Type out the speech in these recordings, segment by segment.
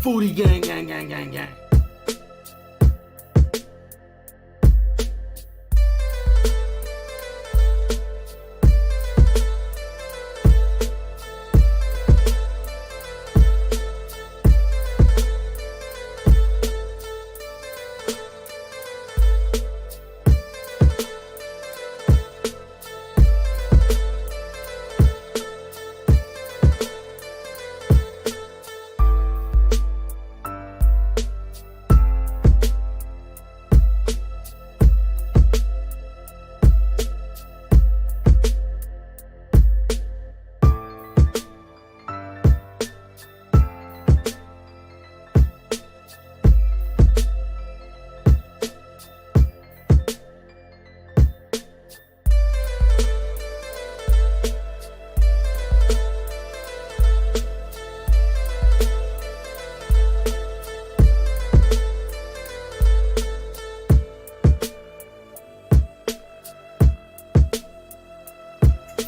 Foodie gang, gang, gang, gang, gang.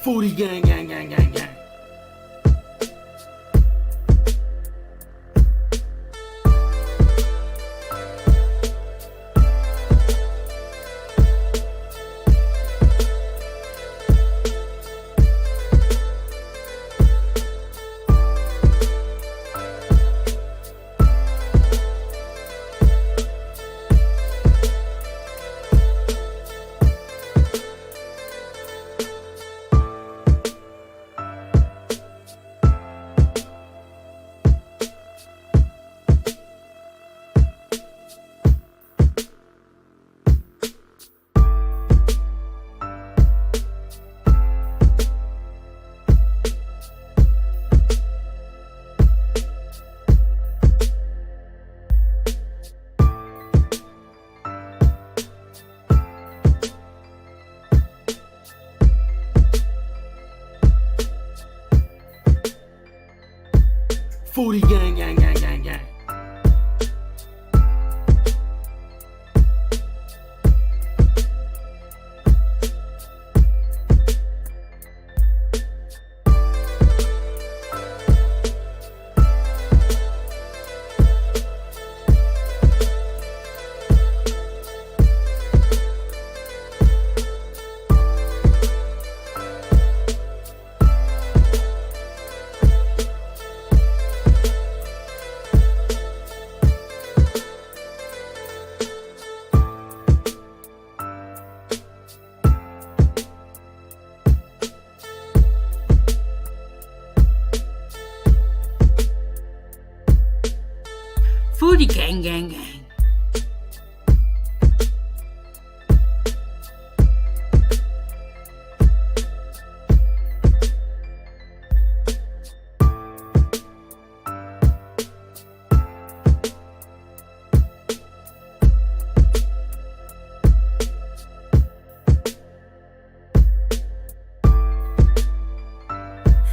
Foodie gang, gang, gang, gang, gang. Foodie gang, gang, gang, gang, gang. Foodie gang, gang, gang.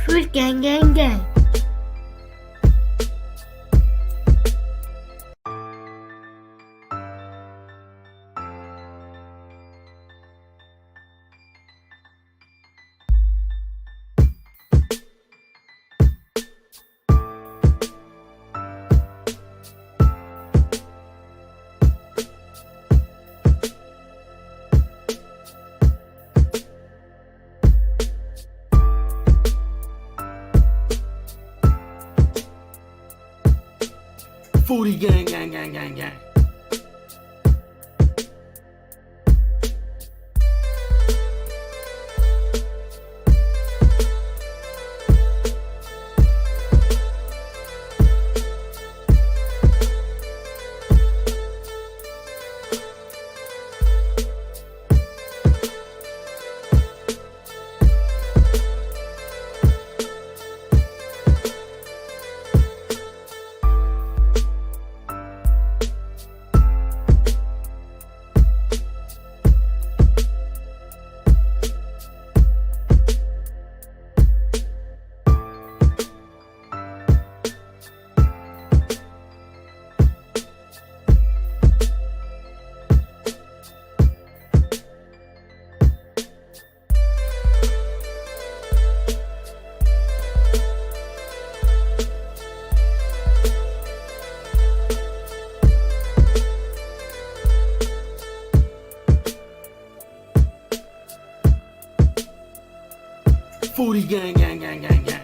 Food gang, gang, gang. Foodie gang, gang, gang, gang, gang. Foodie gang, gang, gang, gang, gang.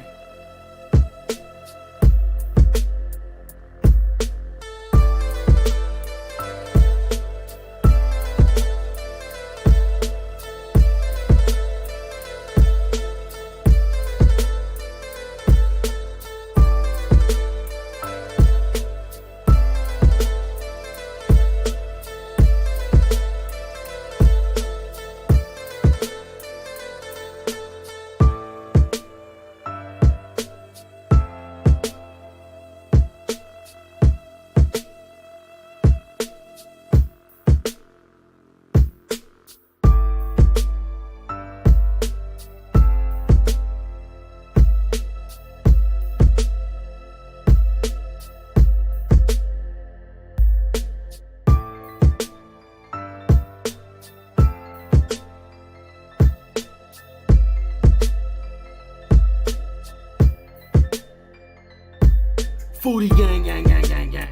Foodie gang, gang, gang, gang, gang.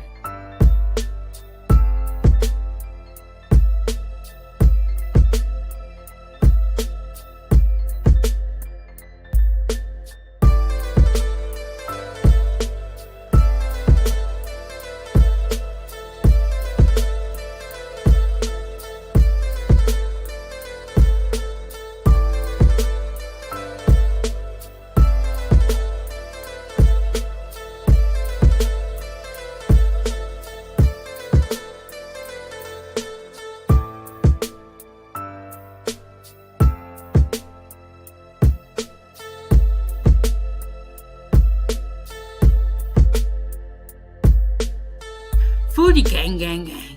Foodie gang, gang, gang.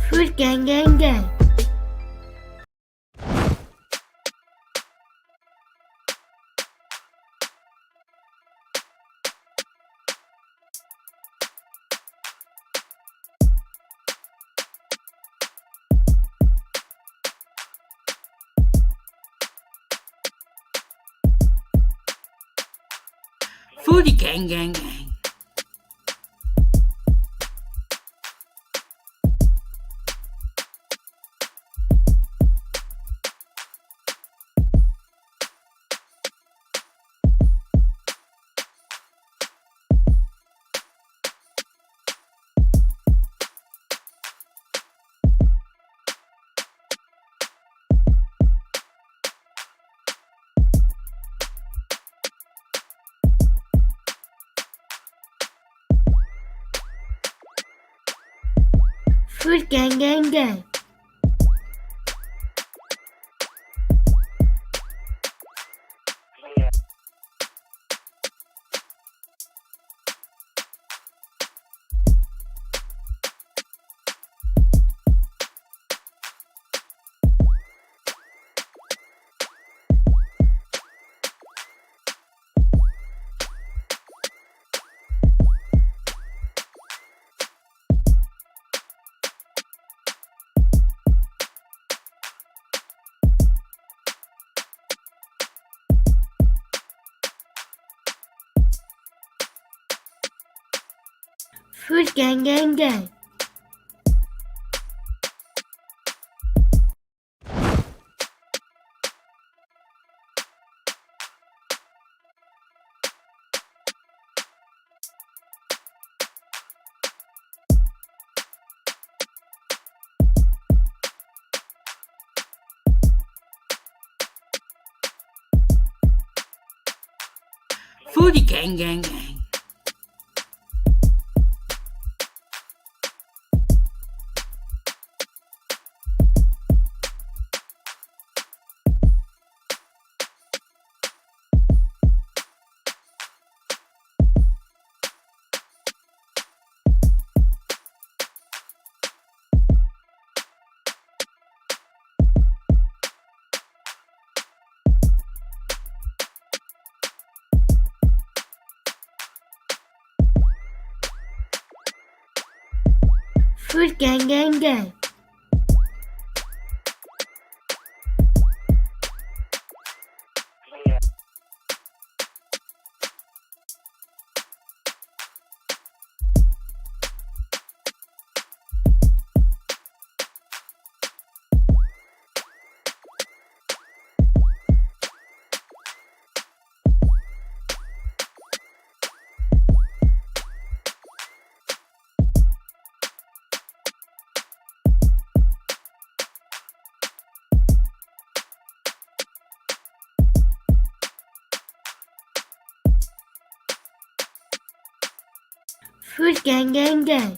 Food gang, gang, gang. Foodie gang, gang, gang. Food gang, gang, gang. Food gang, gang, gang. Foodie gang, gang, gang. Food gang gang gang. Food gang gang gang.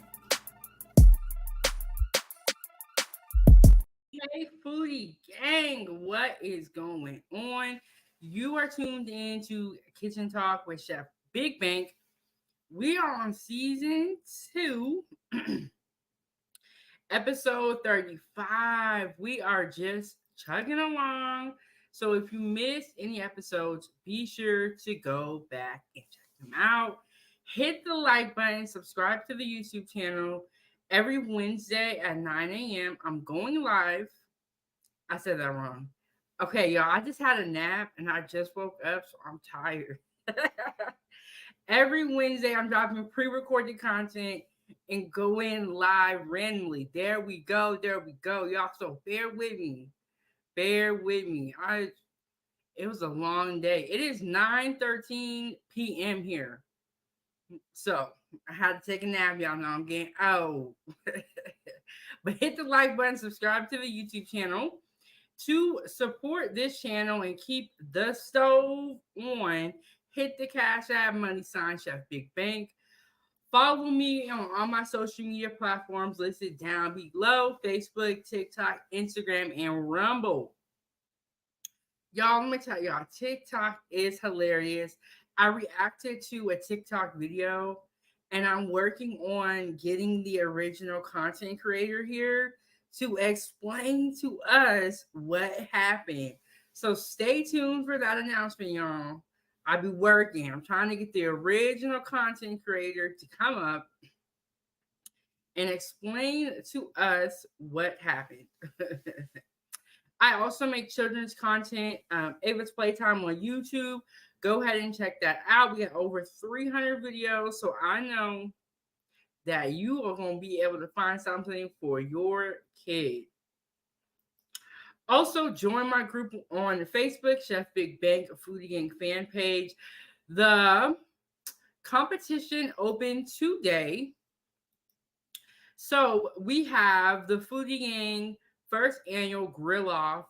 Hey, foodie gang, what is going on? You are tuned in to Kitchen Talk with Chef Big Bank. We are on season 2, episode 35. We are just chugging along. So if you missed any episodes, be sure to go back and check them out. Hit the like button, subscribe to the YouTube channel. Every Wednesday at 9 a.m., I'm going live. I said that wrong. Okay, y'all, I just had a nap and I just woke up, so I'm tired. Every Wednesday, I'm dropping pre-recorded content and go in live randomly. There we go. Y'all, so bear with me. It was a long day. It is 9:13 p.m. here. So I had to take a nap, y'all know I'm getting old. But hit the like button, subscribe to the YouTube channel. To support this channel and keep the stove on, hit the Cash App money sign Chef Big Bank. Follow me on all my social media platforms listed down below: Facebook, TikTok, Instagram, and Rumble. Y'all, let me tell y'all, TikTok is hilarious. I reacted to a TikTok video and I'm working on getting the original content creator here to explain to us what happened. So stay tuned for that announcement, y'all. I'll be working. I'm trying to get the original content creator to come up and explain to us what happened. I also make children's content. Ava's Playtime on YouTube. Go ahead and check that out. We got over 300 videos, so I know that you are going to be able to find something for your kid. Also, join my group on Facebook, Chef Big Bank, Foodie Gang fan page. The competition opened today. So we have the Foodie Gang first annual grill off.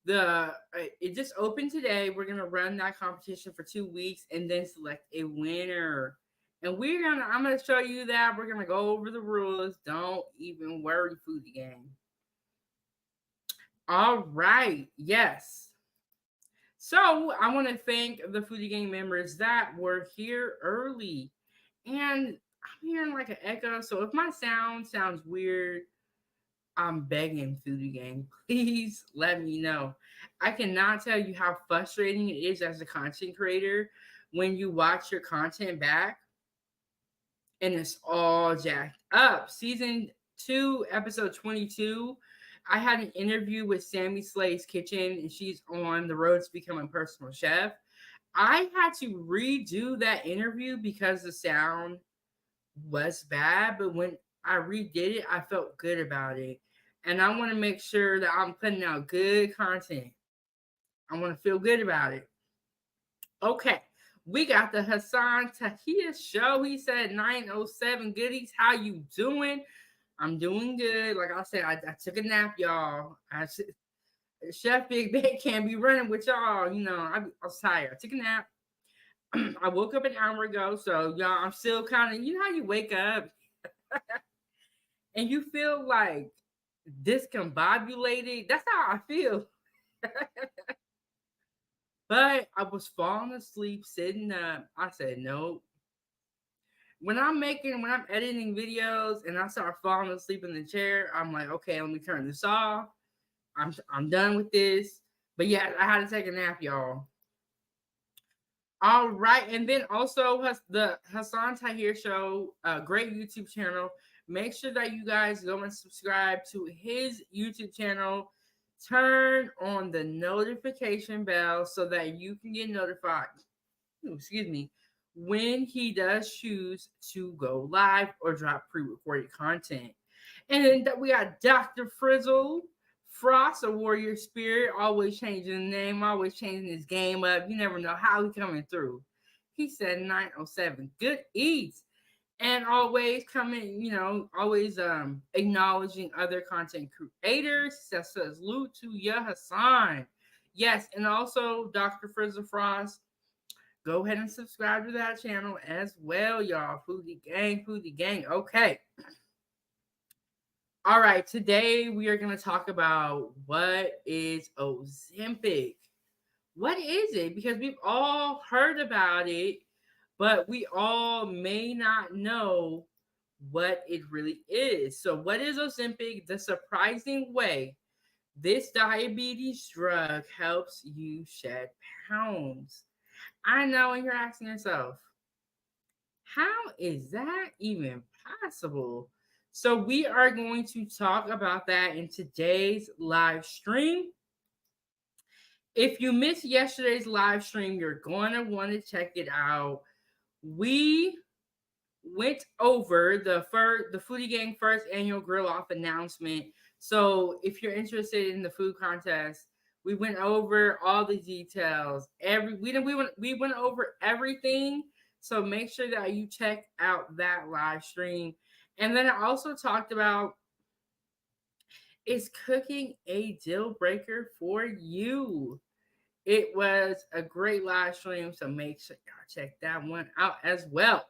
It just opened today. We're gonna run that competition for 2 weeks and then select a winner. And I'm gonna show you that. We're gonna go over the rules. Don't even worry, Foodie Gang. All right, yes. So I want to thank the Foodie Gang members that were here early. And I'm hearing like an echo. So if my sound sounds weird, I'm begging Foodie Gang, please let me know. I cannot tell you how frustrating it is as a content creator when you watch your content back and it's all jacked up. Season 2, episode 22, I had an interview with Sammy Slay's Kitchen, and she's on the road to becoming a personal chef. I had to redo that interview because the sound was bad, but when I redid it, I felt good about it. And I want to make sure that I'm putting out good content. I want to feel good about it. Okay, we got the Hassan Tahia show. He said 907 goodies. How you doing? I'm doing good. Like I said, I took a nap, y'all. Chef Big Bang can't be running with y'all. You know, I was tired. I took a nap. I woke up an hour ago. So, y'all, I'm still kind of, you know how you wake up and you feel like discombobulated? That's how I feel. But I was falling asleep, sitting up. I said, nope. When I'm editing videos and I start falling asleep in the chair, I'm like, okay, let me turn this off. I'm done with this. But yeah, I had to take a nap, y'all. All right. And then also the Hassan Tahir show, great YouTube channel. Make sure that you guys go and subscribe to his YouTube channel. Turn on the notification bell so that you can get notified. Excuse me, when he does choose to go live or drop pre-recorded content. And then we got Dr. Frizzle Frost, a warrior spirit, always changing the name, always changing his game up. You never know how he's coming through. He said 907. Good eats. And always coming, always acknowledging other content creators. Says salute to Ya Hassan. Yes, and also Dr. Frizzle Frost. Go ahead and subscribe to that channel as well, y'all. Foodie gang, foodie gang. Okay. All right. Today we are going to talk about what is Ozempic. What is it? Because we've all heard about it, but we all may not know what it really is. So, what is Ozempic? The surprising way this diabetes drug helps you shed pounds. I know, and you're asking yourself, how is that even possible? So, we are going to talk about that in today's live stream. If you missed yesterday's live stream, you're going to want to check it out. We went over the Foodie Gang first annual grill off announcement. So if you're interested in the food contest, we went over all the details. We went over everything. So make sure that you check out that live stream. And then I also talked about, is cooking a deal breaker for you? It was a great live stream, so make sure y'all check that one out as well.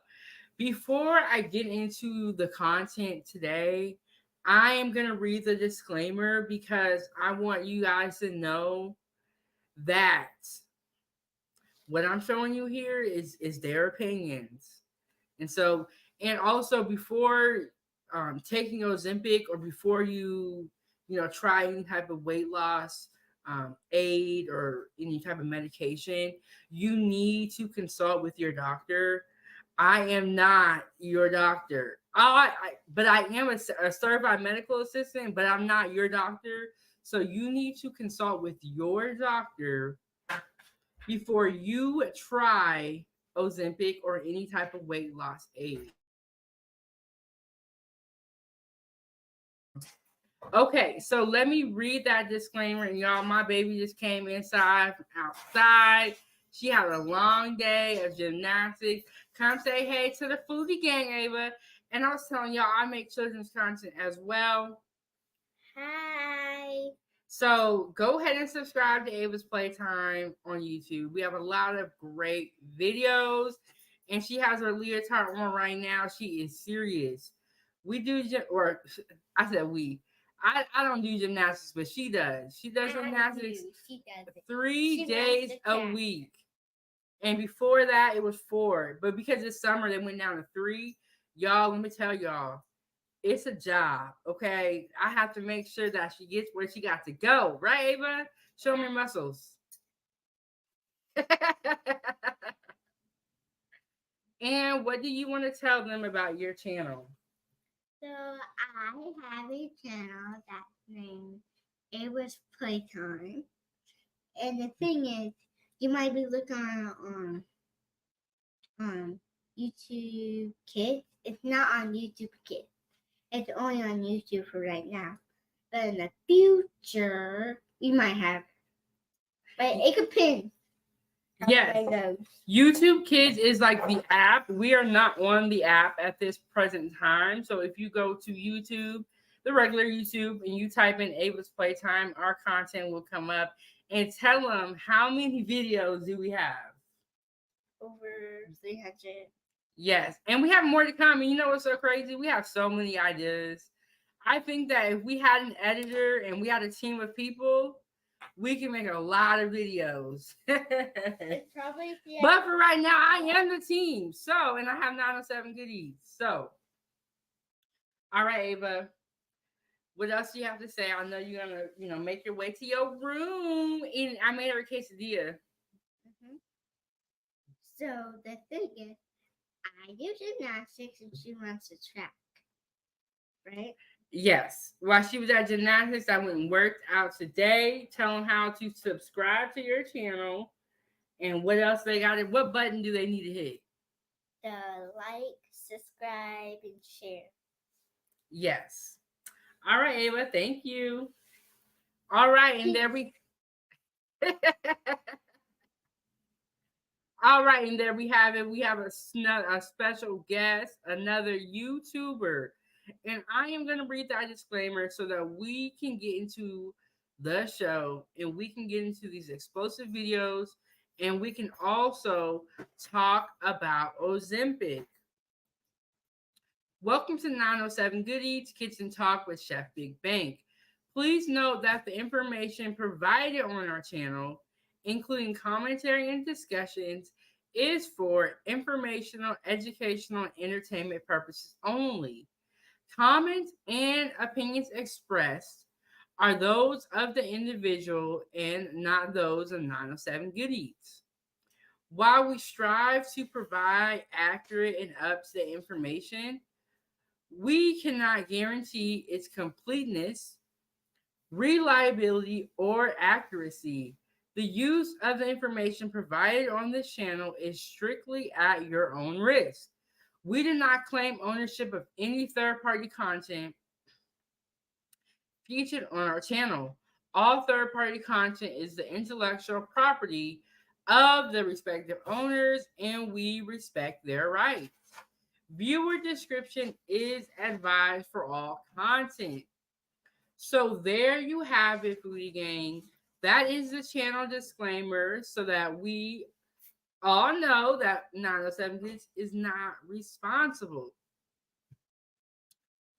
Before I get into the content today, I am going to read the disclaimer because I want you guys to know that what I'm showing you here is their opinions. And also before taking Ozempic or before you try any type of weight loss aid or any type of medication, you need to consult with your doctor. I am not your doctor. But I am a certified medical assistant, but I'm not your doctor. So you need to consult with your doctor before you try Ozempic or any type of weight loss aid. Okay, so let me read that disclaimer. And y'all, my baby just came inside from outside. She had a long day of gymnastics. Come say hey to the Foodie Gang, Ava. And I was telling y'all, I make children's content as well. Hi. So go ahead and subscribe to Ava's Playtime on YouTube. We have a lot of great videos. And she has her leotard on right now. She is serious. We do, I said we. I don't do gymnastics, but she does. She does gymnastics She does it. 3 She days runs the a track. week. And before that, it was 4. But because it's summer, they went down to 3. Y'all, let me tell y'all, it's a job, okay? I have to make sure that she gets where she got to go. Right, Ava? Show me muscles. And what do you want to tell them about your channel? So I have a channel that's named Ava's Playtime. And the thing is, you might be looking on YouTube Kids. It's not on YouTube Kids. It's only on YouTube for right now. But in the future, we might have. But it could pin. Yes. YouTube Kids is like the app. We are not on the app at this present time. So if you go to YouTube, the regular YouTube, and you type in Ava's Playtime, our content will come up. And tell them, how many videos do we have? Over 300. Yes. And we have more to come. And you know what's so crazy? We have so many ideas. I think that if we had an editor and we had a team of people, we can make a lot of videos. It's probably But for right now, I am the team. So, and I have 907 goodies. So, all right, Ava. What else do you have to say? I know you're gonna, make your way to your room. And I made her a quesadilla. So the thing is, I do gymnastics and she runs the track. right? Yes. While she was at gymnastics, I went and worked out today. Tell them how to subscribe to your channel and what else they got. What button do they need to hit? The like, subscribe, and share. Yes. All right, Ava. Thank you. All right, and there we. All right, and there we have it. We have a special guest, another YouTuber. And I am going to read that disclaimer so that we can get into the show and we can get into these explosive videos and we can also talk about Ozempic. Welcome to 907 Good Eats Kitchen Talk with Chefbigbank. Please note that the information provided on our channel, including commentary and discussions, is for informational, educational, and entertainment purposes only. Comments and opinions expressed are those of the individual and not those of 907 Good Eats. While we strive to provide accurate and up-to-date information, we cannot guarantee its completeness, reliability, or accuracy. The use of the information provided on this channel is strictly at your own risk. We do not claim ownership of any third-party content featured on our channel. All third-party content is the intellectual property of the respective owners, and we respect their rights. Viewer description is advised for all content. So there you have it, Foodie Gang. That is the channel disclaimer so that we all know that 907 Kids is not responsible.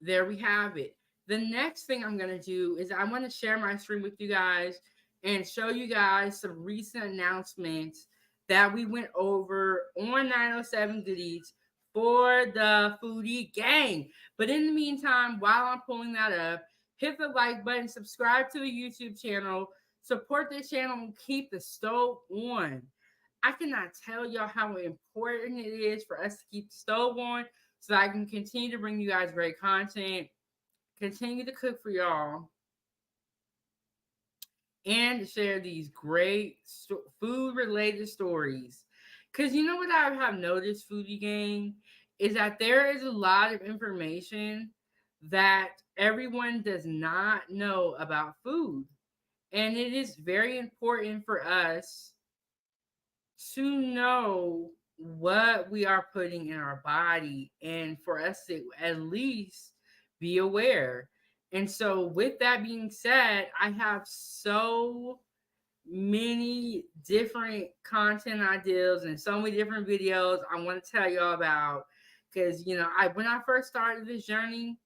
There we have it. The next thing I'm going to do is I want to share my screen with you guys and show you guys some recent announcements that we went over on 907 Goodies for the Foodie Gang. But in the meantime, while I'm pulling that up, hit the like button, subscribe to the YouTube channel, support this channel, and keep the stove on. I cannot tell y'all how important it is for us to keep the stove on so that I can continue to bring you guys great content, continue to cook for y'all, and share these great food-related stories. Because you know what I have noticed, Foodie Gang, is that there is a lot of information that everyone does not know about food. And it is very important for us to know what we are putting in our body and for us to at least be aware. And so, with that being said, I have so many different content ideas and so many different videos I want to tell y'all about. Because, you know, when I first started this journey,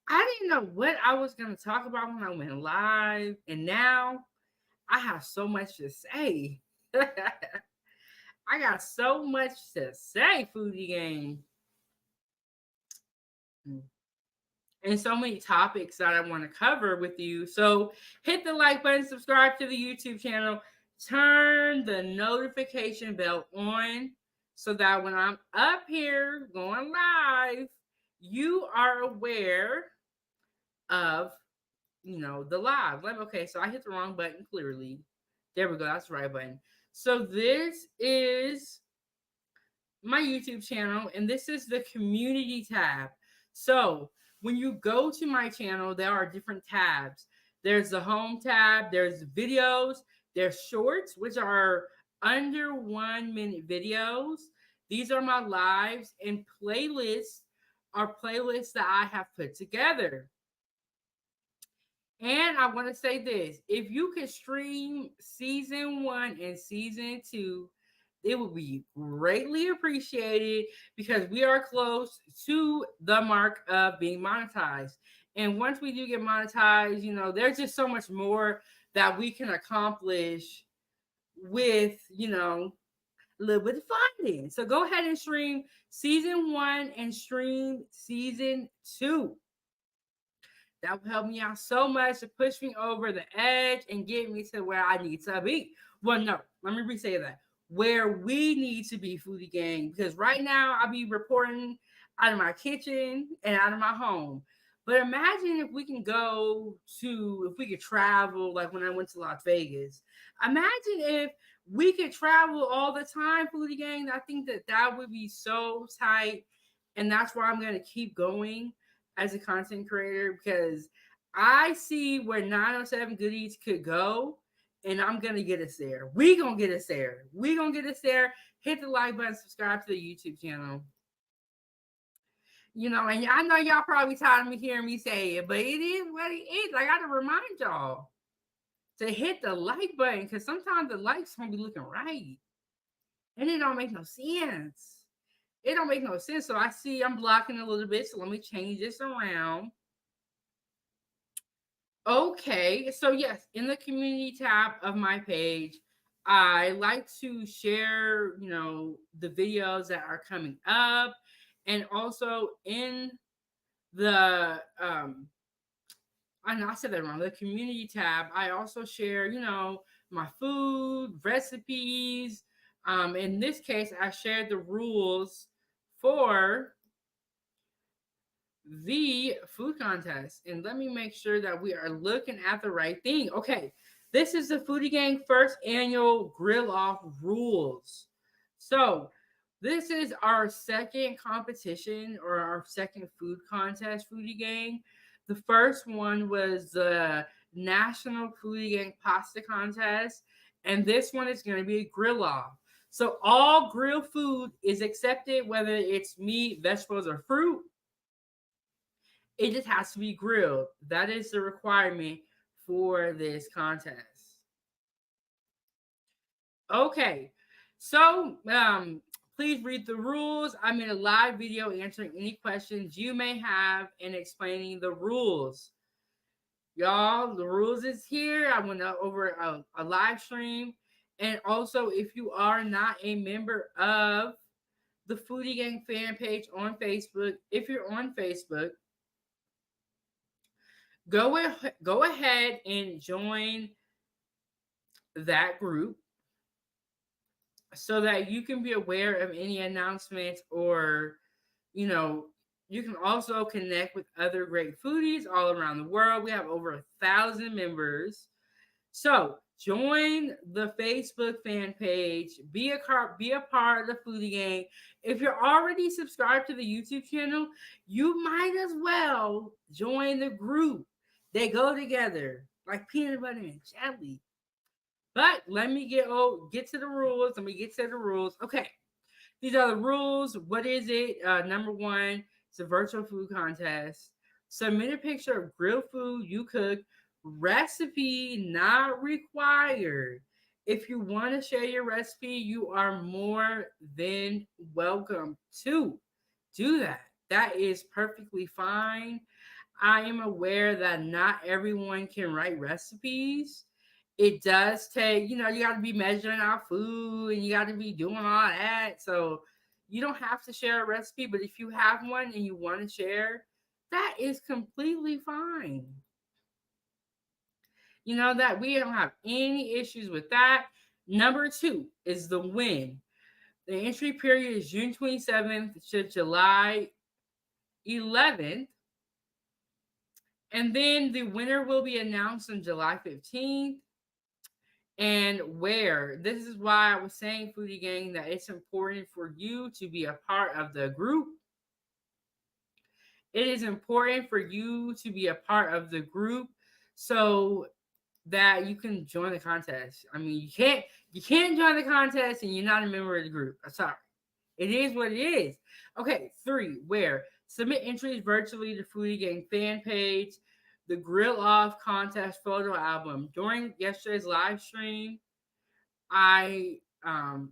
I didn't know what I was going to talk about when I went live. And now I have so much to say. I got so much to say, Foodie Gang. And so many topics that I want to cover with you. So hit the like button, subscribe to the YouTube channel, turn the notification bell on so that when I'm up here going live, you are aware of, you know, the live. Okay, so I hit the wrong button clearly. There we go. That's the right button. So this is my YouTube channel, and this is the community tab. So when you go to my channel, there are different tabs. There's the home tab, there's videos, there's shorts, which are under 1 minute videos. These are my lives, and playlists are playlists that I have put together. And I want to say this, if you could stream season 1 and season 2, it would be greatly appreciated because we are close to the mark of being monetized. And once we do get monetized, you know, there's just so much more that we can accomplish with, you know, a little bit of funding. So go ahead and stream season 1 and stream season 2. That will help me out so much to push me over the edge and get me to where I need to be. Well, no, let me re-say that. Where we need to be, Foodie Gang. Because right now, I'll be reporting out of my kitchen and out of my home. But imagine if we can if we could travel, like when I went to Las Vegas. Imagine if we could travel all the time, Foodie Gang. I think that would be so tight. And that's why I'm going to keep going as a content creator, because I see where 907 Goodies could go, and I'm going to get us there. We going to get us there. We going to get us there. Hit the like button, subscribe to the YouTube channel. And I know y'all probably tired of me hearing me say it, but it is what it is. I got to remind y'all to hit the like button, because sometimes the likes won't be looking right. And it don't make no sense. It don't make no sense. So I see I'm blocking a little bit, so let me change this around. Okay, so yes, in the community tab of my page, I like to share, the videos that are coming up, and also in the I said that wrong. The community tab, I also share, my food recipes. In this case, I shared the rules for the food contest. And let me make sure that we are looking at the right thing. Okay, this is the Foodie Gang first annual grill off rules. So this is our second competition, or our second food contest, Foodie Gang. The first one was the National Foodie Gang Pasta Contest, and this one is going to be a grill off. So all grilled food is accepted, whether it's meat, vegetables, or fruit. It just has to be grilled. That is the requirement for this contest. Okay, so please read the rules. I'm in a live video answering any questions you may have and explaining the rules. Y'all, the rules is here. I went over a live stream. And also, if you are not a member of the Foodie Gang fan page on Facebook, if you're on Facebook, go ahead and join that group so that you can be aware of any announcements, or you can also connect with other great foodies all around the world. We have over 1,000 members. So join the Facebook fan page. Be a part of the Foodie Gang. If you're already subscribed to the YouTube channel, you might as well join the group. They go together like peanut butter and jelly. But let me get to the rules. Okay. These are the rules. What is it? Number one, it's a virtual food contest. Submit a picture of grilled food you cook. Recipe not required. If you want to share your recipe, you are more than welcome to do that. That is perfectly fine. I am aware that not everyone can write recipes. It does take, you got to be measuring out food, and you got to be doing all that. So you don't have to share a recipe, but if you have one and you want to share, that is completely fine. That we don't have any issues with that. Number two is the win. The entry period is June 27th to July 11th. And then the winner will be announced on July 15th. And where? This is why I was saying, Foodie Gang, that it's important for you to be a part of the group. It is important for you to be a part of the group so that you can join the contest. I mean, you can't join the contest and you're not a member of the group. I'm sorry. It is what it is. Okay, 3, where? Submit entries virtually to Foodie Gang fan page. The Grill Off contest photo album. During yesterday's live stream, I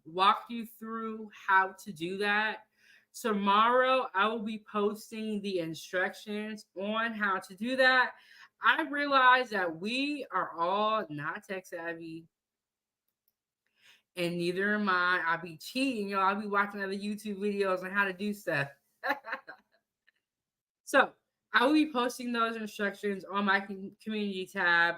walked you through how to do that. Tomorrow, I will be posting the instructions on how to do that. I realize that we are all not tech savvy, and neither am I. I'll be cheating, I'll be watching other YouTube videos on how to do stuff. So I will be posting those instructions on my community tab.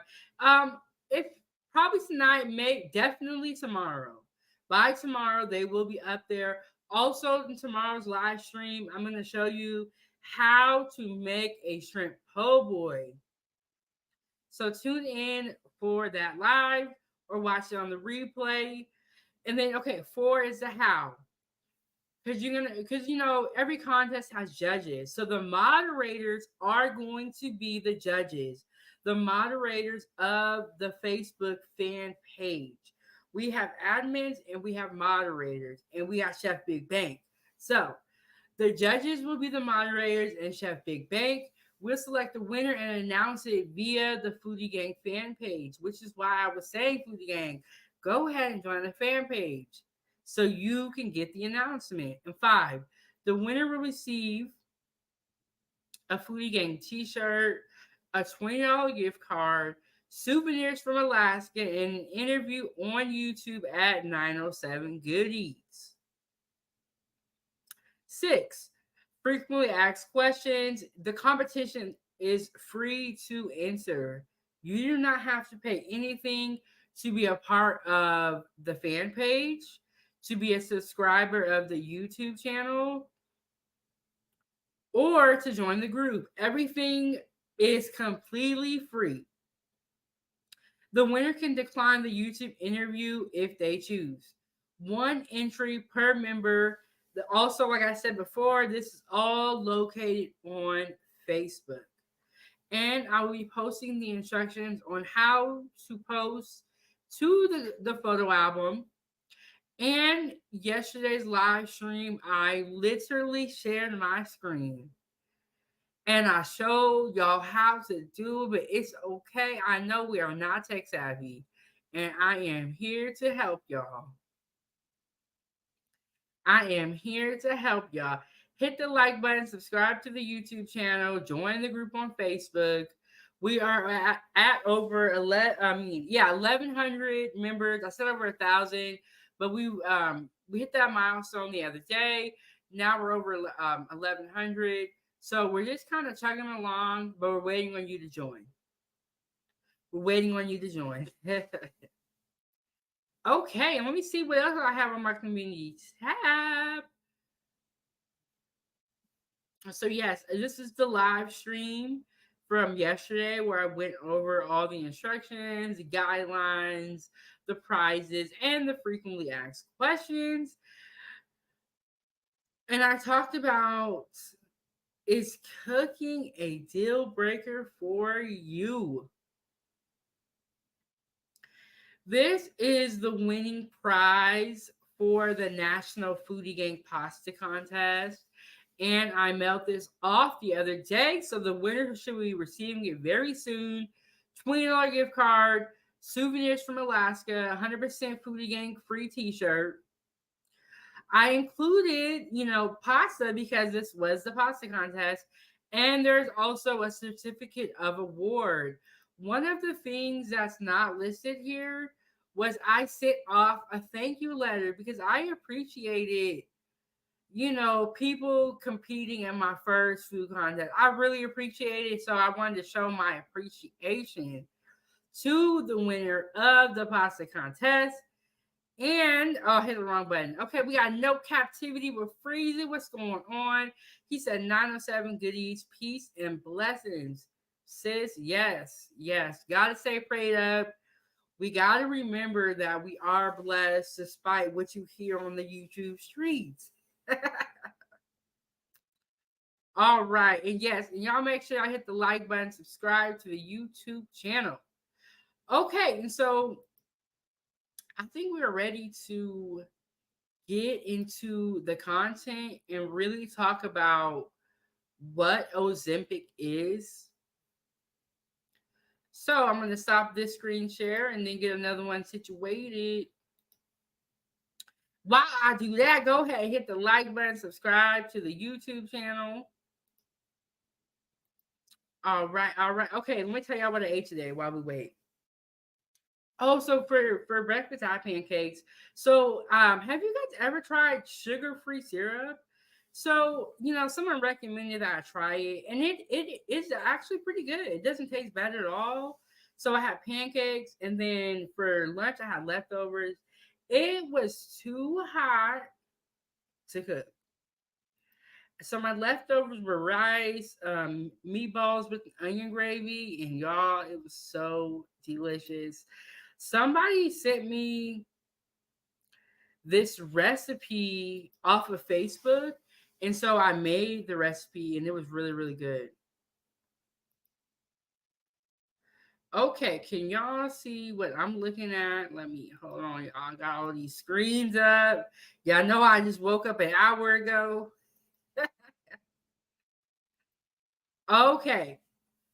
If probably tonight, definitely tomorrow. By tomorrow, they will be up there. Also, in tomorrow's live stream, I'm going to show you how to make a shrimp po' boy. So tune in for that live or watch it on the replay. And then, okay, 4 is the how. Because every contest has judges. So the moderators are going to be the judges, the moderators of the Facebook fan page. We have admins and we have moderators, and we have Chefbigbank. So the judges will be the moderators, and Chefbigbank will select the winner and announce it via the Foodie Gang fan page, which is why I was saying, Foodie Gang, go ahead and join the fan page so you can get the announcement. And 5, the winner will receive a Foodie Gang t-shirt, a $20 gift card, souvenirs from Alaska, and an interview on YouTube at 907 Goodies. 6, frequently asked questions. The competition is free to enter. You do not have to pay anything to be a part of the fan page, to be a subscriber of the YouTube channel, or to join the group. Everything is completely free. The winner can decline the YouTube interview if they choose. 1 entry per member. Also, like I said before, this is all located on Facebook. And I will be posting the instructions on how to post to the photo album. And yesterday's live stream, I literally shared my screen. And I showed y'all how to do it, but it's okay. I know we are not tech savvy. And I am here to help y'all. I am here to help y'all. Hit the like button, subscribe to the YouTube channel, join the group on Facebook. We are at over 1,100 members. I said over 1,000, but we hit that milestone the other day. Now we're over 1,100. So we're just kind of chugging along, but we're waiting on you to join. We're waiting on you to join. Okay, and let me see what else I have on my community tab. So yes, this is the live stream from yesterday where I went over all the instructions, the guidelines, the prizes, and the frequently asked questions. And I talked about, is cooking a deal breaker for you? This is the winning prize for the National Foodie Gang Pasta Contest. And I mailed this off the other day. So the winner should be receiving it very soon. $20 gift card, souvenirs from Alaska, 100% Foodie Gang free t-shirt. I included, pasta because this was the pasta contest. And there's also a certificate of award. One of the things that's not listed here was I sent off a thank you letter because I appreciated, people competing in my first food contest. I really appreciate it. So I wanted to show my appreciation to the winner of the pasta contest. And I hit the wrong button. Okay, we got no captivity with freezing. What's going on? He said 907 Goodies, peace and blessings. Sis, yes. Gotta stay prayed up. We gotta remember that we are blessed despite what you hear on the YouTube streets. All right, and yes, and y'all make sure y'all hit the like button, subscribe to the YouTube channel. Okay, and so I think we're ready to get into the content and really talk about what Ozempic is. So I'm going to stop this screen share and then get another one situated. While I do that, go ahead and hit the like button, subscribe to the YouTube channel. All right. Okay, let me tell y'all what I ate today while we wait. Oh, so for breakfast, I had pancakes. So, have you guys ever tried sugar-free syrup? So, someone recommended that I try it, and it is actually pretty good. It doesn't taste bad at all. So I had pancakes, and then for lunch, I had leftovers. It was too hot to cook. So my leftovers were rice, meatballs with onion gravy, and y'all, it was so delicious. Somebody sent me this recipe off of Facebook, and so I made the recipe, and it was really, really good. Okay, can y'all see what I'm looking at? Let me hold on. Y'all, I got all these screens up. Y'all know I just woke up an hour ago. Okay,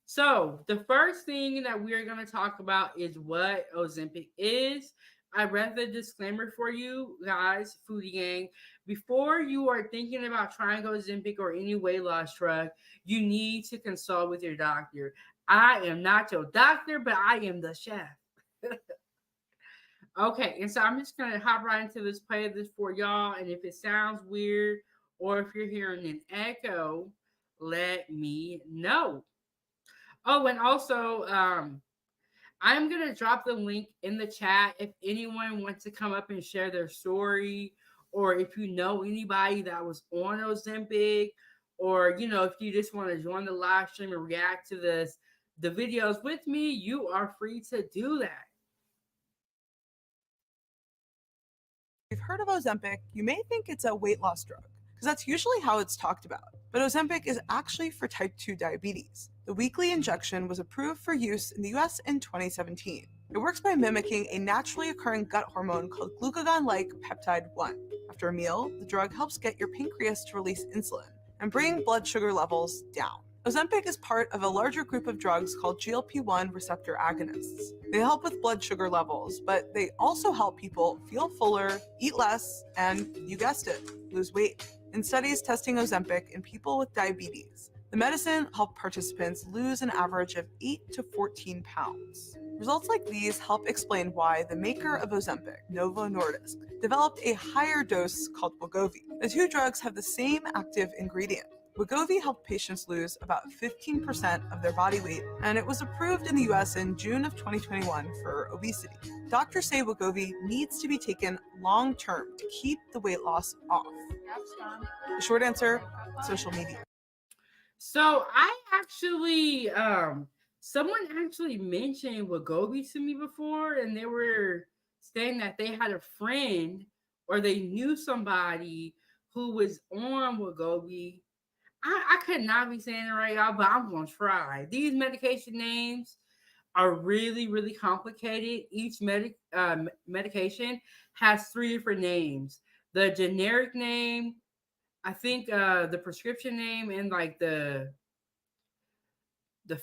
so the first thing that we're going to talk about is what Ozempic is. I read the disclaimer for you guys, Foodie Gang. Before you are thinking about trying Ozempic or any weight loss drug, you need to consult with your doctor. I am not your doctor, but I am the chef. Okay, and so I'm just gonna hop right into this, play this for y'all. And if it sounds weird or if you're hearing an echo, let me know. Oh, and also, I'm gonna drop the link in the chat if anyone wants to come up and share their story, or if you know anybody that was on Ozempic, or if you just want to join the live stream and react to the videos with me, you are free to do that. If you've heard of Ozempic, you may think it's a weight loss drug, because that's usually how it's talked about. But Ozempic is actually for type 2 diabetes. The weekly injection was approved for use in the US in 2017. It works by mimicking a naturally occurring gut hormone called glucagon-like peptide 1. After a meal, the drug helps get your pancreas to release insulin and bring blood sugar levels down. Ozempic is part of a larger group of drugs called GLP-1 receptor agonists. They help with blood sugar levels, but they also help people feel fuller, eat less, and, you guessed it, lose weight. In studies testing Ozempic in people with diabetes, the medicine helped participants lose an average of 8 to 14 pounds. Results like these help explain why the maker of Ozempic, Novo Nordisk, developed a higher dose called Wegovy. The two drugs have the same active ingredient. Wegovy helped patients lose about 15% of their body weight, and it was approved in the US in June of 2021 for obesity. Doctors say Wegovy needs to be taken long-term to keep the weight loss off. The short answer, social media. So I actually, someone actually mentioned Wegovy to me before, and they were saying that they had a friend or they knew somebody who was on Wegovy. I could not be saying it right, y'all, but I'm gonna try. These medication names are really, really complicated. Each medication has 3 different names. The generic name, I think, the prescription name, and like the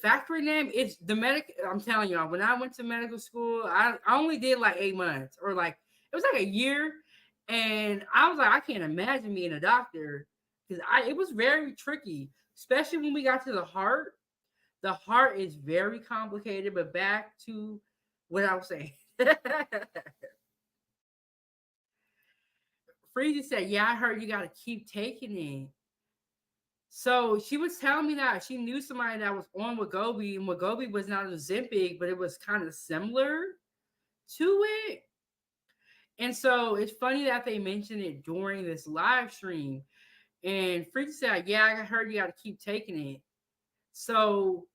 factory name. It's the medic. I'm telling y'all, when I went to medical school, I only did like 8 months, or like it was like a year, and I was like, I can't imagine being a doctor because it was very tricky, especially when we got to the heart. The heart is very complicated. But back to what I was saying. Freezy said, "Yeah, I heard you got to keep taking it." So she was telling me that she knew somebody that was on Wegovy, and Wegovy was not Ozempic, but it was kind of similar to it. And so it's funny that they mentioned it during this live stream. And Freak said, "Yeah, I heard you got to keep taking it." So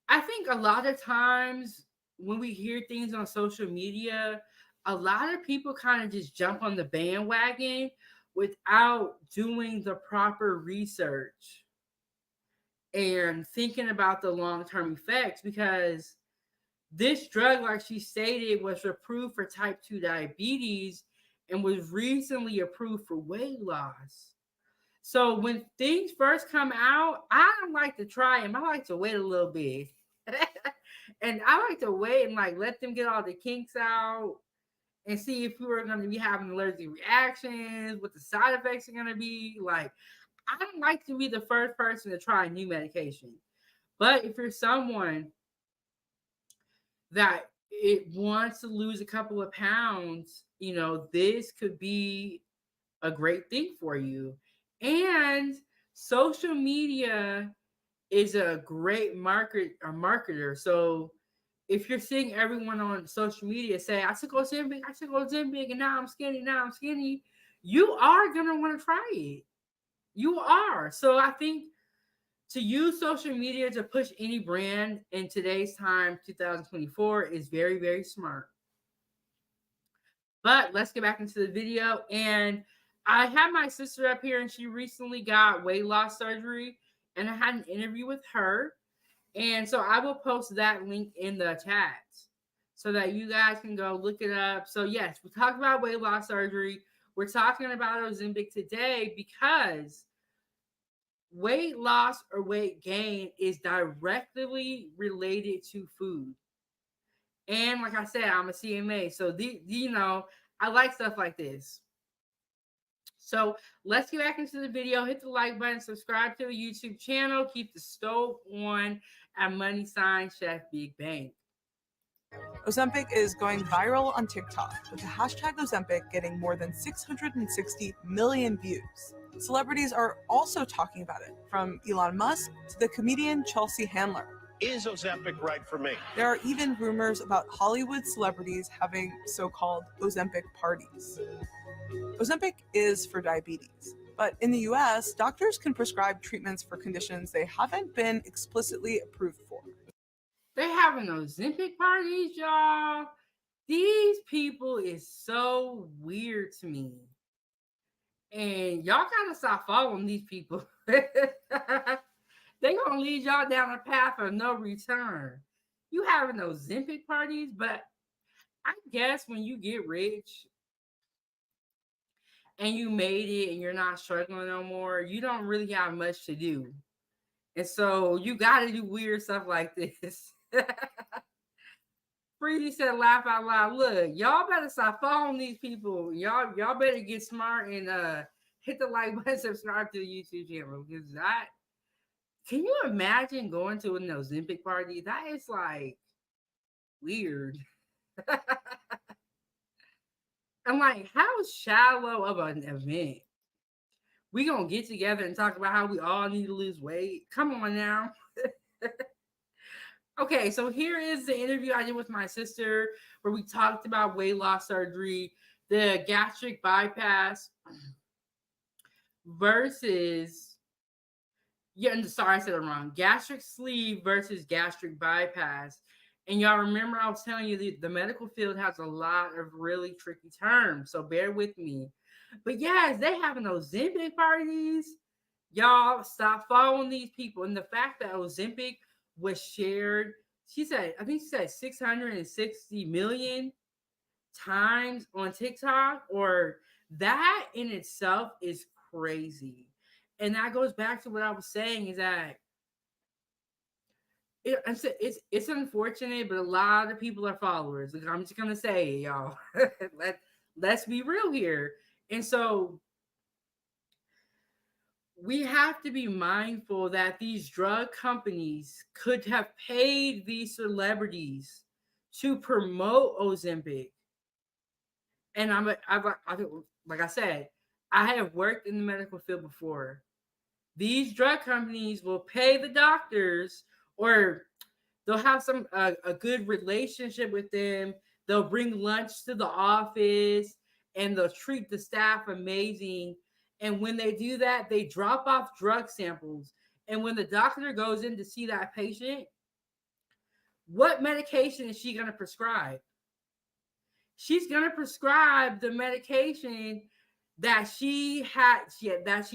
I think a lot of times when we hear things on social media, a lot of people kind of just jump on the bandwagon without doing the proper research and thinking about the long-term effects, because this drug, like she stated, was approved for type 2 diabetes and was recently approved for weight loss. So when things first come out, I don't like to try them. I like to wait a little bit. And I like to wait and like let them get all the kinks out and see if we were going to be having allergic reactions, what the side effects are going to be. Like, I don't like to be the first person to try a new medication. But if you're someone that it wants to lose a couple of pounds, this could be a great thing for you. And social media is a great marketer. So if you're seeing everyone on social media say, I took Ozempic, and now I'm skinny, you are going to want to try it. You are. So I think to use social media to push any brand in today's time, 2024, is very, very smart. But let's get back into the video. And I had my sister up here, and she recently got weight loss surgery, and I had an interview with her. And so I will post that link in the chat so that you guys can go look it up. So yes, we talked about weight loss surgery. We're talking about Ozempic today because weight loss or weight gain is directly related to food. And like I said, I'm a CMA, so I like stuff like this. So let's get back into the video. Hit the like button, subscribe to the YouTube channel, keep the stove on at #Chefbigbank. Ozempic is going viral on TikTok, with the hashtag Ozempic getting more than 660 million views. Celebrities are also talking about it, from Elon Musk to the comedian Chelsea Handler. Is Ozempic right for me? There are even rumors about Hollywood celebrities having so-called Ozempic parties. Ozempic is for diabetes, but in the US, doctors can prescribe treatments for conditions they haven't been explicitly approved for. They having Ozempic parties, y'all. These people is so weird to me. And y'all gotta stop following these people. They gonna lead y'all down a path of no return. You having Ozempic parties, but I guess when you get rich and you made it and you're not struggling no more, you don't really have much to do. And so you gotta do weird stuff like this. Freedy said, laugh out loud. Look, y'all better stop following these people. Y'all better get smart and hit the like button, subscribe to the YouTube channel. Because can you imagine going to an Ozempic party? That is like weird. I'm like, how shallow of an event? We gonna get together and talk about how we all need to lose weight? Come on now. Okay, so here is the interview I did with my sister where we talked about weight loss surgery, the gastric bypass versus, sorry, I said it wrong. Gastric sleeve versus gastric bypass. And y'all remember I was telling you the medical field has a lot of really tricky terms, so bear with me. But yes, they having Ozempic parties. Y'all stop following these people. And the fact that Ozempic was shared, I think she said 660 million times on TikTok, or that in itself is crazy. And that goes back to what I was saying, is that it's unfortunate, but a lot of people are followers. Like, I'm just gonna say it, y'all. Let's be real here. And so we have to be mindful that these drug companies could have paid these celebrities to promote Ozempic. And like I said, I have worked in the medical field before. These drug companies will pay the doctors, or they'll have a good relationship with them. They'll bring lunch to the office and they'll treat the staff amazing. And when they do that, they drop off drug samples. And when the doctor goes in to see that patient, what medication is she going to prescribe? She's going to prescribe the medication that she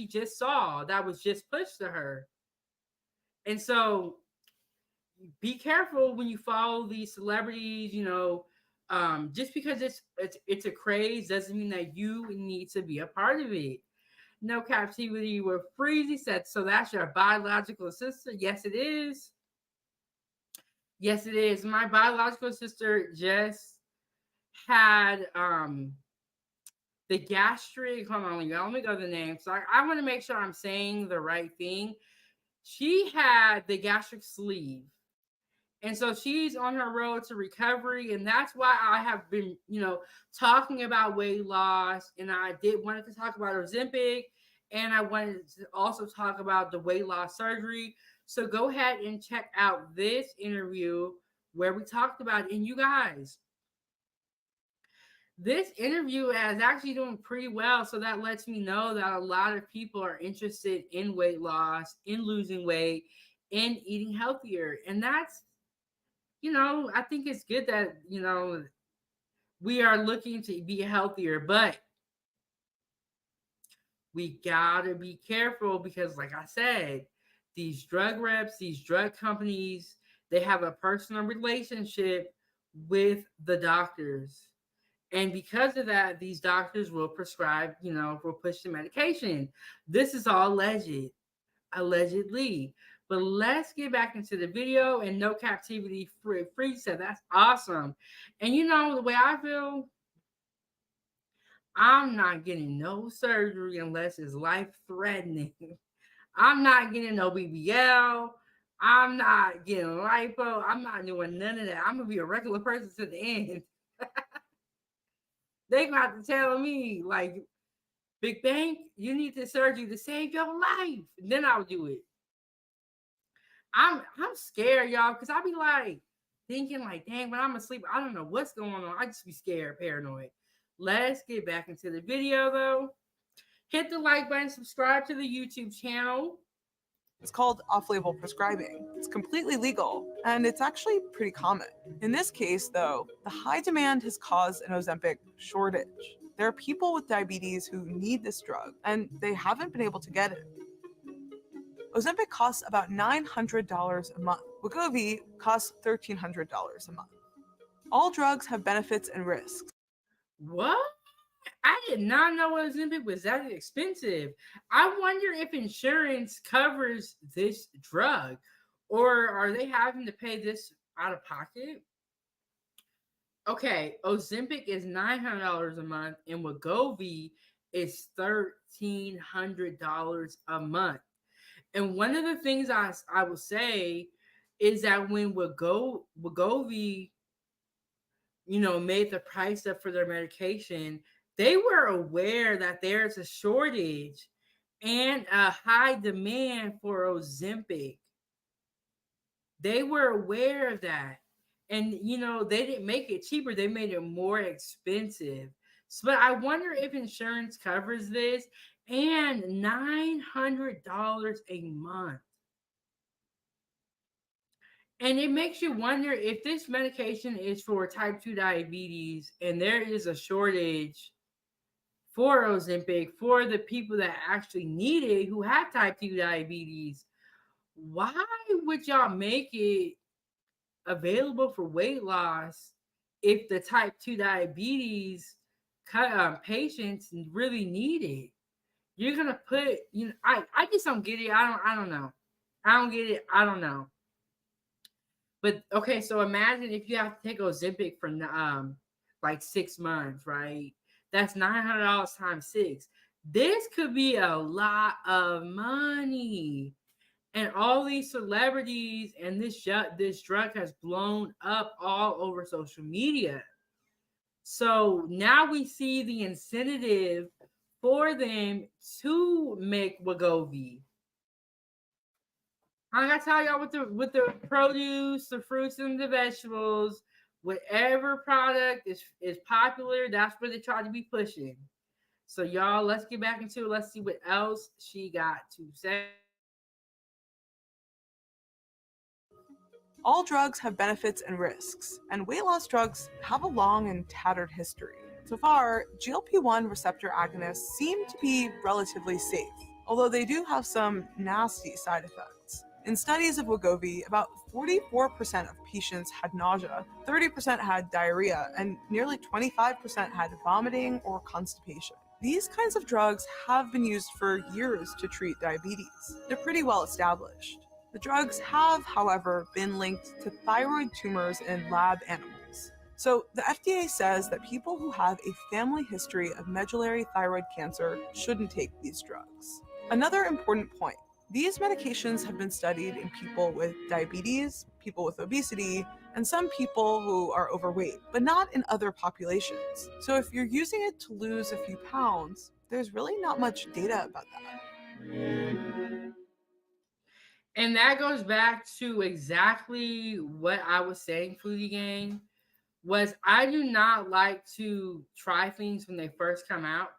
just saw, that was just pushed to her. And so be careful when you follow these celebrities. Just because it's a craze doesn't mean that you need to be a part of it. No captivity with Freezy said, so that's your biological sister? Yes, it is. Yes, it is. My biological sister just had the gastric, hold on, let me go to the name. So I want to make sure I'm saying the right thing. She had the gastric sleeve. And so she's on her road to recovery. And that's why I have been, talking about weight loss. And I wanted to talk about Ozempic. And I wanted to also talk about the weight loss surgery. So go ahead and check out this interview where we talked about it. And you guys, this interview is actually doing pretty well. So that lets me know that a lot of people are interested in weight loss, in losing weight, in eating healthier. And that's, I think it's good that, we are looking to be healthier, but we gotta be careful because, like I said, these drug reps, these drug companies, they have a personal relationship with the doctors. And because of that, these doctors will prescribe, will push the medication. This is all allegedly. But let's get back into the video. And no captivity free said that's awesome. And the way I feel, I'm not getting no surgery unless it's life threatening. I'm not getting no BBL. I'm not getting lipo. I'm not doing none of that. I'm gonna be a regular person to the end. They gonna have to tell me, like, Big Bank, you need this surgery to save your life. Then I'll do it. I'm scared, y'all, because I be like thinking, like, dang, when I'm asleep, I don't know what's going on. I just be scared, paranoid. Let's get back into the video though. Hit the like button, subscribe to the YouTube channel. It's called off-label prescribing. It's completely legal, and it's actually pretty common. In this case, though, the high demand has caused an Ozempic shortage. There are people with diabetes who need this drug, and they haven't been able to get it. Ozempic costs about $900 a month. Wegovy costs $1,300 a month. All drugs have benefits and risks. What? I did not know Ozempic was that expensive. I wonder if insurance covers this drug, or are they having to pay this out of pocket? Okay, Ozempic is $900 a month, and Wegovy is $1,300 a month. And one of the things I will say is that when Wegovy, made the price up for their medication, they were aware that there's a shortage and a high demand for Ozempic. They were aware of that. And, they didn't make it cheaper. They made it more expensive. So, but I wonder if insurance covers this. And $900 a month. And it makes you wonder if this medication is for type 2 diabetes and there is a shortage for Ozempic for the people that actually need it who have type 2 diabetes. Why would y'all make it available for weight loss if the type 2 diabetes patients really need it? You're gonna put, I just don't get it. I don't know. I don't get it. I don't know. But okay, so imagine if you have to take Ozempic for like 6 months, right? That's $900 times 6. This could be a lot of money. And all these celebrities and this drug has blown up all over social media. So now we see the incentive for them to make Wegovy. I gotta tell y'all with the produce, the fruits and the vegetables, whatever product is popular, that's where they try to be pushing. So y'all, let's get back into it. Let's see what else she got to say. All drugs have benefits and risks, and weight loss drugs have a long and tattered history. So far, GLP-1 receptor agonists seem to be relatively safe, although they do have some nasty side effects. In studies of Wegovy, about 44% of patients had nausea, 30% had diarrhea, and nearly 25% had vomiting or constipation. These kinds of drugs have been used for years to treat diabetes. They're pretty well established. The drugs have, however, been linked to thyroid tumors in lab animals. So the FDA says that people who have a family history of medullary thyroid cancer shouldn't take these drugs. Another important point, these medications have been studied in people with diabetes, people with obesity, and some people who are overweight, but not in other populations. So if you're using it to lose a few pounds, there's really not much data about that. And that goes back to exactly what I was saying, Foodie Gang. was I do not like to try things when they first come out.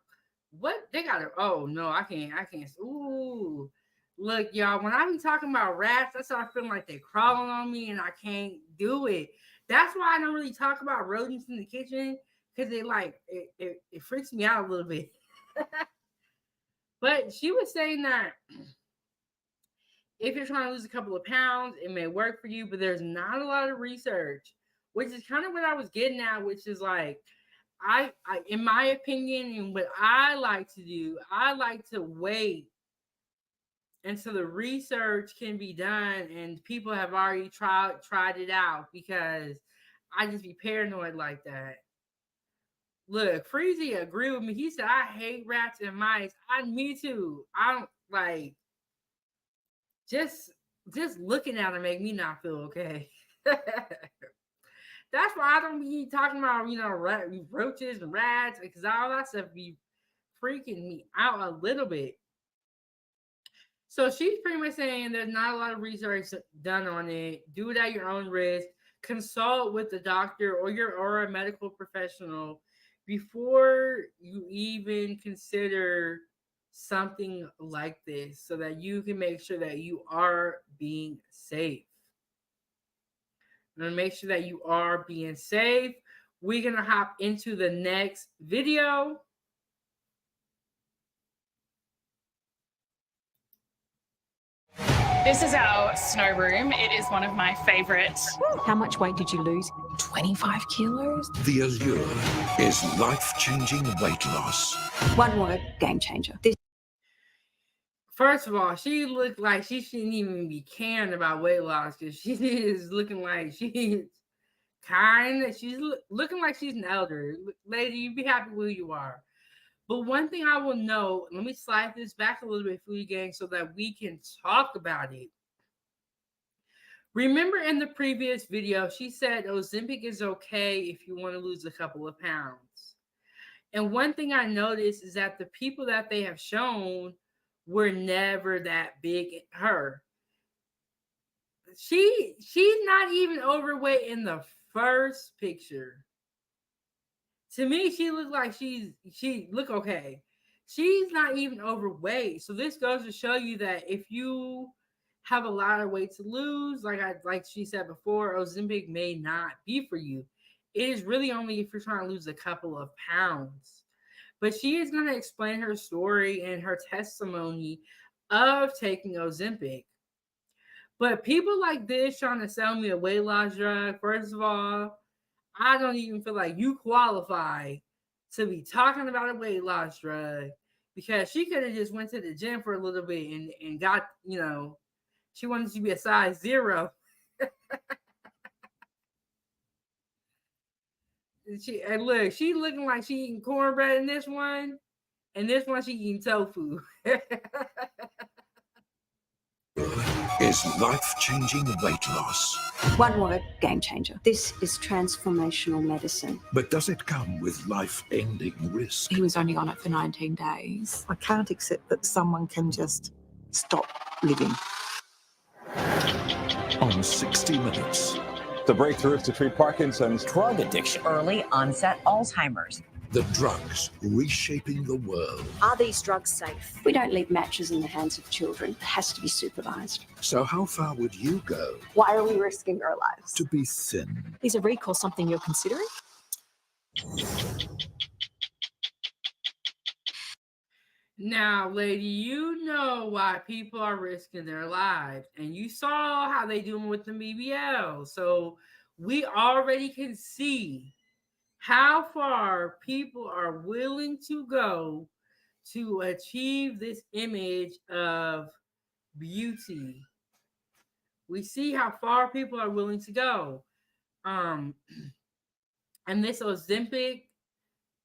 What they got? Oh no, I can't. Ooh, look, y'all. When I be talking about rats, I start feeling like they're crawling on me, and I can't do it. That's why I don't really talk about rodents in the kitchen because they like it freaks me out a little bit. But she was saying that if you're trying to lose a couple of pounds, it may work for you, but there's not a lot of research, which is kind of what I was getting at, which is like, I in my opinion, and what I like to do, I like to wait until the research can be done and people have already tried it out because I just be paranoid like that. Look, Freezy agree with me. He said, I hate rats and mice. Me too. I don't like just looking at them make me not feel okay. That's why I don't be talking about, roaches and rats, because all that stuff be freaking me out a little bit. So she's pretty much saying there's not a lot of research done on it. Do it at your own risk. Consult with the doctor or a medical professional before you even consider something like this, so that you can make sure that you are being safe. I'm gonna make sure that you are being safe. We're gonna hop into the next video. This is our snow room. It is one of my favorites. How much weight did you lose? 25 kilos. The allure is life-changing weight loss. One word, game changer. This First of all, she looked like she shouldn't even be caring about weight loss, because she is looking like she's kind. She's looking like she's an elder. Lady, you be happy where you are. But one thing I will know, let me slide this back a little bit, Foodie Gang, so that we can talk about it. Remember in the previous video, she said Ozempic is okay if you want to lose a couple of pounds. And one thing I noticed is that the people that they have shown were never that big. Her. She's not even overweight in the first picture. To me, she looked like she look okay. She's not even overweight. So this goes to show you that if you have a lot of weight to lose, like she said before, Ozempic may not be for you. It is really only if you're trying to lose a couple of pounds. But she is going to explain her story and her testimony of taking Ozempic. But people like this trying to sell me a weight loss drug, first of all, I don't even feel like you qualify to be talking about a weight loss drug, because she could have just went to the gym for a little bit and got, she wanted to be a size 0. And look, she looking like she eating cornbread in this one, and this one she eating tofu. Is life-changing weight loss. one word, game changer. This is transformational medicine. But does it come with life-ending risk? He was only on it for 19 days. I can't accept that someone can just stop living. On 60 Minutes, The breakthroughs to treat Parkinson's, drug addiction, early onset Alzheimer's. the drugs reshaping the world. Are these drugs safe? We don't leave matches in the hands of children. It has to be supervised. So how far would you go Why are we risking our lives? to be thin? Is a recall something you're considering? Now, lady, you know why people are risking their lives, and you saw how they doing with the BBL. So we already can see how far people are willing to go to achieve this image of beauty. We see how far people are willing to go. And this Ozempic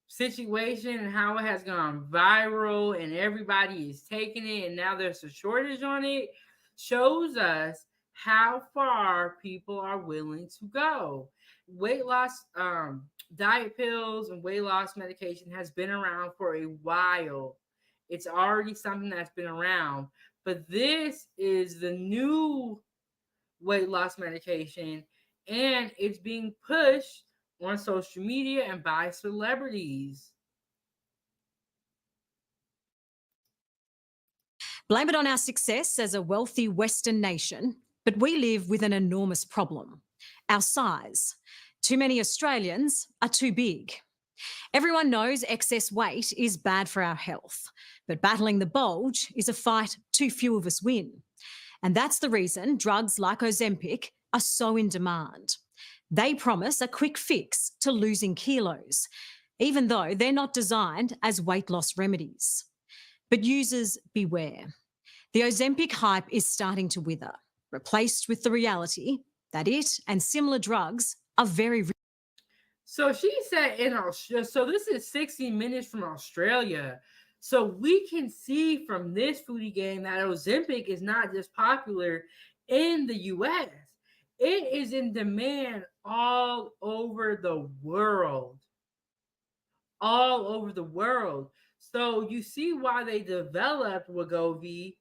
situation and how it has gone viral and everybody is taking it, and now there's a shortage on it, shows us how far people are willing to go. Weight loss, diet pills and weight loss medication has been around for a while. It's already something that's been around, but this is the new weight loss medication, and it's being pushed on social media and by celebrities. Blame it on our success as a wealthy Western nation, but we live with an enormous problem: our size. Too many Australians are too big. Everyone knows excess weight is bad for our health, but battling the bulge is a fight too few of us win. And that's the reason drugs like Ozempic are so in demand. They promise a quick fix to losing kilos, even though they're not designed as weight loss remedies. But users, beware. The Ozempic hype is starting to wither, replaced with the reality that it and similar drugs are very. So she said in Australia, so this is 60 Minutes from Australia. So we can see from this foodie game that Ozempic is not just popular in the US. It is in demand all over the world. All over the world. So you see why they developed Wegovy,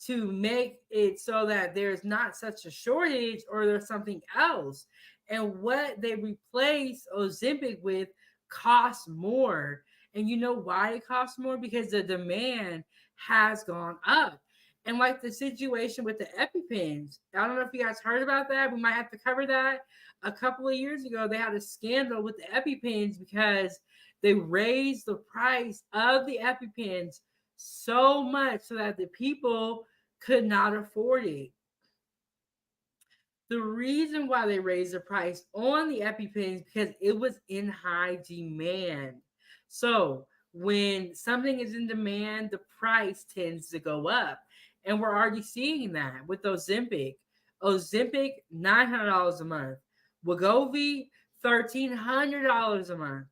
to make it so that there's not such a shortage or there's something else. And what they replace Ozempic with costs more. And you know why it costs more? Because the demand has gone up. And like the situation with the EpiPens, I don't know if you guys heard about that. We might have to cover that. A couple of years ago, they had a scandal with the EpiPens because they raised the price of the EpiPens so much so that the people could not afford it. The reason why they raised the price on the EpiPens because it was in high demand. So when something is in demand, the price tends to go up. And we're already seeing that with Ozempic. Ozempic, $900 a month. Wegovy, $1,300 a month.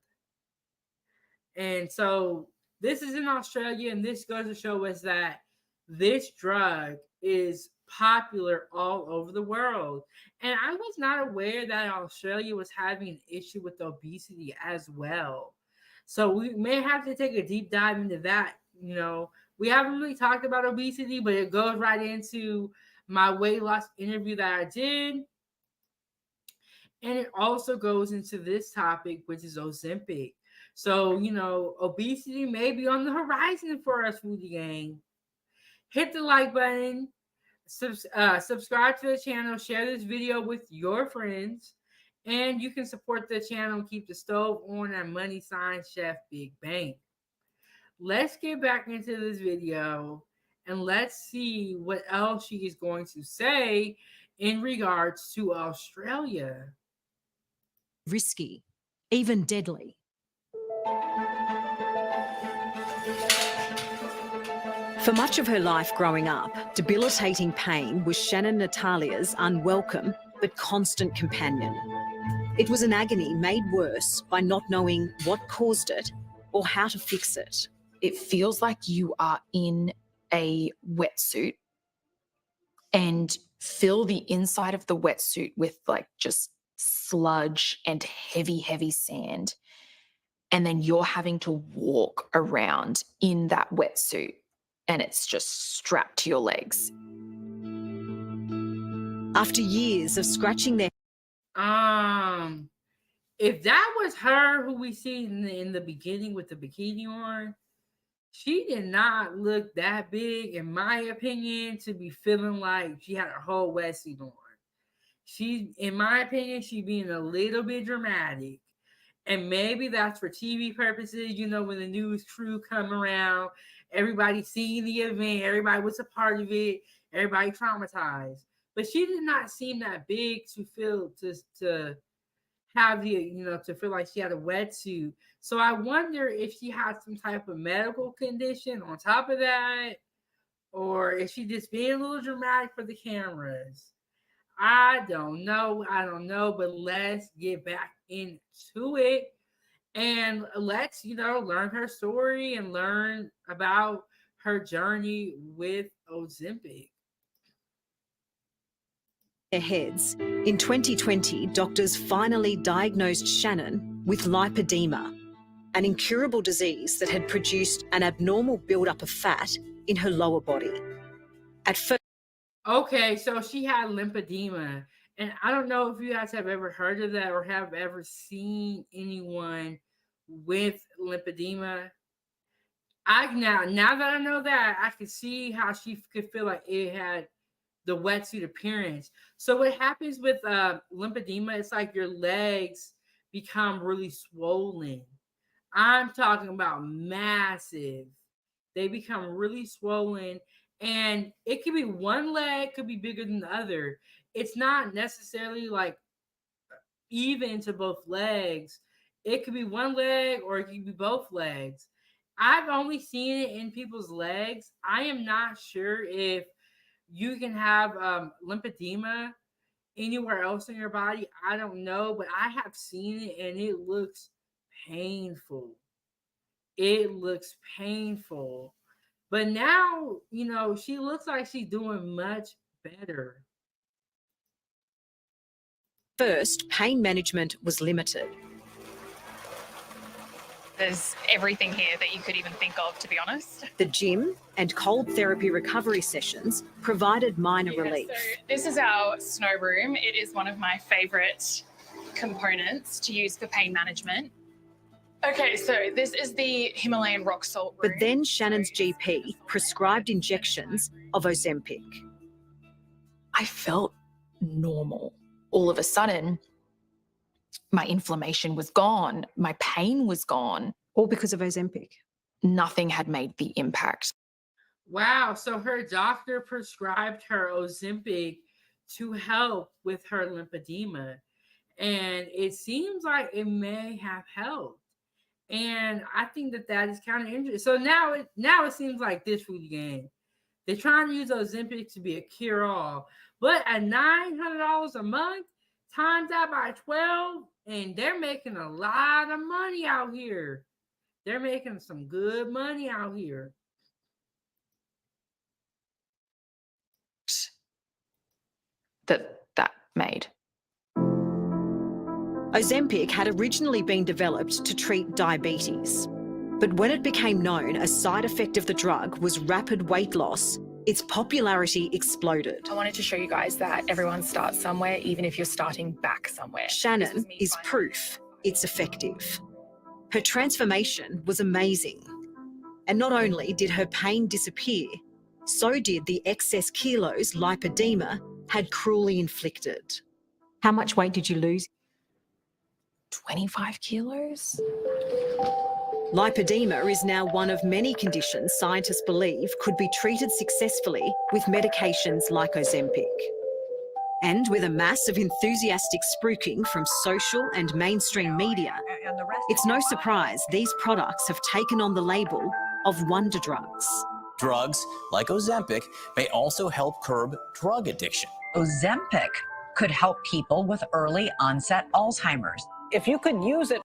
And so this is in Australia, and this goes to show us that this drug is popular all over the world. And I was not aware that Australia was having an issue with obesity as well. So we may have to take a deep dive into that. You know, we haven't really talked about obesity, but it goes right into my weight loss interview that I did. And it also goes into this topic, which is Ozempic. So, you know, obesity may be on the horizon for us, foodie gang. Hit the like button, subscribe to the channel, share this video with your friends, and you can support the channel and keep the stove on at #Chefbigbank. Let's get back into this video and let's see what else she is going to say in regards to Australia. Risky, even deadly. For much of her life growing up, debilitating pain was Shannon Natalia's unwelcome but constant companion. It was an agony made worse by not knowing what caused it or how to fix it. It feels like you are in a wetsuit and fill the inside of the wetsuit with like just sludge and heavy, heavy sand. And then you're having to walk around in that wetsuit and it's just strapped to your legs. After years of scratching their... If that was her who we see in the beginning with the bikini on, she did not look that big, in my opinion, to be feeling like she had her whole wetsuit on. She, in my opinion, she being a little bit dramatic. And maybe that's for TV purposes. You know, when the news crew come around, everybody seeing the event, everybody was a part of it, everybody traumatized. But she did not seem that big to feel to have the, you know, to feel like she had a wetsuit. So I wonder if she had some type of medical condition on top of that, or if she just being a little dramatic for the cameras. I don't know, but let's get back into it and let's, you know, learn her story and learn about her journey with Ozempic. Their heads. In 2020, doctors finally diagnosed Shannon with lipedema, an incurable disease that had produced an abnormal buildup of fat in her lower body. At first, okay, so she had lymphedema, And I don't know if you guys have ever heard of that or have ever seen anyone with lymphedema. Now that I know that, I can see how she could feel like it had the wetsuit appearance. So what happens with lymphedema? It's like your legs become really swollen. I'm talking about massive. They become really swollen, and it could be one leg could be bigger than the other. It's not necessarily like even to both legs. It could be one leg or it could be both legs. I've only seen it in people's legs. I am not sure if you can have lymphedema anywhere else in your body. I don't know, but I have seen it and it looks painful. It looks painful. But now, she looks like she's doing much better. First, pain management was limited. There's everything here that you could even think of, to be honest. The gym and cold therapy recovery sessions provided minor relief. So this is our snow room. It is one of my favourite components to use for pain management. Okay, so this is the Himalayan rock salt room. But then Shannon's GP prescribed injections of Ozempic. I felt normal. All of a sudden, my inflammation was gone. My pain was gone. All because of Ozempic. Nothing had made the impact. Wow. So her doctor prescribed her Ozempic to help with her lymphedema. And it seems like it may have helped. And I think that is kind of interesting. So now it seems like this food game. They're trying to use Ozempic to be a cure-all. But at $900 a month, times that by 12, and they're making a lot of money out here. They're making some good money out here. That made. Ozempic had originally been developed to treat diabetes. But when it became known a side effect of the drug was rapid weight loss, its popularity exploded. I wanted to show you guys that everyone starts somewhere, even if you're starting back somewhere. Shannon is proof it's effective. Her transformation was amazing. And not only did her pain disappear, so did the excess kilos lipedema had cruelly inflicted. How much weight did you lose? 25 kilos? Lipedema is now one of many conditions scientists believe could be treated successfully with medications like Ozempic. And with a mass of enthusiastic spruiking from social and mainstream media, it's no surprise these products have taken on the label of wonder drugs. Drugs like Ozempic may also help curb drug addiction. Ozempic could help people with early onset Alzheimer's. If you could use it.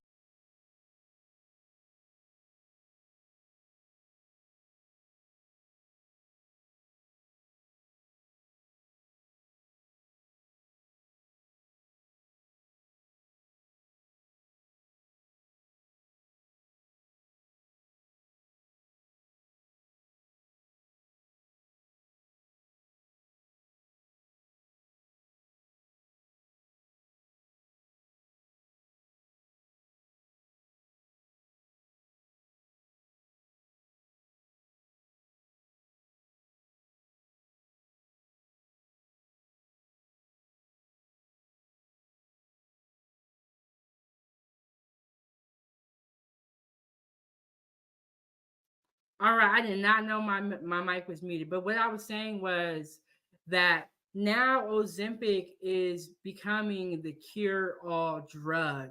All right, I did not know my mic was muted, but what I was saying was that now Ozempic is becoming the cure-all drug.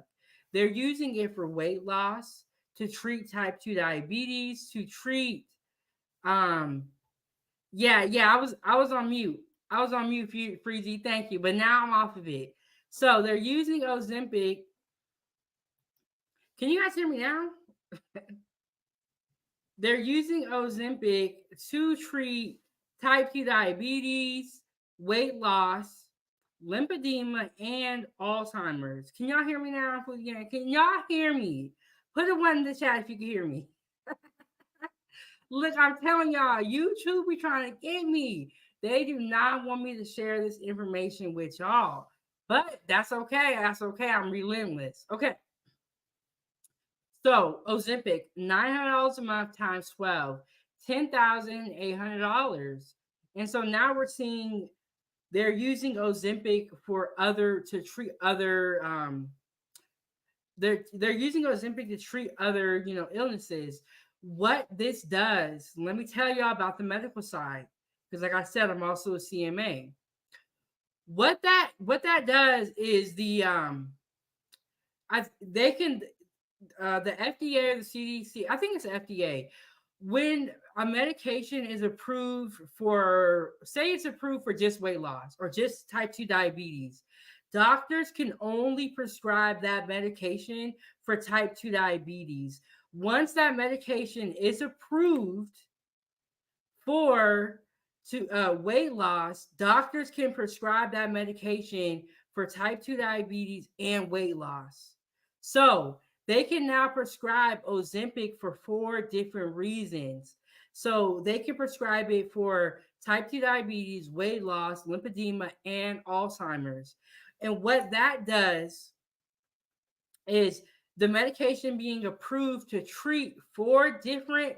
They're using it for weight loss, to treat type 2 diabetes, to treat I was on mute. I was on mute, Freezy, thank you, but now I'm off of it. So they're using Ozempic. Can you guys hear me now? They're using Ozempic to treat type 2 diabetes, weight loss, lymphedema, and Alzheimer's. Can y'all hear me now? Can y'all hear me? Put a 1 in the chat if you can hear me. Look, I'm telling y'all, YouTube be trying to get me. They do not want me to share this information with y'all. But that's okay. That's okay. I'm relentless. Okay. So Ozempic, $900 a month times 12, $10,800. And so now we're seeing they're using Ozempic for to treat other they're using Ozempic to treat other, illnesses. What this does, let me tell y'all about the medical side, because like I said, I'm also a CMA. What that does is the FDA or the CDC, I think it's the FDA, when a medication is approved for, say it's approved for just weight loss or just type 2 diabetes, doctors can only prescribe that medication for type 2 diabetes. Once that medication is approved for weight loss, doctors can prescribe that medication for type 2 diabetes and weight loss. So they can now prescribe Ozempic for 4 different reasons. So they can prescribe it for type 2 diabetes, weight loss, lymphedema, and Alzheimer's. And what that does is the medication being approved to treat 4 different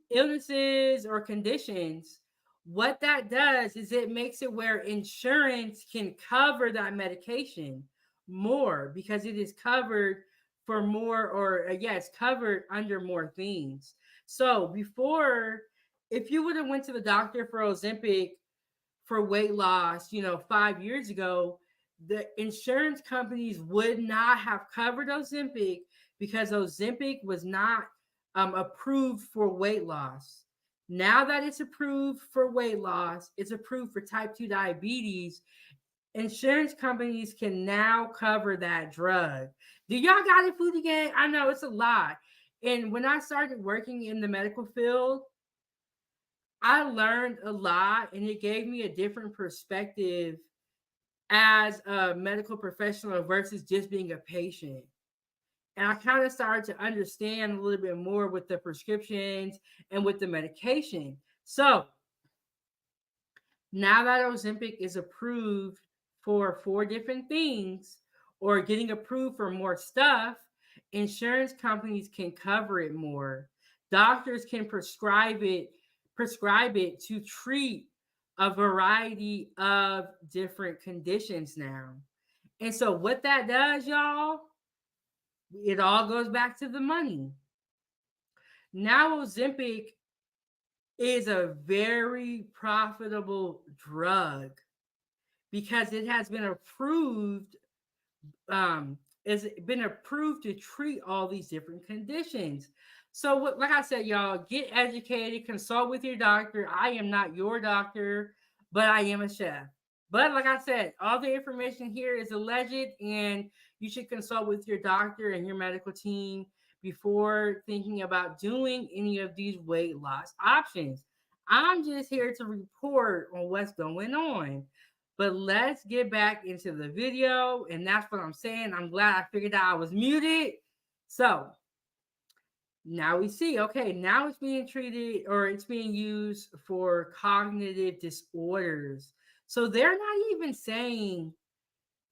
illnesses or conditions. What that does is it makes it where insurance can cover that medication more because it is covered for more, or it's covered under more things. So before, if you would have went to the doctor for Ozempic for weight loss, 5 years ago, the insurance companies would not have covered Ozempic because Ozempic was not approved for weight loss. Now that it's approved for weight loss, it's approved for type 2 diabetes, insurance companies can now cover that drug. Do y'all got it, Foodie Gang? I know it's a lot. And when I started working in the medical field, I learned a lot, and it gave me a different perspective as a medical professional versus just being a patient. And I kind of started to understand a little bit more with the prescriptions and with the medication. So now that Ozempic is approved for 4 different things or getting approved for more stuff, insurance companies can cover it more. Doctors can prescribe it to treat a variety of different conditions now. And so what that does, y'all, it all goes back to the money. Now Ozempic is a very profitable drug because it has been approved. It's been approved to treat all these different conditions. So, like I said, y'all, get educated, consult with your doctor. I am not your doctor, but I am a chef. But like I said, all the information here is alleged, and you should consult with your doctor and your medical team before thinking about doing any of these weight loss options. I'm just here to report on what's going on. But let's get back into the video, and that's what I'm saying. I'm glad I figured out I was muted. So now we see, okay, now it's being treated, or it's being used for cognitive disorders. So they're not even saying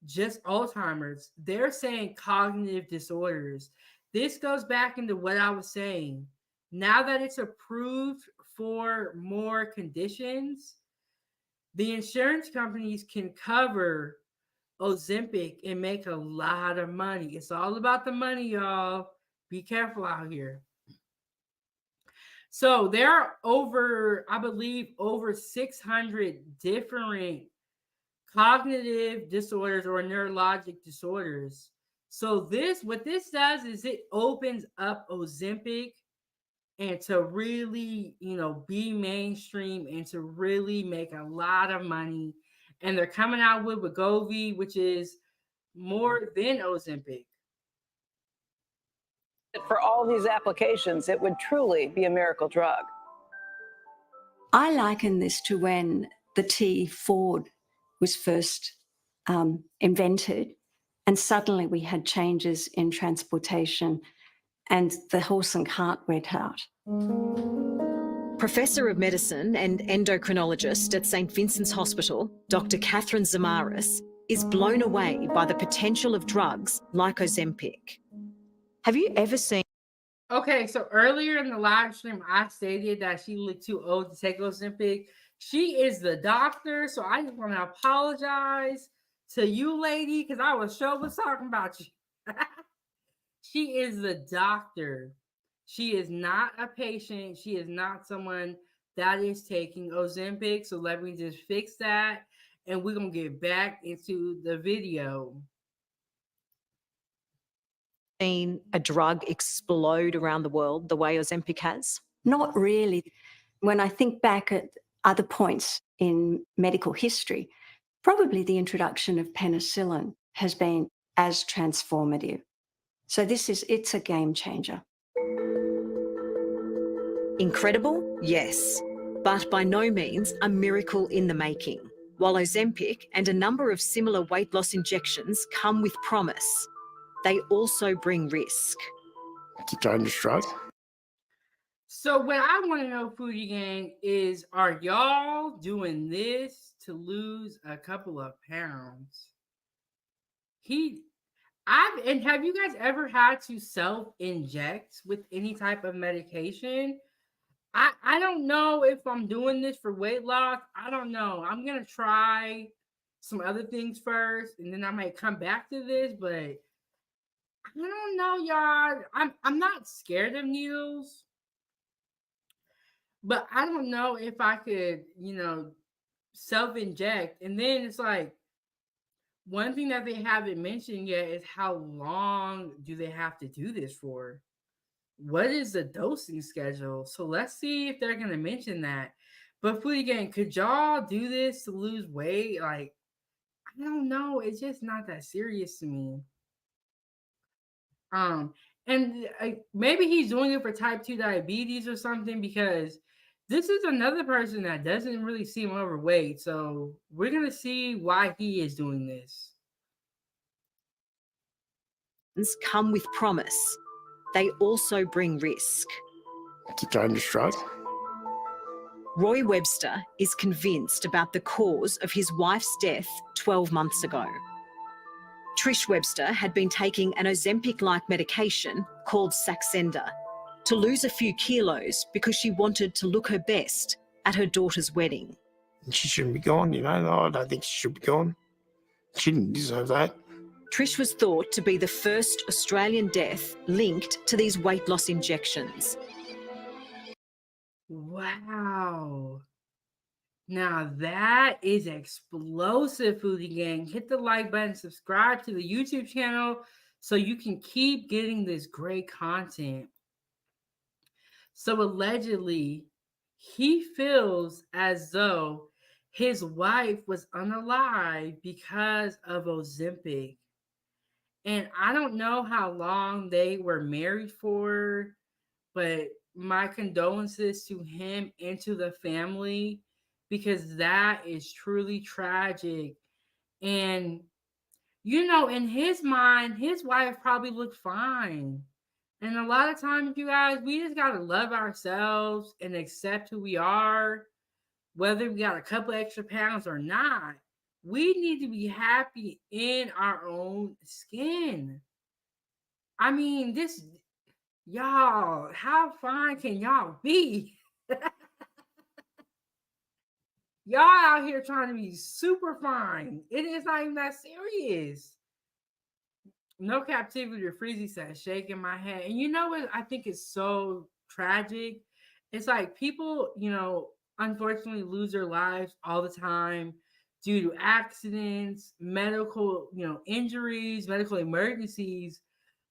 just Alzheimer's. They're saying cognitive disorders. This goes back into what I was saying. Now that it's approved for more conditions, the insurance companies can cover Ozempic and make a lot of money. It's all about the money, y'all. Be careful out here. So there are I believe, over 600 different cognitive disorders or neurologic disorders. So what this does is it opens up Ozempic and to really, be mainstream and to really make a lot of money. And they're coming out with Wegovy, which is more than Ozempic. For all these applications, it would truly be a miracle drug. I liken this to when the T Ford was first invented, and suddenly we had changes in transportation and the horse and cart went out. Professor of Medicine and endocrinologist at St Vincent's Hospital, Dr. Catherine Zamaris, is blown away by the potential of drugs like Ozempic. Have you ever seen? Okay, so earlier in the live stream, I stated that she looked too old to take Ozempic. She is the doctor, so I just want to apologize to you, lady, because I was talking about you. She is the doctor. She is not a patient. She is not someone that is taking Ozempic. So let me just fix that, and we're going to get back into the video. Seen a drug explode around the world the way Ozempic has? Not really. When I think back at other points in medical history, probably the introduction of penicillin has been as transformative. So it's a game changer. Incredible? Yes. But by no means a miracle in the making. While Ozempic and a number of similar weight loss injections come with promise, they also bring risk. It's a dangerous drug. So what I want to know, Foodie Gang, is are y'all doing this to lose a couple of pounds? And have you guys ever had to self-inject with any type of medication? I don't know if I'm doing this for weight loss. I don't know. I'm gonna try some other things first, and then I might come back to this, but I don't know, y'all. I'm not scared of needles, but I don't know if I could, self-inject. And then it's like, one thing that they haven't mentioned yet is how long do they have to do this for? What is the dosing schedule? So let's see if they're gonna mention that. But Foodie Gang, could y'all do this to lose weight? Like, I don't know. It's just not that serious to me. And maybe he's doing it for type 2 diabetes or something, because this is another person that doesn't really seem overweight. So we're gonna see why he is doing this. Come with promise. They also bring risk. It's a dangerous drug. Roy Webster is convinced about the cause of his wife's death 12 months ago. Trish Webster had been taking an Ozempic-like medication called Saxenda to lose a few kilos because she wanted to look her best at her daughter's wedding. She shouldn't be gone, I don't think she should be gone. She didn't deserve that. Trish was thought to be the first Australian death linked to these weight loss injections. Wow. Now that is explosive, Foodie Gang. Hit the like button, subscribe to the YouTube channel so you can keep getting this great content. So allegedly, he feels as though his wife was unalive because of Ozempic. And I don't know how long they were married for, but my condolences to him and to the family, because that is truly tragic. And, in his mind, his wife probably looked fine. And a lot of times, you guys, we just got to love ourselves and accept who we are, whether we got a couple extra pounds or not. We need to be happy in our own skin. I mean, y'all, how fine can y'all be? Y'all out here trying to be super fine. It is not even that serious. No captivity or freezy says, shaking my head. And you know what I think is so tragic? It's like people, unfortunately lose their lives all the time due to accidents, medical, injuries, medical emergencies.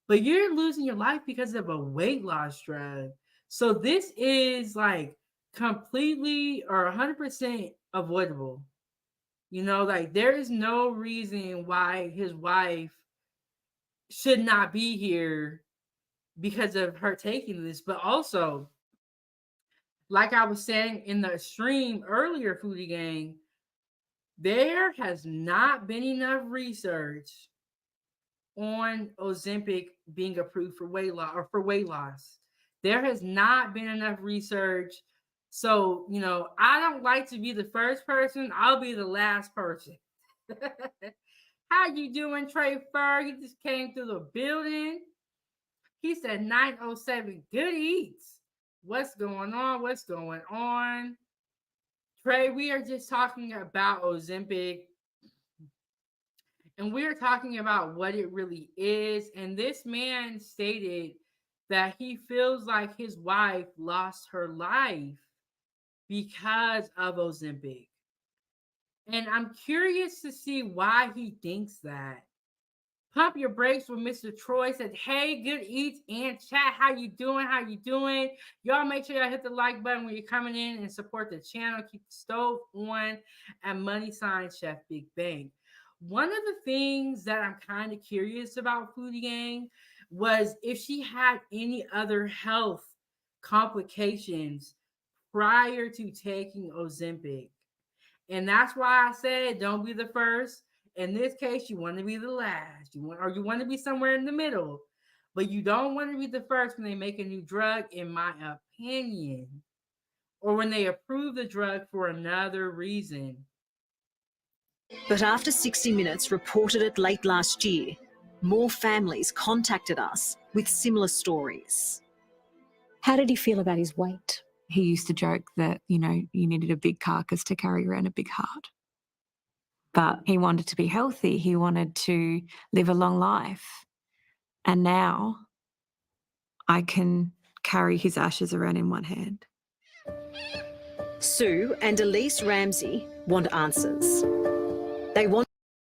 But you're losing your life because of a weight loss drug. So this is like completely or 100% avoidable. There is no reason why his wife should not be here because of her taking this. But also, like I was saying in the stream earlier, Foodie Gang, there has not been enough research on Ozempic being approved for weight loss. There has not been enough research. So, I don't like to be the first person. I'll be the last person. How you doing, Trey Fur? He just came through the building. He said 907. Good eats. What's going on? What's going on? Trey, we are just talking about Ozempic. And we're talking about what it really is. And this man stated that he feels like his wife lost her life because of Ozempic. And I'm curious to see why he thinks that. Pump your brakes with Mr. Troy said, hey, good eats and chat. How you doing? How you doing? Y'all make sure y'all hit the like button when you're coming in and support the channel. Keep the stove on and money sign Chefbigbank. One of the things that I'm kind of curious about Foodie Gang was if she had any other health complications prior to taking Ozempic. And that's why I said don't be the first. In this case, you want to be the last. You want to be somewhere in the middle. But you don't want to be the first when they make a new drug, in my opinion. Or when they approve the drug for another reason. But after 60 Minutes reported it late last year, more families contacted us with similar stories. How did he feel about his weight? He used to joke that, you needed a big carcass to carry around a big heart. But he wanted to be healthy. He wanted to live a long life. And now I can carry his ashes around in one hand. Sue and Elise Ramsey want answers. They want...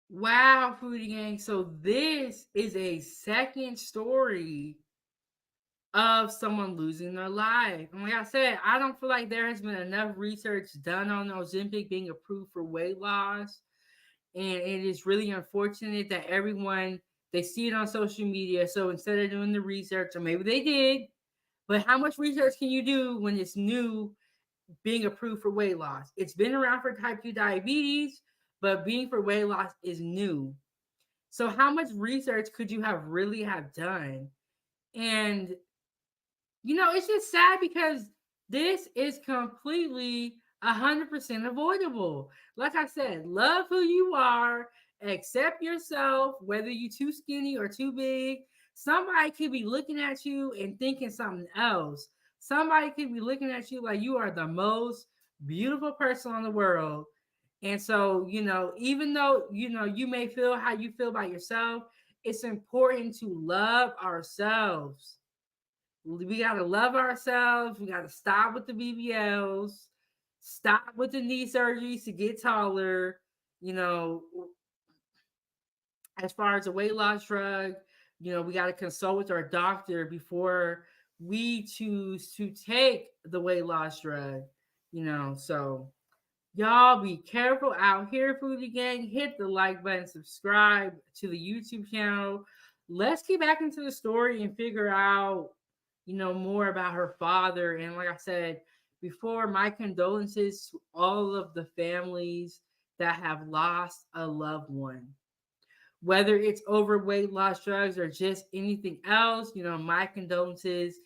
Wow, Foodie Gang. So this is a second story of someone losing their life. And like I said, I don't feel like there has been enough research done on Ozempic being approved for weight loss. And it is really unfortunate that everyone, they see it on social media. So instead of doing the research, or maybe they did, but how much research can you do when it's new being approved for weight loss? It's been around for type 2 diabetes, but being for weight loss is new. So how much research could you have really have done? And, it's just sad because this is completely 100% avoidable. Like I said, love who you are, accept yourself, whether you're too skinny or too big. Somebody could be looking at you and thinking something else. Somebody could be looking at you like you are the most beautiful person on the world. And so, even though, you may feel how you feel about yourself, it's important to love ourselves. We got to love ourselves. We got to stop with the BBLs. Stop with the knee surgeries to get taller. As far as a weight loss drug, we got to consult with our doctor before we choose to take the weight loss drug. So y'all be careful out here, Foodie Gang. Hit the like button, subscribe to the YouTube channel. Let's get back into the story and figure out, more about her father. And like I said before, my condolences to all of the families that have lost a loved one. Whether it's over weight loss drugs or just anything else, my condolences.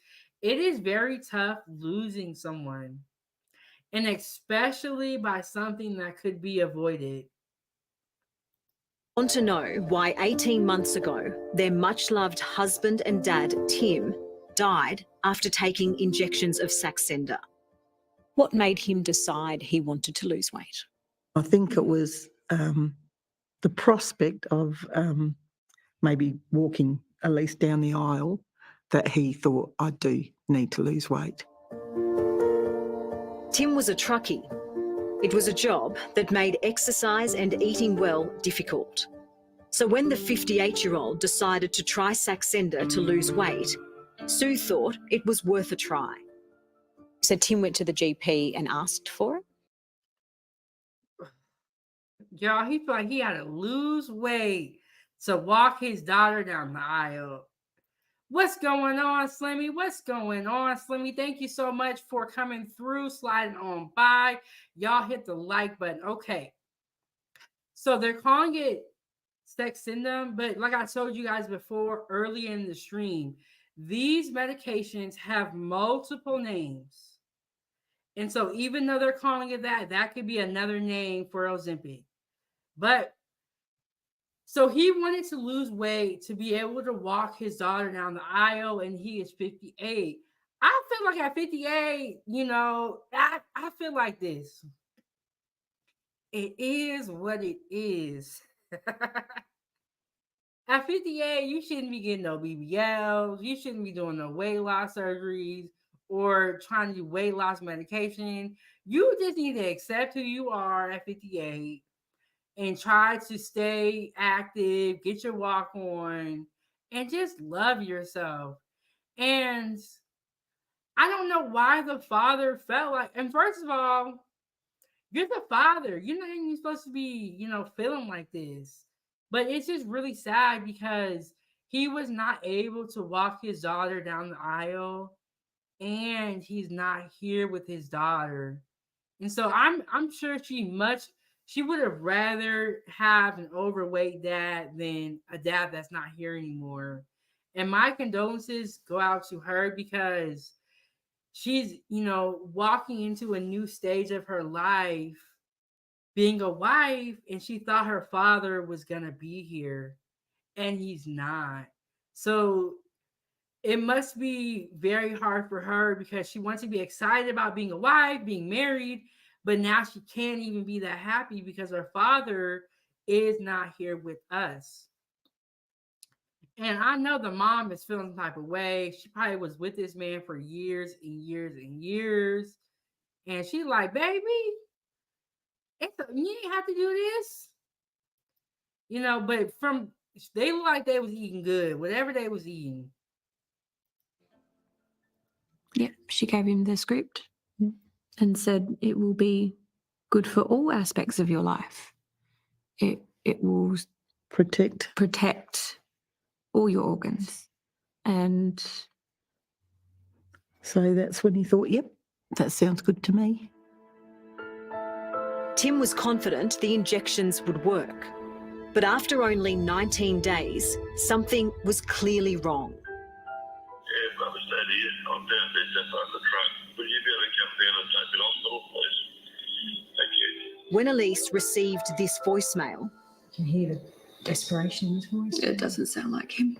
It is very tough losing someone. And especially by something that could be avoided. Want to know why 18 months ago, their much-loved husband and dad, Tim, died after taking injections of Saxenda. What made him decide he wanted to lose weight? I think it was the prospect of maybe walking at least down the aisle that he thought, I do need to lose weight. Tim was a truckie. It was a job that made exercise and eating well difficult. So when the 58-year-old decided to try Saxenda to lose weight, Sue thought it was worth a try. So Tim went to the GP and asked for it? Y'all, he felt like he had to lose weight to walk his daughter down the aisle. What's going on, Slimmy? What's going on, Slimmy? Thank you so much for coming through, sliding on by. Y'all hit the like button. Okay. So they're calling it Saxenda, but like I told you guys before, early in the stream, these medications have multiple names. And so even though they're calling it that could be another name for Ozempic. But So he wanted to lose weight to be able to walk his daughter down the aisle, and he is 58. I feel like at 58, I feel like this. It is what it is. At 58, you shouldn't be getting no BBLs. You shouldn't be doing no weight loss surgeries or trying to do weight loss medication. You just need to accept who you are at 58 and try to stay active, get your walk on, and just love yourself. And I don't know why the father felt like, and first of all, you're the father. You're not even supposed to be, feeling like this. But it's just really sad because he was not able to walk his daughter down the aisle, and he's not here with his daughter. And so I'm sure she would have rather have an overweight dad than a dad that's not here anymore. And my condolences go out to her because she's, walking into a new stage of her life, being a wife, and she thought her father was going to be here, and he's not. So it must be very hard for her because she wants to be excited about being a wife, being married, but now she can't even be that happy because her father is not here with us. And I know the mom is feeling some type of way. She probably was with this man for years and years and years. And she's like, baby, you ain't have to do this. But they look like they was eating good, whatever they was eating. Yeah, she gave him the script and said it will be good for all aspects of your life. It will protect all your organs. And so that's when he thought, yep, that sounds good to me. Tim was confident the injections would work. But after only 19 days, something was clearly wrong. When Elise received this voicemail, you can hear the desperation in his voice. It doesn't sound like him.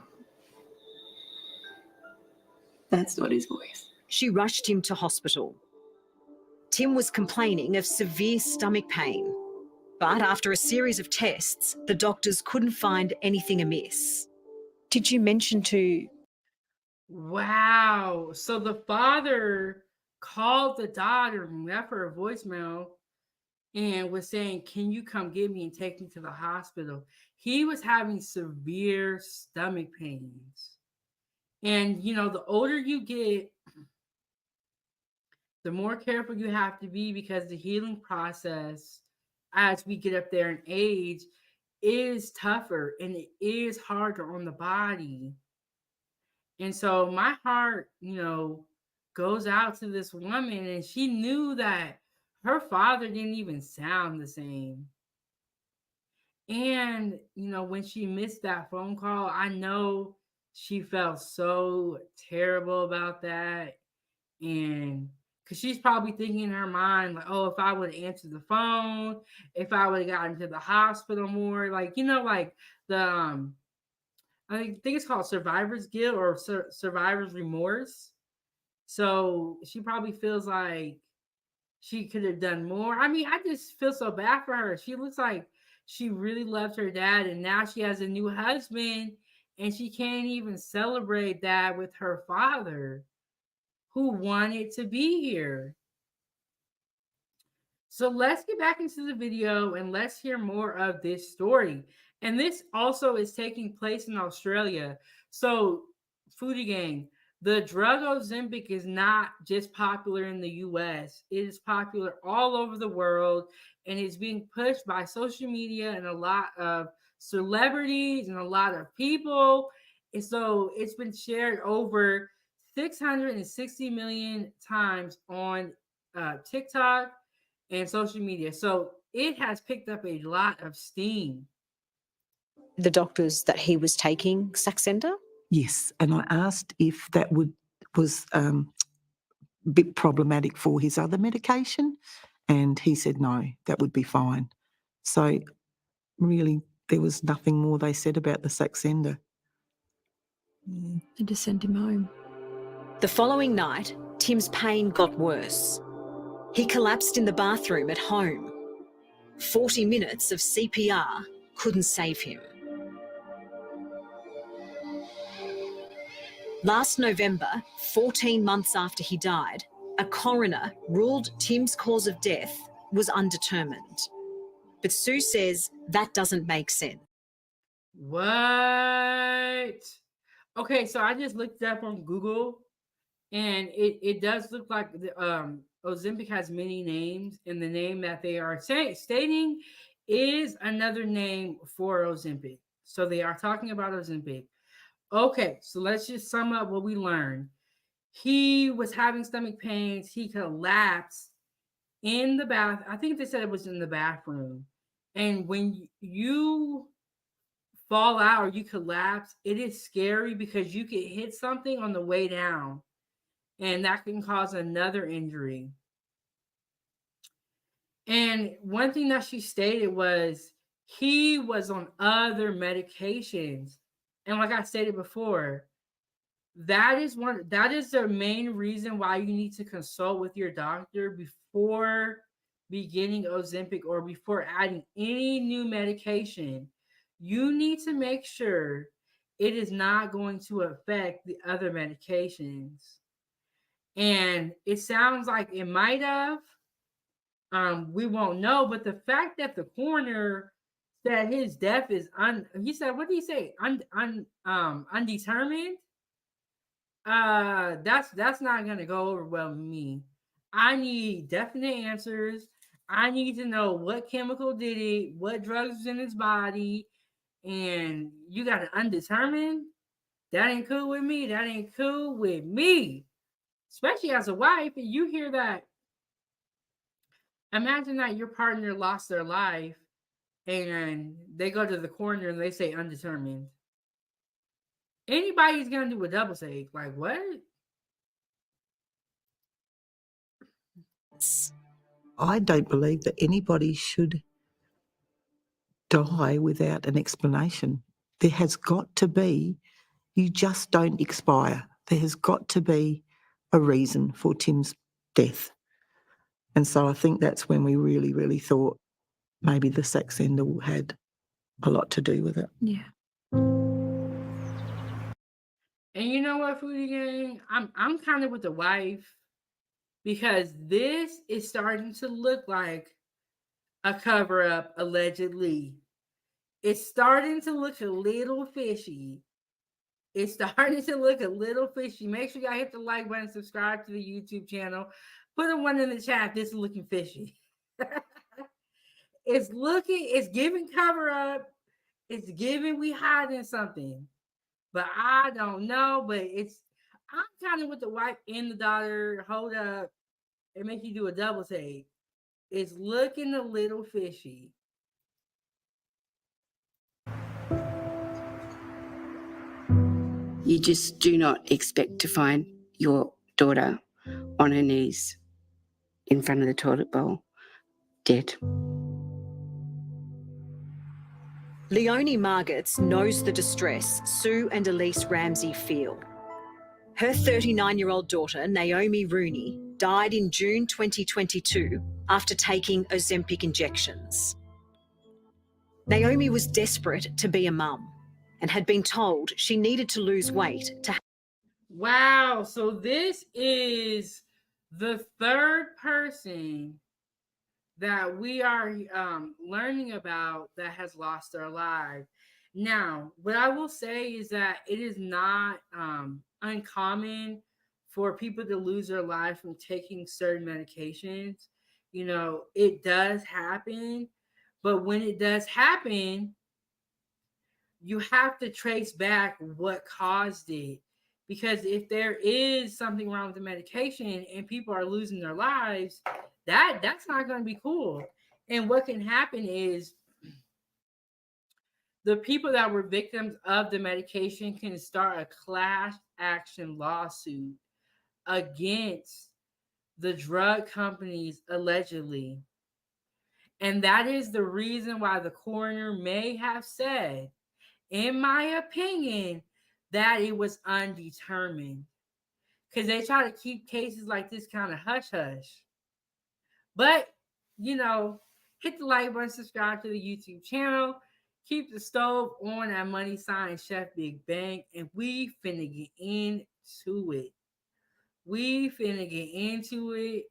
That's not his voice. She rushed him to hospital. Tim was complaining of severe stomach pain. But after a series of tests, the doctors couldn't find anything amiss. Did you mention to... Wow. So the father called the daughter and left her a voicemail and was saying, can you come get me and take me to the hospital? He was having severe stomach pains. And, the older you get, the more careful you have to be because the healing process, as we get up there in age, is tougher and it is harder on the body. And so my heart, goes out to this woman, and she knew that her father didn't even sound the same. And, when she missed that phone call, I know she felt so terrible about that. And because she's probably thinking in her mind, like, oh, if I would have answered the phone, if I would have gotten to the hospital more, like, like the, I think it's called survivor's guilt or survivor's remorse. So she probably feels like she could have done more. I mean, I just feel so bad for her. She looks like she really loved her dad, and now she has a new husband, and she can't even celebrate that with her father, who wanted to be here. So let's get back into the video and let's hear more of this story. And this also is taking place in Australia. So, Foodie Gang, the drug Ozempic is not just popular in the US. It is popular all over the world, and it's being pushed by social media and a lot of celebrities and a lot of people. And so it's been shared over 660 million times on TikTok and social media. So it has picked up a lot of steam. The doctors that he was taking Saxenda? Yes, and I asked if that was a bit problematic for his other medication, and he said no, that would be fine. So really, there was nothing more they said about the Saxenda. They just sent him home. The following night, Tim's pain got worse. He collapsed in the bathroom at home. 40 minutes of CPR couldn't save him. Last November, 14 months after he died, a coroner ruled Tim's cause of death was undetermined. But Sue says that doesn't make sense. What? Okay, so I just looked up on Google, and it does look like the Ozempic has many names, and the name that they are stating is another name for Ozempic. So they are talking about Ozempic. Okay, so let's just sum up what we learned. He was having stomach pains. He collapsed in the bath. I think they said it was in the bathroom. And when you fall out or you collapse, it is scary because you could hit something on the way down, and that can cause another injury. And one thing that she stated was he was on other medications. And like I stated before, that is the main reason why you need to consult with your doctor before beginning Ozempic or before adding any new medication. You need to make sure it is not going to affect the other medications. And it sounds like it might have. We won't know, but the fact that the coroner said his death is he said, what did he say? Undetermined. That's not gonna go over well with me. I need definite answers. I need to know what chemical did it, what drugs was in his body, and you got an undetermined. That ain't cool with me. That ain't cool with me. Especially as a wife, and you hear that. Imagine that your partner lost their life and they go to the coroner and they say undetermined. Anybody's gonna do a double take. Like, what? I don't believe that anybody should die without an explanation. There has got to be, you just don't expire. There has got to be a reason for Tim's death. And so I think that's when we really, really thought maybe the Saxenda had a lot to do with it. Yeah. And you know what, Foodie Gang? I'm kind of with the wife because this is starting to look like a cover-up, allegedly. It's starting to look a little fishy. It's starting to look a little fishy. Make sure y'all hit the like button, subscribe to the YouTube channel. Put a one in the chat. This is looking fishy. It's giving cover-up. It's giving we hiding something. But I don't know. But I'm kind of with the wife and the daughter. Hold up. It makes you do a double take. It's looking a little fishy. You just do not expect to find your daughter on her knees in front of the toilet bowl, dead. Leonie Margetts knows the distress Sue and Elise Ramsey feel. Her 39-year-old daughter, Naomi Rooney, died in June 2022 after taking Ozempic injections. Naomi was desperate to be a mum and had been told she needed to lose weight to. Wow, so this is the third person that we are learning about that has lost their life. Now, what I will say is that it is not uncommon for people to lose their life from taking certain medications. You know, it does happen, but when it does happen, you have to trace back what caused it. Because if there is something wrong with the medication and people are losing their lives, that's not going to be cool. And what can happen is the people that were victims of the medication can start a class action lawsuit against the drug companies allegedly. And that is the reason why the coroner may have said, in my opinion, that it was undetermined. Because they try to keep cases like this kind of hush-hush. But, you know, hit the like button, subscribe to the YouTube channel, keep the stove on at money sign Chefbigbank, and we finna get into it. We finna get into it.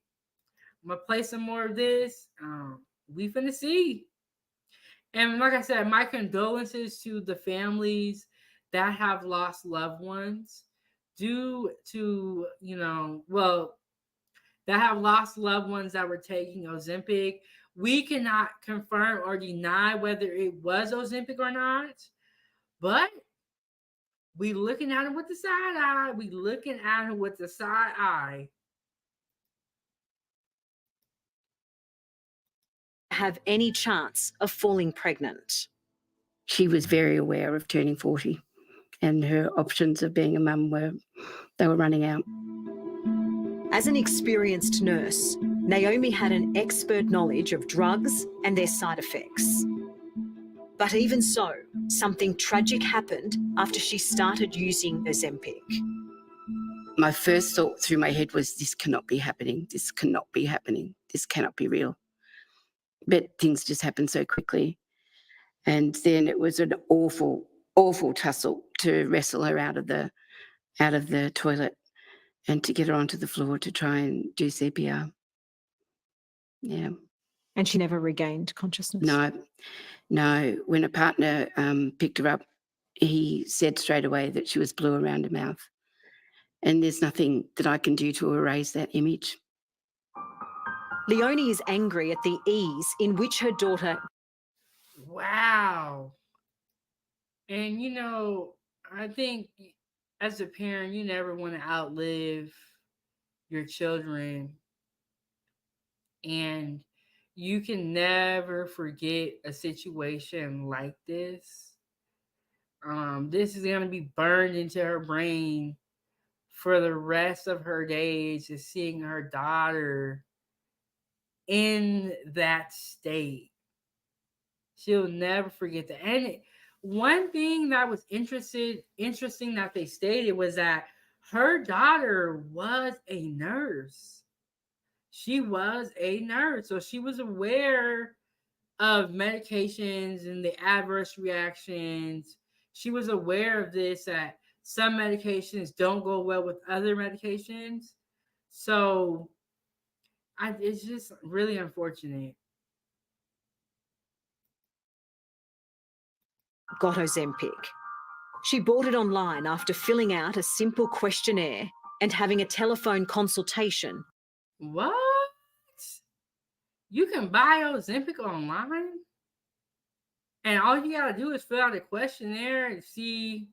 I'm gonna play some more of this. We finna see. And like I said, my condolences to the families that have lost loved ones due to, that have lost loved ones that were taking Ozempic. We cannot confirm or deny whether it was Ozempic or not, but we looking at it with the side eye. We looking at it with the side eye. Have any chance of falling pregnant. She was very aware of turning 40, and her options of being a mum were running out. As an experienced nurse, Naomi had an expert knowledge of drugs and their side effects. But even so, something tragic happened after she started using Ozempic. My first thought through my head was, this cannot be happening. This cannot be happening. This cannot be real. But things just happened so quickly. And then it was an awful, awful tussle to wrestle her out of the toilet and to get her onto the floor to try and do CPR. Yeah. And she never regained consciousness? No. When a partner picked her up, he said straight away that she was blue around her mouth. And there's nothing that I can do to erase that image. Leonie is angry at the ease in which her daughter... Wow. And, I think as a parent, you never want to outlive your children. And you can never forget a situation like this. This is going to be burned into her brain for the rest of her days, is seeing her daughter in that state. She'll never forget that. And one thing that was interesting that they stated was that her daughter was a nurse. She was a nurse, so she was aware of medications and the adverse reactions. She was aware of this, that some medications don't go well with other medications. So it's just really unfortunate. Got Ozempic. She bought it online after filling out a simple questionnaire and having a telephone consultation. What? You can buy Ozempic online? And all you gotta do is fill out a questionnaire and see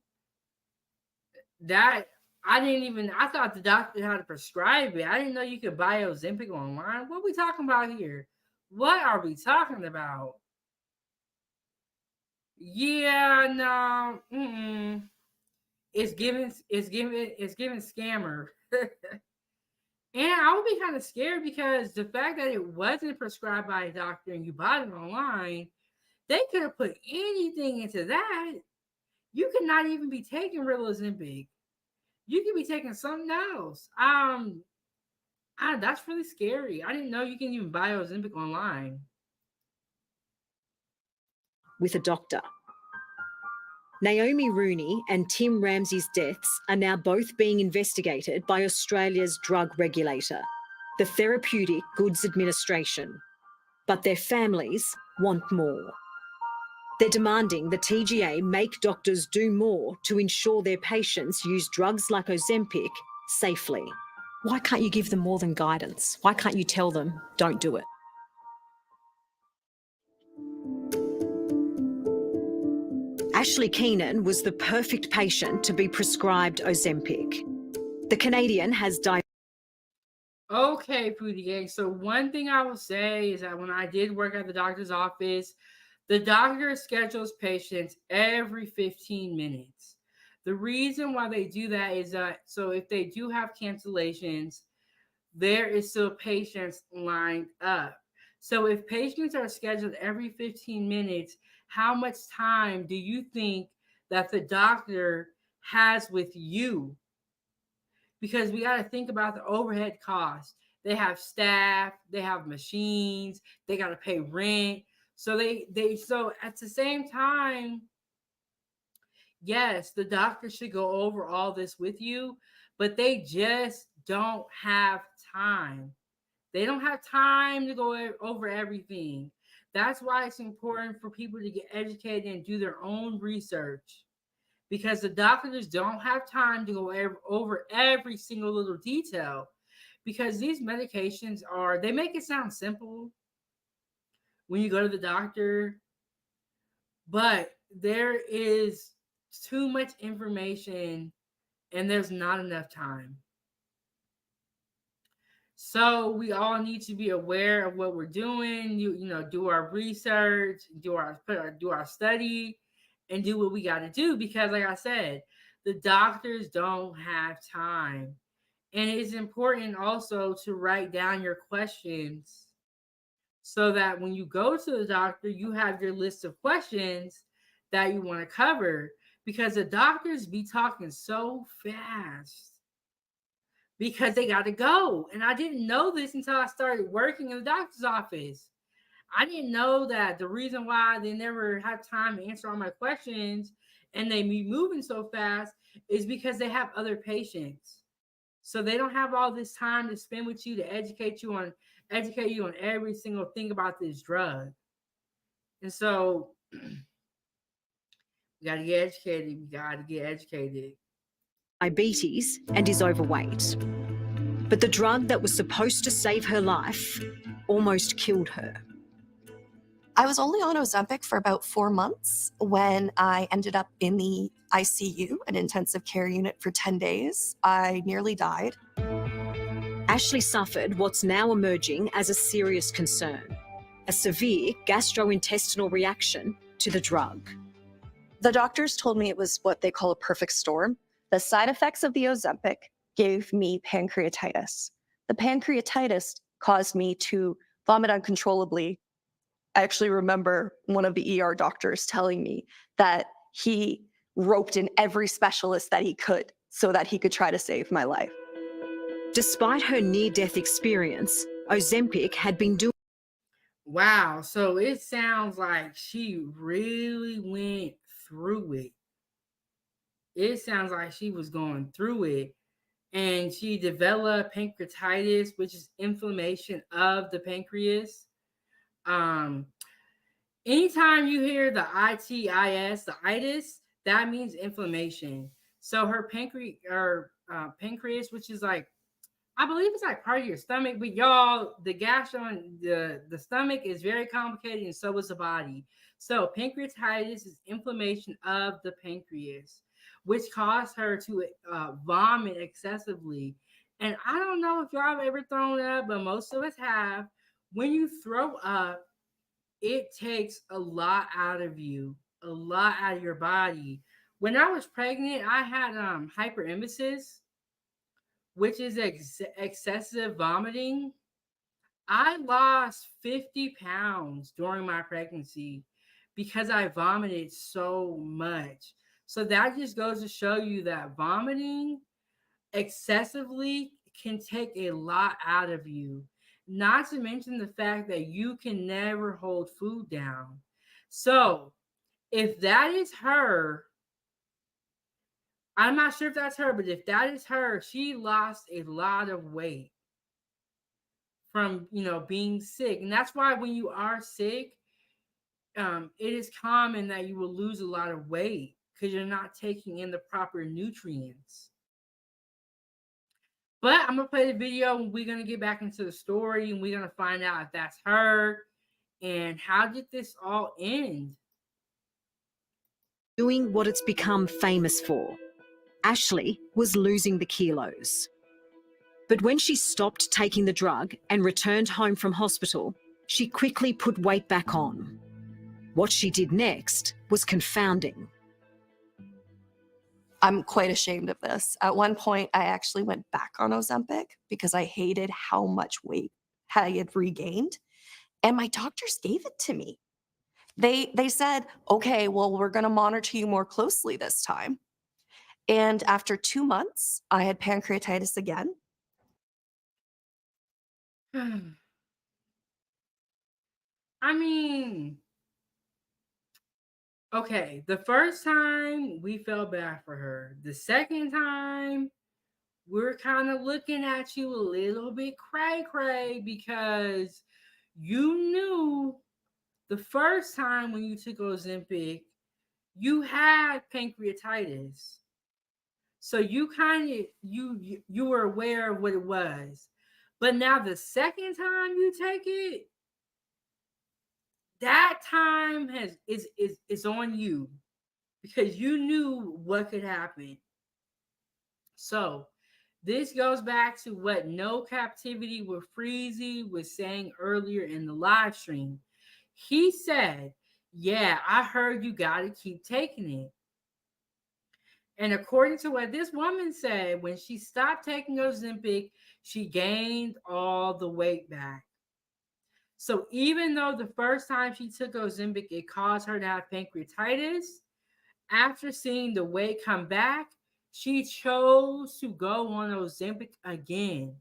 that. I thought the doctor had to prescribe it. I didn't know you could buy Ozempic online. What are we talking about here? What are we talking about? Yeah, no. It's giving scammer. And I would be kind of scared because the fact that it wasn't prescribed by a doctor and you bought it online, they could have put anything into that. You could not even be taking real Ozempic. You could be taking something else. That's really scary. I didn't know you can even buy Ozempic online. With a doctor. Naomi Rooney and Tim Ramsey's deaths are now both being investigated by Australia's drug regulator, the Therapeutic Goods Administration. But their families want more. They're demanding the TGA make doctors do more to ensure their patients use drugs like Ozempic safely. Why can't you give them more than guidance? Why can't you tell them, don't do it? Ashley Keenan was the perfect patient to be prescribed Ozempic. The Canadian has died. Okay, Foodie Gang. So one thing I will say is that when I did work at the doctor's office, the doctor schedules patients every 15 minutes. The reason why they do that is that so if they do have cancellations, there is still patients lined up. So if patients are scheduled every 15 minutes, how much time do you think that the doctor has with you? Because we got to think about the overhead costs. They have staff, they have machines, they got to pay rent. So so at the same time, yes, the doctor should go over all this with you, but they just don't have time. They don't have time to go over everything. That's why it's important for people to get educated and do their own research, because the doctors don't have time to go over every single little detail, because these medications they make it sound simple when you go to the doctor, but there is too much information and there's not enough time. So we all need to be aware of what we're doing. You know, do our research, do our study, and do what we got to do, because, like I said, the doctors don't have time, and it's important also to write down your questions so that when you go to the doctor, you have your list of questions that you want to cover, because the doctors be talking so fast because they got to go. And I didn't know this until I started working in the doctor's office. I didn't know that the reason why they never had time to answer all my questions and they be moving so fast is because they have other patients. So they don't have all this time to spend with you to educate you on every single thing about this drug. And so we got to get educated. We got to get educated. Diabetes and is overweight. But the drug that was supposed to save her life almost killed her. I was only on Ozempic for about 4 months when I ended up in the ICU, an intensive care unit, for 10 days. I nearly died. Ashley suffered what's now emerging as a serious concern, a severe gastrointestinal reaction to the drug. The doctors told me it was what they call a perfect storm. The side effects of the Ozempic gave me pancreatitis. The pancreatitis caused me to vomit uncontrollably. I actually remember one of the ER doctors telling me that he roped in every specialist that he could so that he could try to save my life. Despite her near-death experience, Ozempic had been doing... Wow, so it sounds like she really went through it. It sounds like she was going through it. And she developed pancreatitis, which is inflammation of the pancreas. Anytime you hear the itis, the itis, that means inflammation. So her pancreas, which is like, I believe it's like part of your stomach, but y'all, the the stomach is very complicated, and so is the body. So pancreatitis is inflammation of the pancreas, which caused her to vomit excessively. And I don't know if y'all have ever thrown up, but most of us have. When you throw up, it takes a lot out of you, a lot out of your body. When I was pregnant, I had hyperemesis, which is excessive vomiting. I lost 50 pounds during my pregnancy because I vomited so much. So that just goes to show you that vomiting excessively can take a lot out of you. Not to mention the fact that you can never hold food down. So if that is her, I'm not sure if that's her, but if that is her, she lost a lot of weight from, being sick. And that's why when you are sick, it is common that you will lose a lot of weight because you're not taking in the proper nutrients. But I'm going to play the video and we're going to get back into the story and we're going to find out if that's her and how did this all end. Doing what it's become famous for. Ashley was losing the kilos. But when she stopped taking the drug and returned home from hospital, she quickly put weight back on. What she did next was confounding. I'm quite ashamed of this. At one point, I actually went back on Ozempic because I hated how much weight I had regained. And my doctors gave it to me. They said, okay, well, we're going to monitor you more closely this time. And after 2 months, I had pancreatitis again. I mean, okay, the first time we felt bad for her. The second time, we're kind of looking at you a little bit cray because you knew the first time when you took Ozempic, you had pancreatitis. So you kind of you were aware of what it was. But now the second time you take it, that time is on you because you knew what could happen. So this goes back to what No Captivity with Freezy was saying earlier in the live stream. He said, yeah, I heard you got to keep taking it. And according to what this woman said, when she stopped taking Ozempic, she gained all the weight back. So even though the first time she took Ozempic, it caused her to have pancreatitis, after seeing the weight come back, she chose to go on Ozempic again.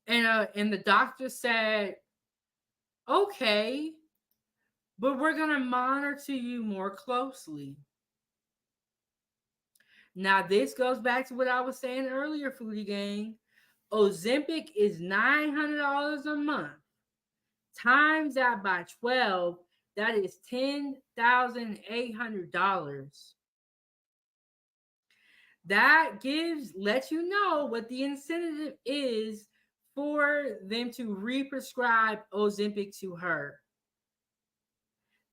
And the doctor said, okay, but we're going to monitor you more closely. Now, this goes back to what I was saying earlier, Foodie Gang. Ozempic is $900 a month. Times that by 12, that is $10,800. That lets you know what the incentive is for them to re-prescribe Ozempic to her.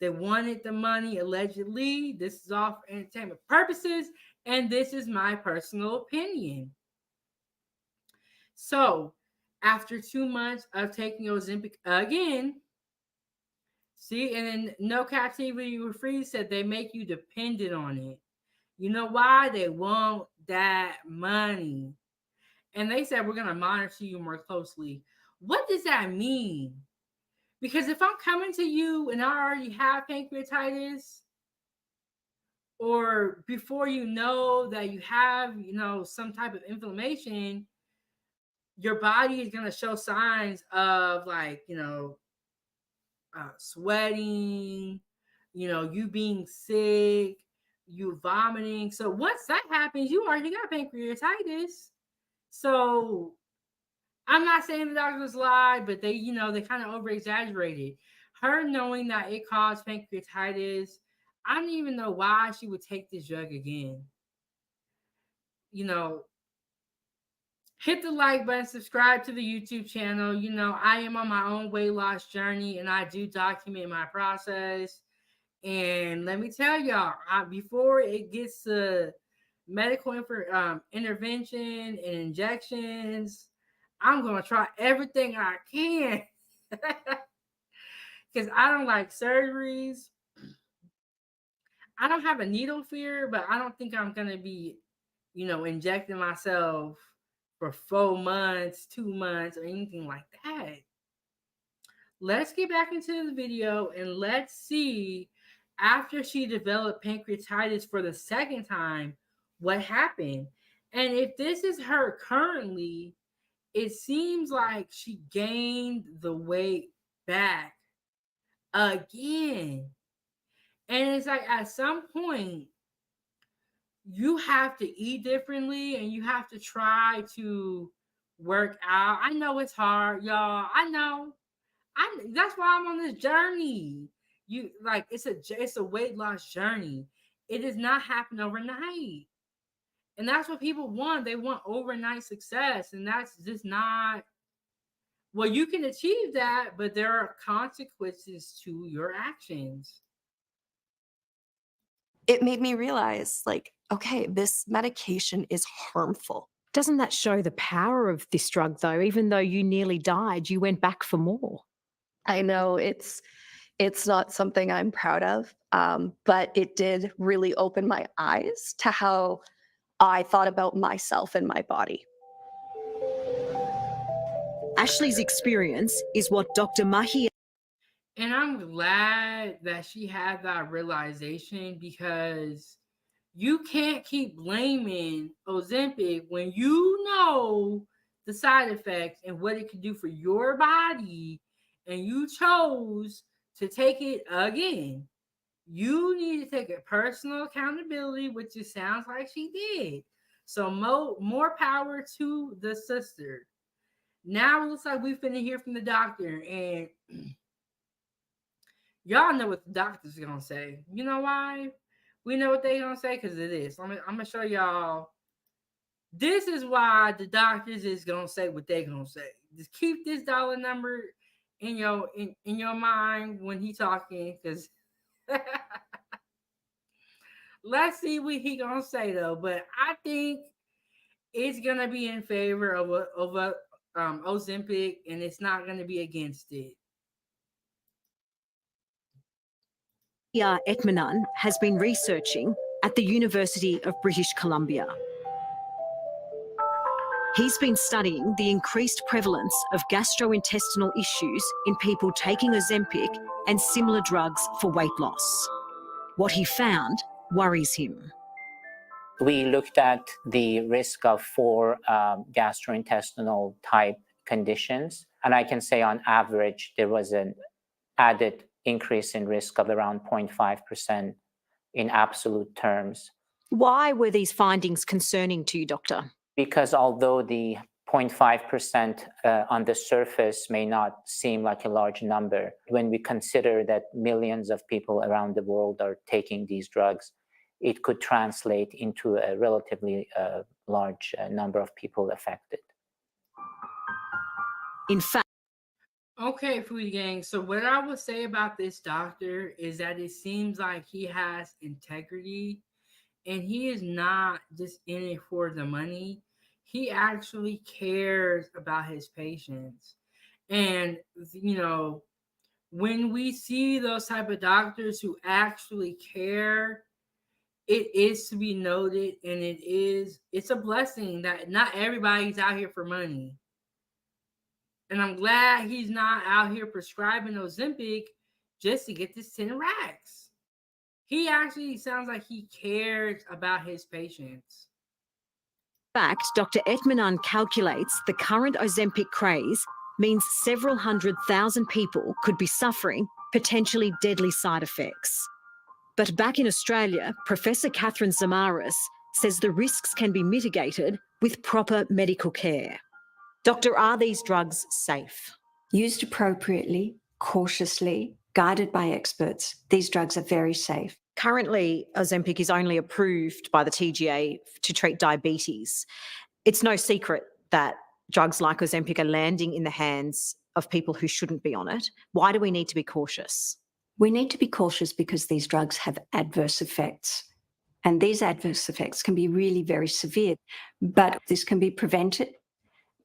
They wanted the money, allegedly. This is all for entertainment purposes, and this is my personal opinion. So, after 2 months of taking Ozempic again, see, and then No Captivity with Free said they make you dependent on it. You know why? They want that money. And they said, we're going to monitor you more closely. What does that mean? Because if I'm coming to you and I already have pancreatitis, or before you know that you have, some type of inflammation, your body is going to show signs of sweating, you being sick, you vomiting. So once that happens, you already got pancreatitis. So I'm not saying the doctors lied, but they kind of over exaggerated. Her knowing that it caused pancreatitis, I don't even know why she would take this drug again. Hit the like button, subscribe to the YouTube channel. I am on my own weight loss journey and I do document my process. And let me tell y'all, before it gets to medical intervention and injections, I'm going to try everything I can because I don't like surgeries. I don't have a needle fear, but I don't think I'm going to be, injecting myself for 4 months, 2 months, or anything like that. Let's get back into the video and let's see, after she developed pancreatitis for the second time, what happened. And if this is her currently, it seems like she gained the weight back again. And it's like at some point, you have to eat differently and you have to try to work out. I know it's hard, y'all. I know. That's why I'm on this journey. It's a weight loss journey. It does not happen overnight. And that's what people want. They want overnight success. And that's just not, well, you can achieve that, but there are consequences to your actions. It made me realize, okay, this medication is harmful. Doesn't that show the power of this drug, though? Even though you nearly died, you went back for more. I know it's not something I'm proud of, but it did really open my eyes to how I thought about myself and my body. Ashley's experience is what Dr. Mahi. And I'm glad that she had that realization, because you can't keep blaming Ozempic when you know the side effects and what it can do for your body, and you chose to take it again. You need to take a personal accountability, which it sounds like she did. So more power to the sister. Now it looks like we finna hear from the doctor, and y'all know what the doctor's gonna say. You know why? We know what they're gonna say, because it is. I'm gonna show y'all. This is why the doctors is gonna say what they're gonna say. Just keep this dollar number in your mind when he talking, because let's see what he gonna say though. But I think it's gonna be in favor of Ozempic, and it's not gonna be against it. Etmanan has been researching at the University of British Columbia. He's been studying the increased prevalence of gastrointestinal issues in people taking Ozempic and similar drugs for weight loss. What he found worries him. We looked at the risk of 4 gastrointestinal type conditions, and I can say on average there was an added increase in risk of around 0.5% in absolute terms. Why were these findings concerning to you, Doctor? Because although the 0.5% on the surface may not seem like a large number, when we consider that millions of people around the world are taking these drugs, it could translate into a relatively large number of people affected. In fact, okay, Foodie Gang. So what I would say about this doctor is that it seems like he has integrity, and he is not just in it for the money. He actually cares about his patients. And, you know, when we see those type of doctors who actually care, it is to be noted, and it's a blessing that not everybody's out here for money. And I'm glad he's not out here prescribing Ozempic just to get this 10 racks. He actually sounds like he cares about his patients. In fact, Dr. Etmanan calculates the current Ozempic craze means several 100,000 people could be suffering potentially deadly side effects. But back in Australia, Professor Catherine Zamaris says the risks can be mitigated with proper medical care. Doctor, are these drugs safe? Used appropriately, cautiously, guided by experts, these drugs are very safe. Currently, Ozempic is only approved by the TGA to treat diabetes. It's no secret that drugs like Ozempic are landing in the hands of people who shouldn't be on it. Why do we need to be cautious? We need to be cautious because these drugs have adverse effects. And these adverse effects can be really very severe. But this can be prevented,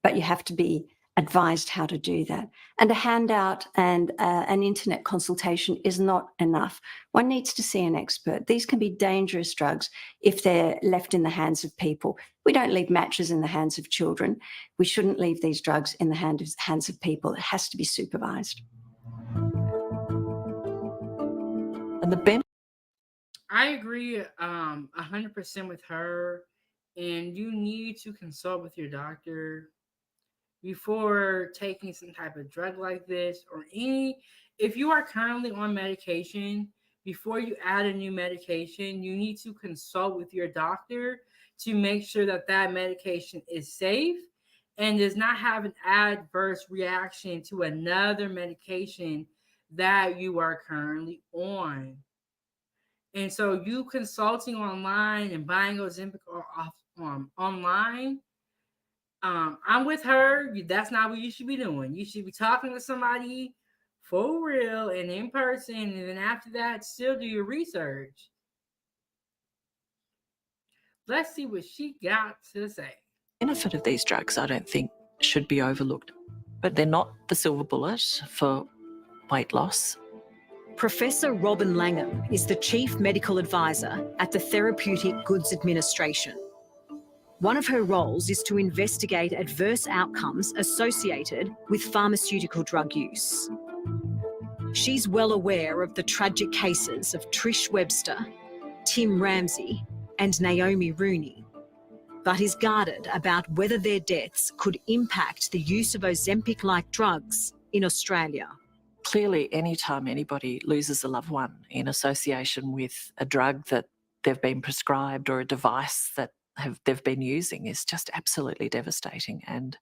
but you have to be advised how to do that. And a handout and an internet consultation is not enough. One needs to see an expert. These can be dangerous drugs if they're left in the hands of people. We don't leave matches in the hands of children. We shouldn't leave these drugs in the hands of people. It has to be supervised. And I agree 100% with her. And you need to consult with your doctor before taking some type of drug like this, or if you are currently on medication, before you add a new medication, you need to consult with your doctor to make sure that that medication is safe and does not have an adverse reaction to another medication that you are currently on. And so you consulting online and buying Ozempic online, I'm with her. That's not what you should be doing. You should be talking to somebody for real and in person, and then after that, still do your research. Let's see what she got to say. Benefit of these drugs, I don't think, should be overlooked, but they're not the silver bullet for weight loss. Professor Robin Langham is the Chief Medical Advisor at the Therapeutic Goods Administration. One of her roles is to investigate adverse outcomes associated with pharmaceutical drug use. She's well aware of the tragic cases of Trish Webster, Tim Ramsey, and Naomi Rooney, but is guarded about whether their deaths could impact the use of Ozempic-like drugs in Australia. Clearly, anytime anybody loses a loved one in association with a drug that they've been prescribed or a device that they've been using is just absolutely devastating. And,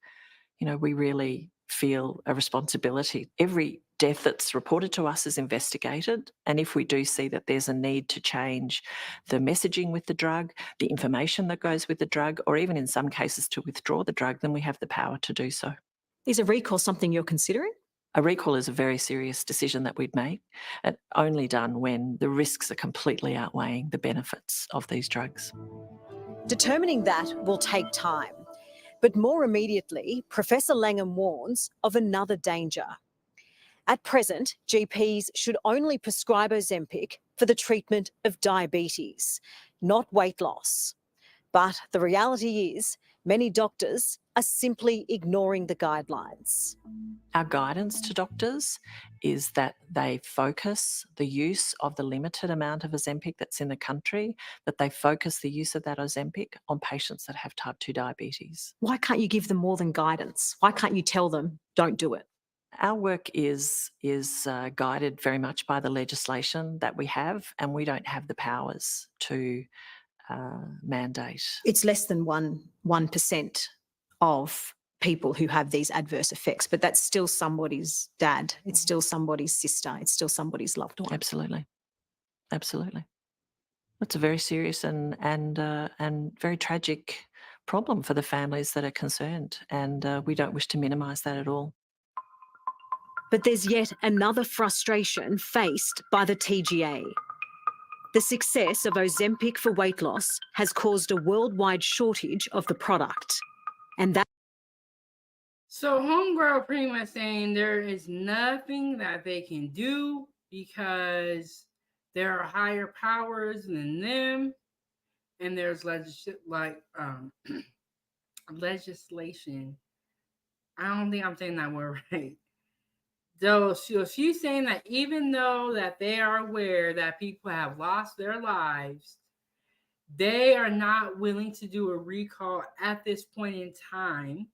you know, we really feel a responsibility. Every death that's reported to us is investigated. And if we do see that there's a need to change the messaging with the drug, the information that goes with the drug, or even in some cases to withdraw the drug, then we have the power to do so. Is a recall something you're considering? A recall is a very serious decision that we'd make, and only done when the risks are completely outweighing the benefits of these drugs. Determining that will take time. But more immediately, Professor Langham warns of another danger. At present, GPs should only prescribe Ozempic for the treatment of diabetes, not weight loss. But the reality is, many doctors are simply ignoring the guidelines. Our guidance to doctors is that they focus the use of the limited amount of Ozempic that's in the country, that they focus the use of that Ozempic on patients that have type 2 diabetes. Why can't you give them more than guidance? Why can't you tell them, don't do it? Our work is guided very much by the legislation that we have, and we don't have the powers to mandate. It's less than 1% of people who have these adverse effects, but that's still somebody's dad, it's still somebody's sister, it's still somebody's loved one. Absolutely. Absolutely. It's a very serious and very tragic problem for the families that are concerned, and we don't wish to minimise that at all. But there's yet another frustration faced by the TGA. The success of Ozempic for weight loss has caused a worldwide shortage of the product. And that. So Homegirl pretty much saying there is nothing that they can do because there are higher powers than them, and there's legislation. I don't think I'm saying that word right. So she's saying that even though that they are aware that people have lost their lives, they are not willing to do a recall at this point in time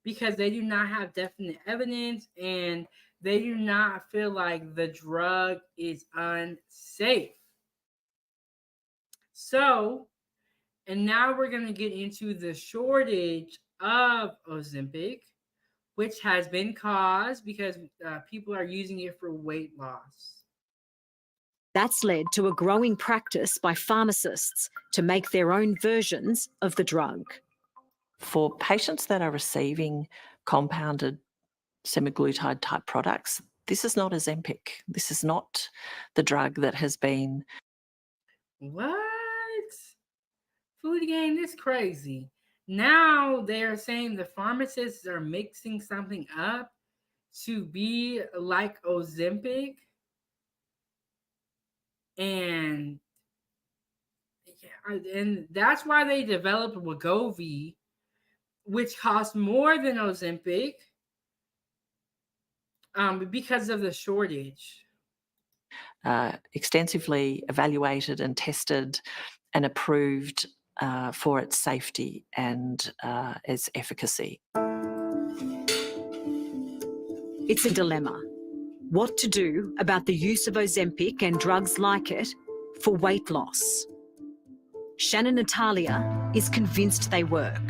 because they do not have definite evidence and they do not feel like the drug is unsafe. So, and now we're going to get into the shortage of Ozempic, which has been caused because people are using it for weight loss. That's led to a growing practice by pharmacists to make their own versions of the drug. For patients that are receiving compounded semaglutide type products, this is not Ozempic. This is not the drug that has been. What? Food Gang, this crazy. Now they're saying the pharmacists are mixing something up to be like Ozempic. And that's why they developed Wegovy, which costs more than Ozempic because of the shortage. Extensively evaluated and tested and approved for its safety and its efficacy. It's a dilemma. What to do about the use of Ozempic and drugs like it for weight loss? Shannon Natalia is convinced they work.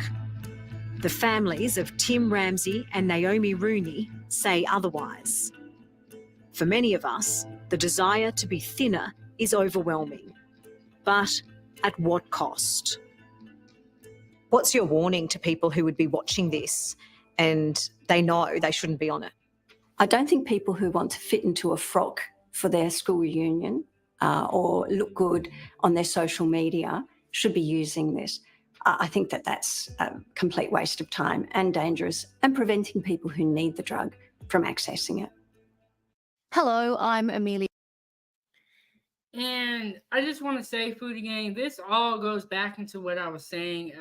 The families of Tim Ramsey and Naomi Rooney say otherwise. For many of us, the desire to be thinner is overwhelming. But at what cost? What's your warning to people who would be watching this and they know they shouldn't be on it? I don't think people who want to fit into a frock for their school reunion or look good on their social media should be using this. I think that that's a complete waste of time and dangerous and preventing people who need the drug from accessing it. Hello, I'm Amelia. And I just want to say, Foodie Gang, this all goes back into what I was saying.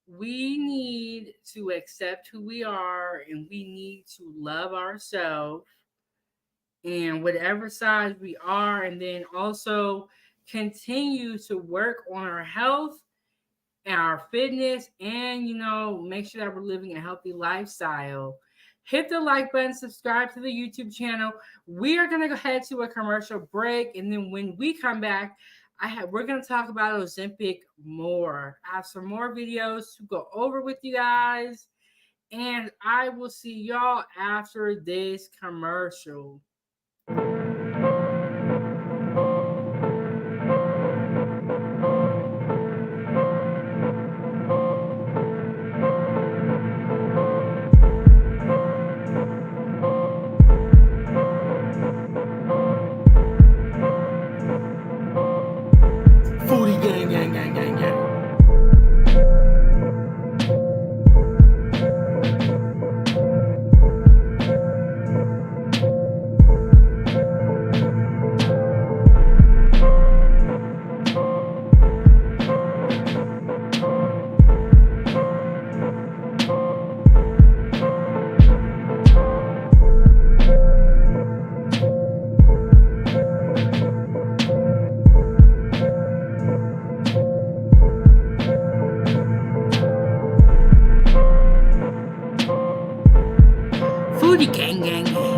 We need to accept who we are, and we need to love ourselves and whatever size we are, and then also continue to work on our health and our fitness, and make sure that we're living a healthy lifestyle. Hit the like button, subscribe to the YouTube channel. We are gonna go ahead to a commercial break, and then when we come back, we're gonna talk about Ozempic more. I have some more videos to go over with you guys, and I will see y'all after this commercial. Foodie gang, gang, gang, gang, gang. Foodie gang, gang, gang.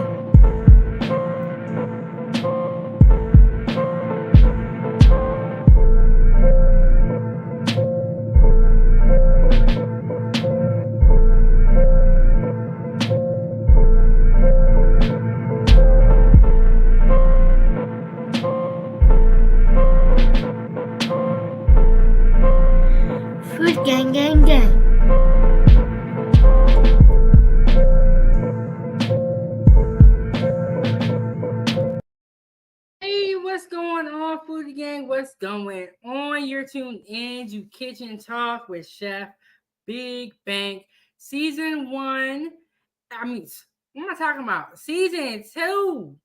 Food gang, gang, gang. Hey, what's going on, Foodie Gang? What's going on? You're tuned in to Kitchen Talk with Chef Big Bank, Season 1. What am I talking about? Season 2.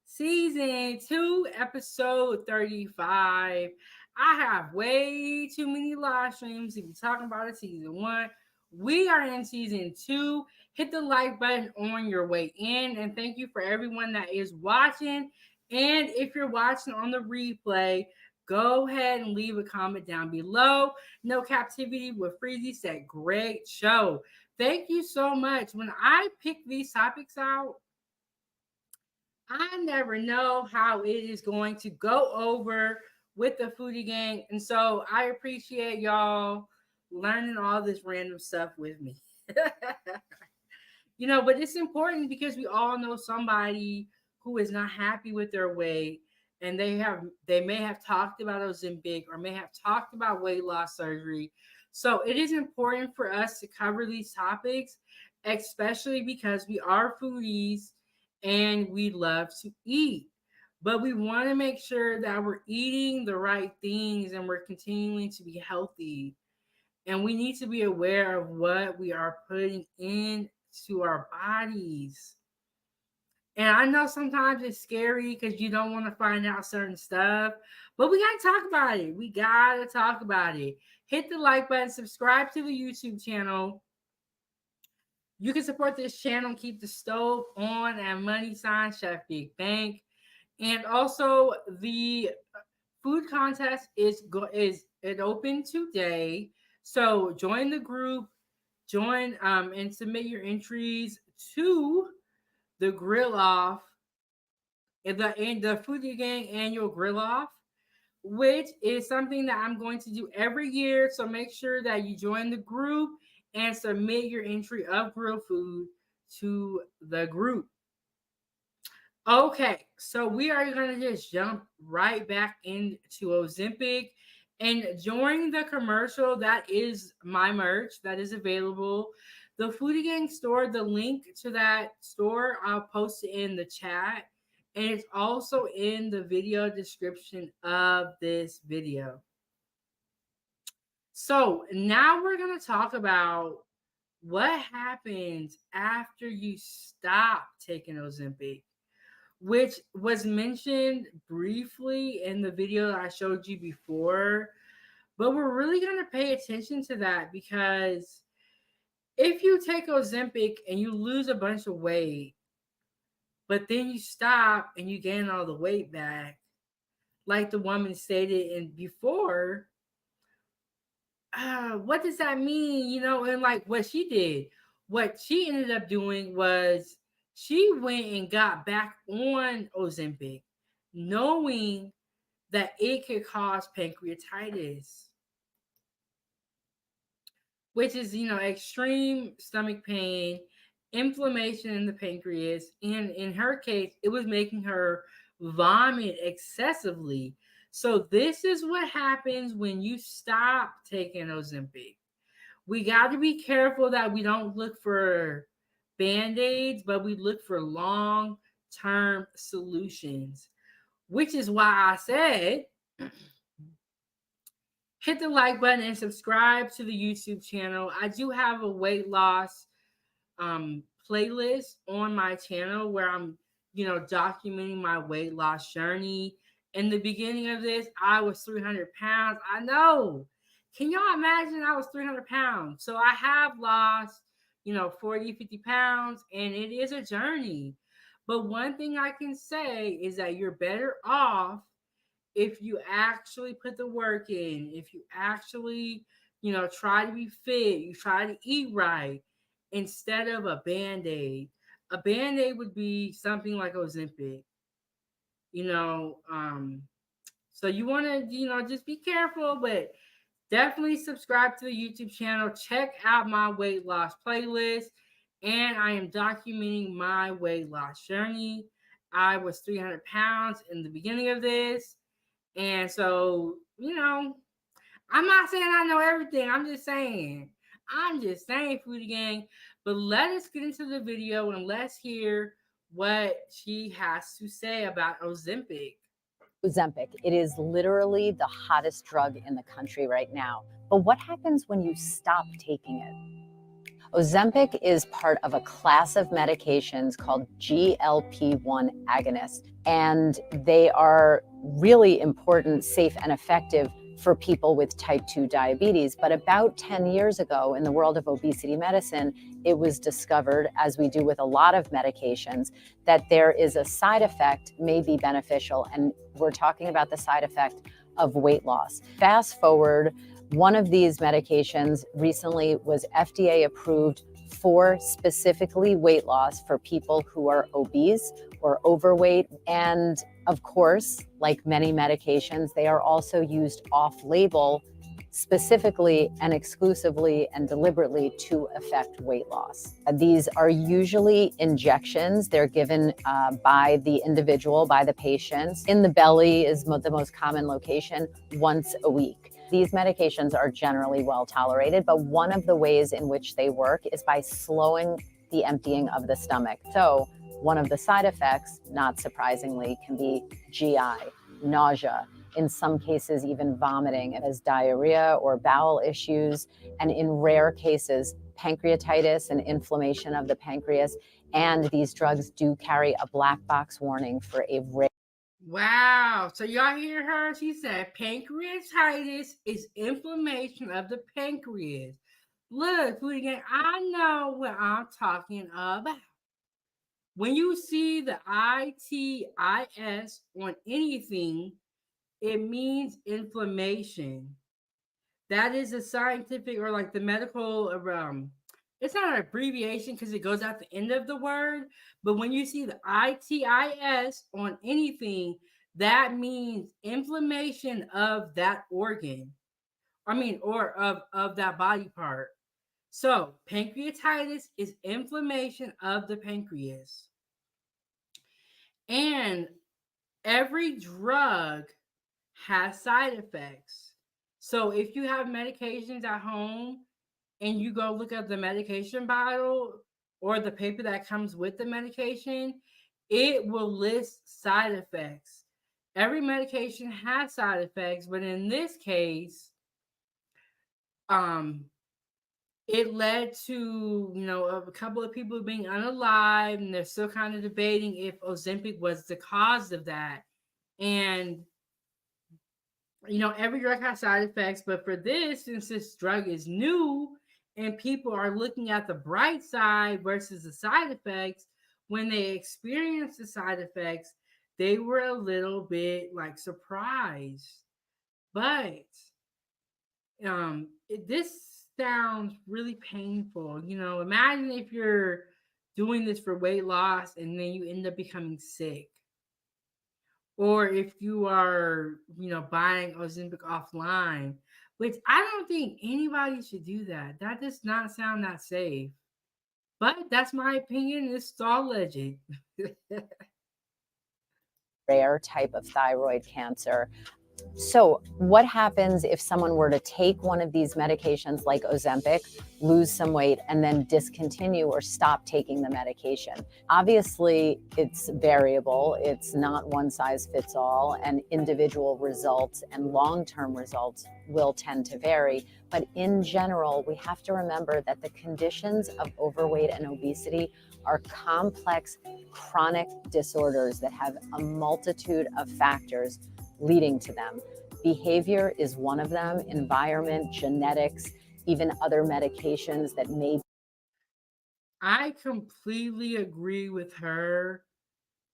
Season 2, episode 35. I have way too many live streams to be talking about it. Season 1. We are in Season 2. Hit the like button on your way in. And thank you for everyone that is watching. And if you're watching on the replay, go ahead and leave a comment down below. No Captivity with Freezy said, great show. Thank you so much. When I pick these topics out, I never know how it is going to go over with the Foodie Gang. And so I appreciate y'all learning all this random stuff with me. But it's important because we all know somebody who is not happy with their weight, and they may have talked about Ozempic or may have talked about weight loss surgery. So it is important for us to cover these topics, especially because we are foodies and we love to eat. But we want to make sure that we're eating the right things and we're continuing to be healthy. And we need to be aware of what we are putting into our bodies. And I know sometimes it's scary because you don't want to find out certain stuff, but we got to talk about it. We got to talk about it. Hit the like button, subscribe to the YouTube channel. You can support this channel, keep the stove on at money sign Chef Big Bank. And also the food contest is open today. So join the group, and submit your entries to the grill off, the Foodie Gang annual grill off, which is something that I'm going to do every year. So make sure that you join the group and submit your entry of grill food to the group. Okay, so we are going to just jump right back into Ozempic. And during the commercial, that is my merch that is available. The Foodie Gang store, the link to that store, I'll post it in the chat. And it's also in the video description of this video. So now we're going to talk about what happens after you stop taking Ozempic. which was mentioned briefly in the video that I showed you before. But we're really going to pay attention to that, because if you take Ozempic and you lose a bunch of weight, but then you stop and you gain all the weight back, like the woman stated in before, what does that mean? You know, and like what she ended up doing was she went and got back on Ozempic, knowing that it could cause pancreatitis, which is, you know, extreme stomach pain, inflammation in the pancreas, and in her case, it was making her vomit excessively. So this is what happens when you stop taking Ozempic. We got to be careful that we don't look for band-aids, but we look for long-term solutions, which is why I said hit the like button and subscribe to the YouTube channel. I do have a weight loss playlist on my channel where I'm, you know, documenting my weight loss journey. In the beginning of this, I was 300 pounds. I know. Can y'all imagine I was 300 pounds? So I have lost, you know, 40, 50 pounds, and it is a journey. But one thing I can say is that you're better off if you actually put the work in, if you actually, you know, try to be fit, you try to eat right, instead of a Band-Aid. A Band-Aid would be something like Ozempic, you know. So you want to, you know, just be careful, but definitely subscribe to the YouTube channel. Check out my weight loss playlist. And I am documenting my weight loss journey. I was 300 pounds in the beginning of this. And so, you know, I'm not saying I know everything. I'm just saying, Foodie Gang. But let us get into the video and let's hear what she has to say about Ozempic. Ozempic. It is literally the hottest drug in the country right now. But what happens when you stop taking it? Ozempic is part of a class of medications called GLP-1 agonists, and they are really important, safe, and effective for people with type 2 diabetes. But about 10 years ago, in the world of obesity medicine, it was discovered, as we do with a lot of medications, that there is a side effect may be beneficial, and we're talking about the side effect of weight loss. Fast forward, one of these medications recently was FDA approved for specifically weight loss for people who are obese or overweight. And of course, like many medications, they are also used off-label specifically and exclusively and deliberately to affect weight loss. These are usually injections. They're given by the individual, by the patient. In the belly is the most common location, once a week. These medications are generally well tolerated, but one of the ways in which they work is by slowing the emptying of the stomach. So one of the side effects, not surprisingly, can be GI, nausea, in some cases even vomiting, as diarrhea or bowel issues, and in rare cases, pancreatitis and inflammation of the pancreas. And these drugs do carry a black box warning for a rare. Wow. So y'all hear her? She said pancreatitis is inflammation of the pancreas. Look, Foodie Gang, I know what I'm talking about. When you see the ITIS on anything, it means inflammation. That is a scientific or like the medical it's not an abbreviation because it goes at the end of the word, but when you see the ITIS on anything, that means inflammation of that organ. Or of that body part. So pancreatitis is inflammation of the pancreas. And every drug has side effects. So if you have medications at home and you go look at the medication bottle or the paper that comes with the medication, it will list side effects. Every medication has side effects, but in this case, it led to, a couple of people being unalive, and they're still kind of debating if Ozempic was the cause of that. And, every drug has side effects, but for this, since this drug is new and people are looking at the bright side versus the side effects, when they experience the side effects, they were a little bit like surprised. But this sounds really painful. Imagine if you're doing this for weight loss and then you end up becoming sick. Or if you are, buying Ozempic offline, which I don't think anybody should do that. That does not sound that safe. But that's my opinion. It's all legend. Rare type of thyroid cancer. So what happens if someone were to take one of these medications like Ozempic, lose some weight, and then discontinue or stop taking the medication? Obviously, it's variable. It's not one size fits all, and individual results and long-term results will tend to vary. But in general, we have to remember that the conditions of overweight and obesity are complex chronic disorders that have a multitude of factors leading to them. Behavior is one of them, environment, genetics, even other medications that may. I completely agree with her.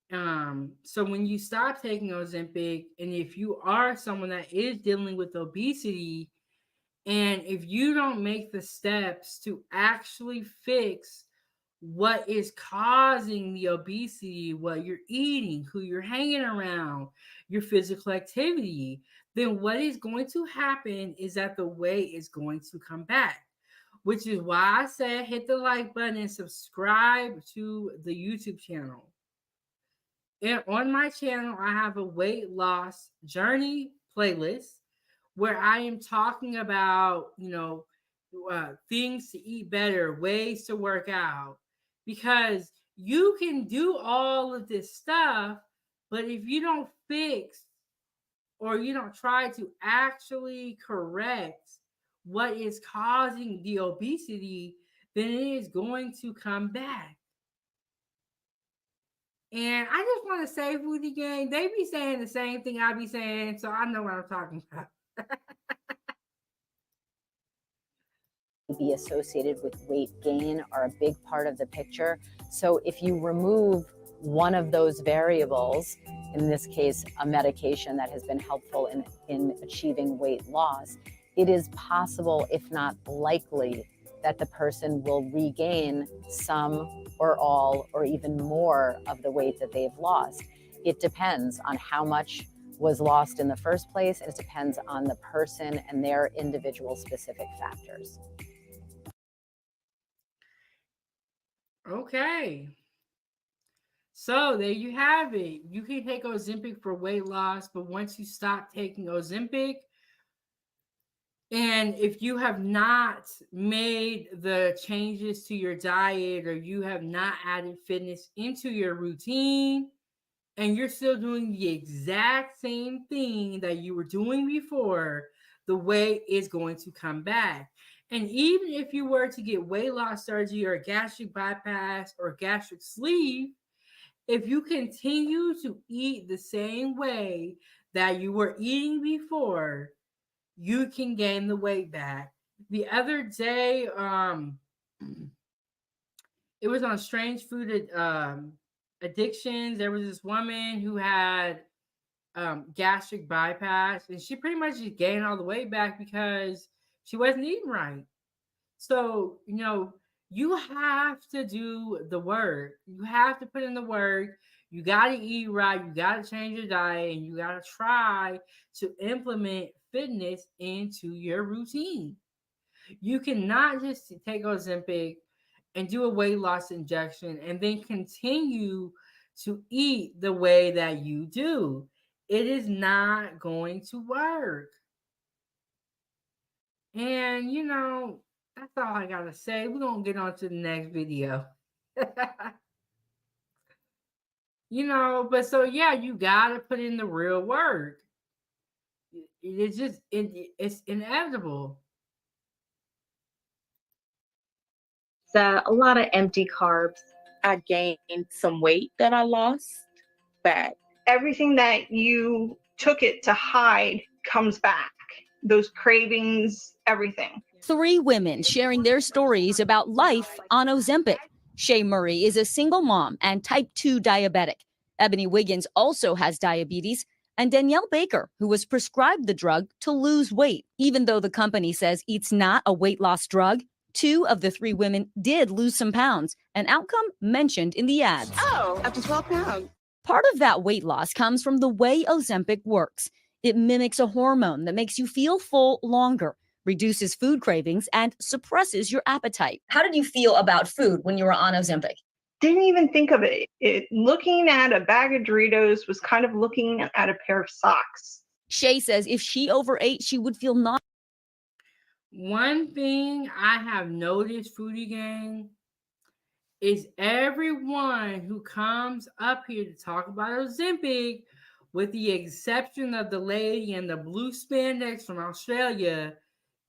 So when you stop taking Ozempic, and if you are someone that is dealing with obesity, and if you don't make the steps to actually fix what is causing the obesity, what you're eating, who you're hanging around, your physical activity, then what is going to happen is that the weight is going to come back, which is why I said hit the like button and subscribe to the YouTube channel. And on my channel, I have a weight loss journey playlist where I am talking about, things to eat better, ways to work out, because you can do all of this stuff, but if you don't fix or you don't try to actually correct what is causing the obesity, then it is going to come back. And I just want to say, Foodie Gang, they be saying the same thing I be saying, so I know what I'm talking about. Be associated with weight gain are a big part of the picture. So if you remove one of those variables, in this case, a medication that has been helpful in achieving weight loss, it is possible, if not likely, that the person will regain some or all or even more of the weight that they've lost. It depends on how much was lost in the first place, and it depends on the person and their individual specific factors. Okay. So there you have it. You can take Ozempic for weight loss, but once you stop taking Ozempic, and if you have not made the changes to your diet, or you have not added fitness into your routine, and you're still doing the exact same thing that you were doing before, the weight is going to come back. And even if you were to get weight loss surgery or gastric bypass or gastric sleeve, if you continue to eat the same way that you were eating before, you can gain the weight back. The other day, it was on Strange Food Addictions. There was this woman who had gastric bypass, and she pretty much just gained all the weight back because she wasn't eating right. So, you have to do the work. You have to put in the work. You got to eat right. You got to change your diet, and you got to try to implement fitness into your routine. You cannot just take Ozempic and do a weight loss injection and then continue to eat the way that you do. It is not going to work. And, that's all I got to say. We're going to get on to the next video. But so, yeah, you got to put in the real work. It's just, it's inevitable. pizza, a lot of empty carbs. I gained some weight that I lost back. Everything that you took it to hide comes back. Those cravings, everything. 3 women sharing their stories about life on Ozempic. Shay Murray is a single mom and type 2 diabetic. Ebony Wiggins also has diabetes. And Danielle Baker, who was prescribed the drug to lose weight. Even though the company says it's not a weight loss drug, 2 of the 3 women did lose some pounds, an outcome mentioned in the ads. Oh, up to 12 pounds. Part of that weight loss comes from the way Ozempic works. It mimics a hormone that makes you feel full longer, reduces food cravings, and suppresses your appetite. How did you feel about food when you were on Ozempic? Didn't even think of it. Looking at a bag of Doritos was kind of looking at a pair of socks. Shay says if she overate, she would feel nauseous. One thing I have noticed, Foodie Gang, is everyone who comes up here to talk about Ozempic, with the exception of the lady in the blue spandex from Australia,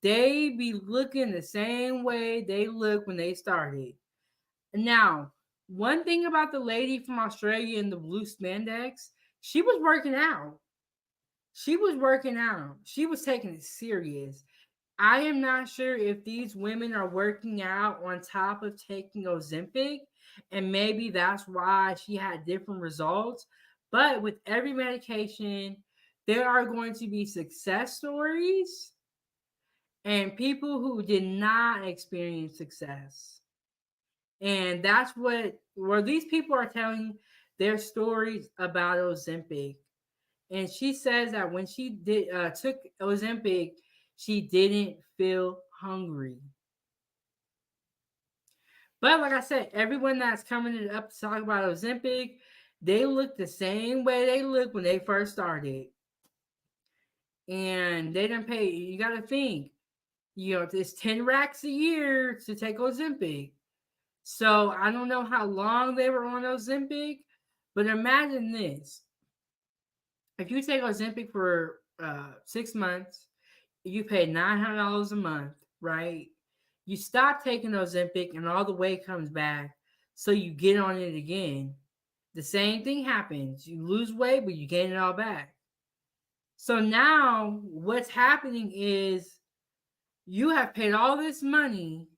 they be looking the same way they look when they started. Now, one thing about the lady from Australia in the blue spandex, she was working out. She was working out. She was taking it serious. I am not sure if these women are working out on top of taking Ozempic, and maybe that's why she had different results. But with every medication, there are going to be success stories and people who did not experience success. And that's where these people are telling their stories about Ozempic. And she says that when she took Ozempic, she didn't feel hungry. But like I said, everyone that's coming up to talk about Ozempic, they look the same way they look when they first started. And they didn't pay. You got to think, it's 10 racks a year to take Ozempic. So I don't know how long they were on Ozempic, but imagine this. If you take Ozempic for 6 months, you pay $900 a month, right? You stop taking Ozempic and all the weight comes back, so you get on it again. The same thing happens. You lose weight, but you gain it all back. So now what's happening is you have paid all this money,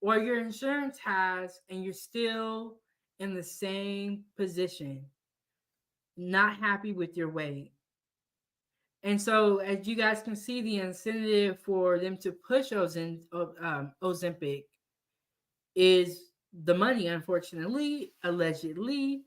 or your insurance has, and you're still in the same position, not happy with your weight. And so, as you guys can see, the incentive for them to push Ozempic is the money, unfortunately, allegedly.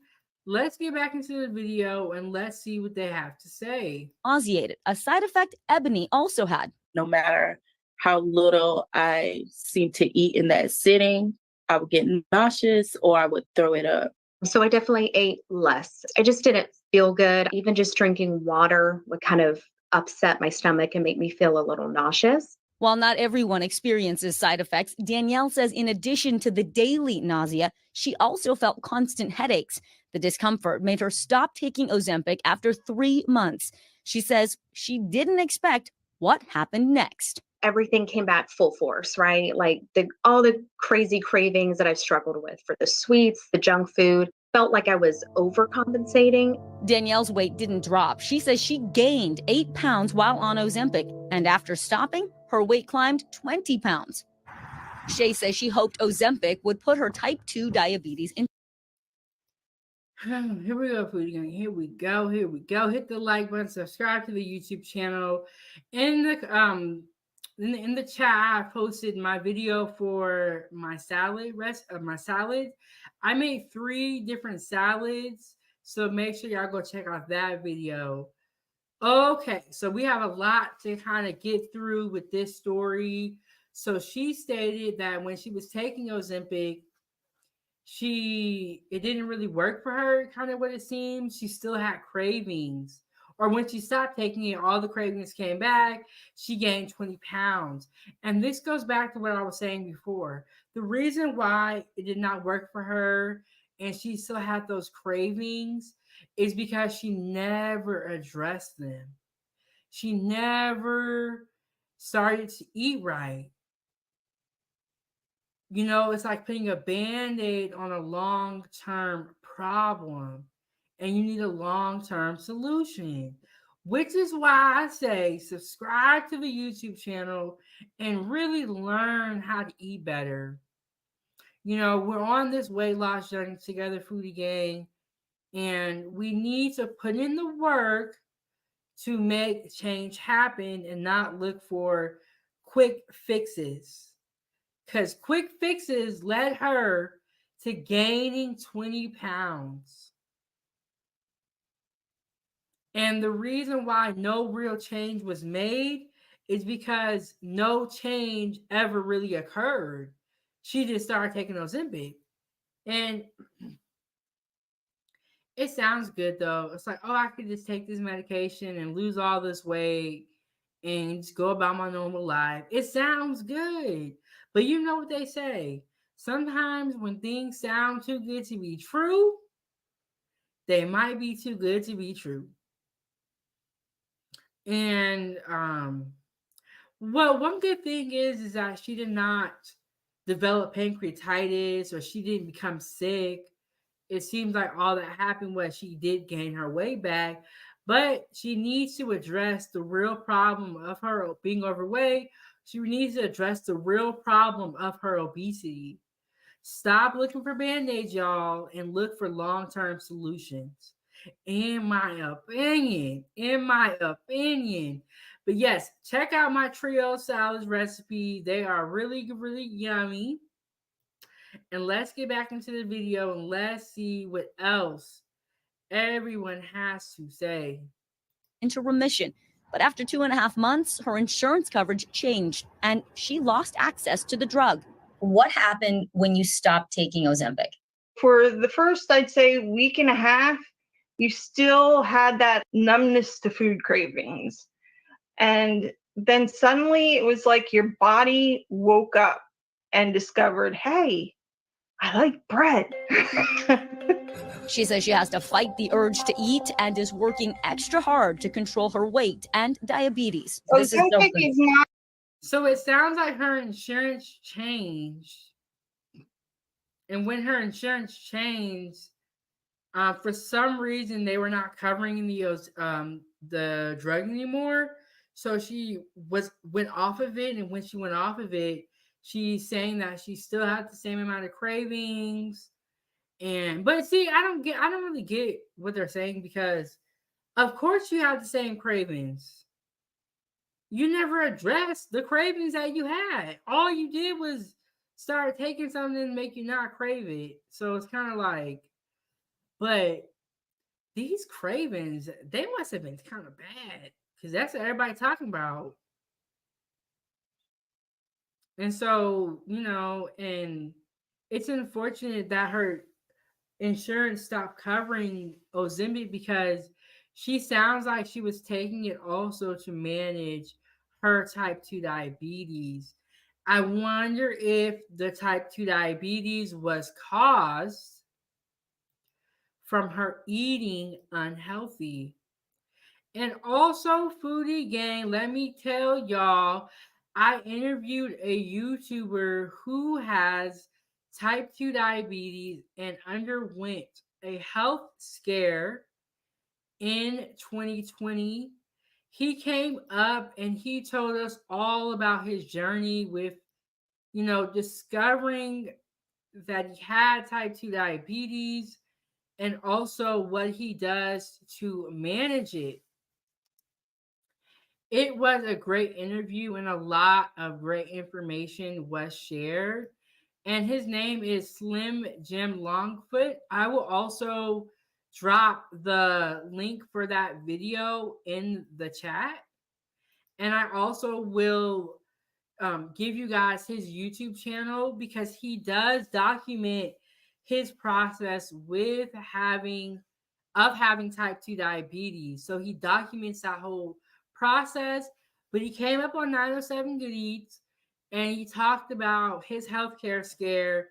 Let's get back into the video and let's see what they have to say. Nauseated, a side effect Ebony also had. No matter how little I seemed to eat in that sitting, I would get nauseous or I would throw it up. So I definitely ate less. I just didn't feel good. Even just drinking water would kind of upset my stomach and make me feel a little nauseous. While not everyone experiences side effects, Danielle says in addition to the daily nausea, she also felt constant headaches. The discomfort made her stop taking Ozempic after 3 months. She says she didn't expect what happened next. Everything came back full force, right? Like all the crazy cravings that I've struggled with for the sweets, the junk food, felt like I was overcompensating. Danielle's weight didn't drop. She says she gained 8 pounds while on Ozempic, and after stopping, her weight climbed 20 pounds. Shay says she hoped Ozempic would put her type 2 diabetes in. Here we go, Foodie Gang. Here we go. Here we go. Hit the like button. Subscribe to the YouTube channel. In the chat, I posted my video for my salad I made 3 different salads, so make sure y'all go check out that video. Okay, so we have a lot to kind of get through with this story. So she stated that when she was taking Ozempic, it didn't really work for her, kind of what it seems. She still had cravings. Or when she stopped taking it, all the cravings came back. She gained 20 pounds. And this goes back to what I was saying before. The reason why it did not work for her and she still had those cravings is because she never addressed them. She never started to eat right. You know, it's like putting a band-aid on a long-term problem, and you need a long-term solution, which is why I say subscribe to the YouTube channel and really learn how to eat better. You know, we're on this weight loss journey together, Foodie Gang, and we need to put in the work to make change happen and not look for quick fixes. Because quick fixes led her to gaining 20 pounds. And the reason why no real change was made is because no change ever really occurred. She just started taking Ozempic. And it sounds good though. It's like, oh, I could just take this medication and lose all this weight and just go about my normal life. It sounds good. But you know what they say? Sometimes when things sound too good to be true, they might be too good to be true. And well, one good thing is that she did not develop pancreatitis or she didn't become sick. It seems like all that happened was she did gain her weight back, but she needs to address the real problem of her being overweight. She needs to address the real problem of her obesity. Stop looking for band-aids, y'all, and look for long-term solutions. In my opinion. But yes, check out my trio salads recipe. They are really, really yummy. And let's get back into the video and let's see what else everyone has to say. Into remission. But after 2.5 months, her insurance coverage changed and she lost access to the drug. What happened when you stopped taking Ozempic? For the first, I'd say, week and a half, you still had that numbness to food cravings. And then suddenly it was like your body woke up and discovered, hey, I like bread. She says she has to fight the urge to eat and is working extra hard to control her weight and diabetes. This is so good. So it sounds like her insurance changed. And when her insurance changed, for some reason they were not covering the drug anymore. So she went off of it, and when she went off of it, she's saying that she still had the same amount of cravings. But see, I don't really get what they're saying, because of course you have the same cravings. You never addressed the cravings that you had. All you did was start taking something to make you not crave it. So it's kind of like, but these cravings, they must have been kind of bad, because that's what everybody's talking about. And so, you know, and it's unfortunate that her insurance stopped covering Ozempic, because she sounds like she was taking it also to manage her type 2 diabetes. I wonder if the type 2 diabetes was caused from her eating unhealthy. And also, Foodie Gang, let me tell y'all, I interviewed a YouTuber who has type 2 diabetes and underwent a health scare in 2020. He came up and he told us all about his journey with, you know, discovering that he had type 2 diabetes and also what he does to manage it. It was a great interview and a lot of great information was shared. And his name is Slim Jim Longfoot. I will also drop the link for that video in the chat. And I also will give you guys his YouTube channel, because he does document his process with having type 2 diabetes. So he documents that whole process. But he came up on 907 Good Eats and he talked about his healthcare scare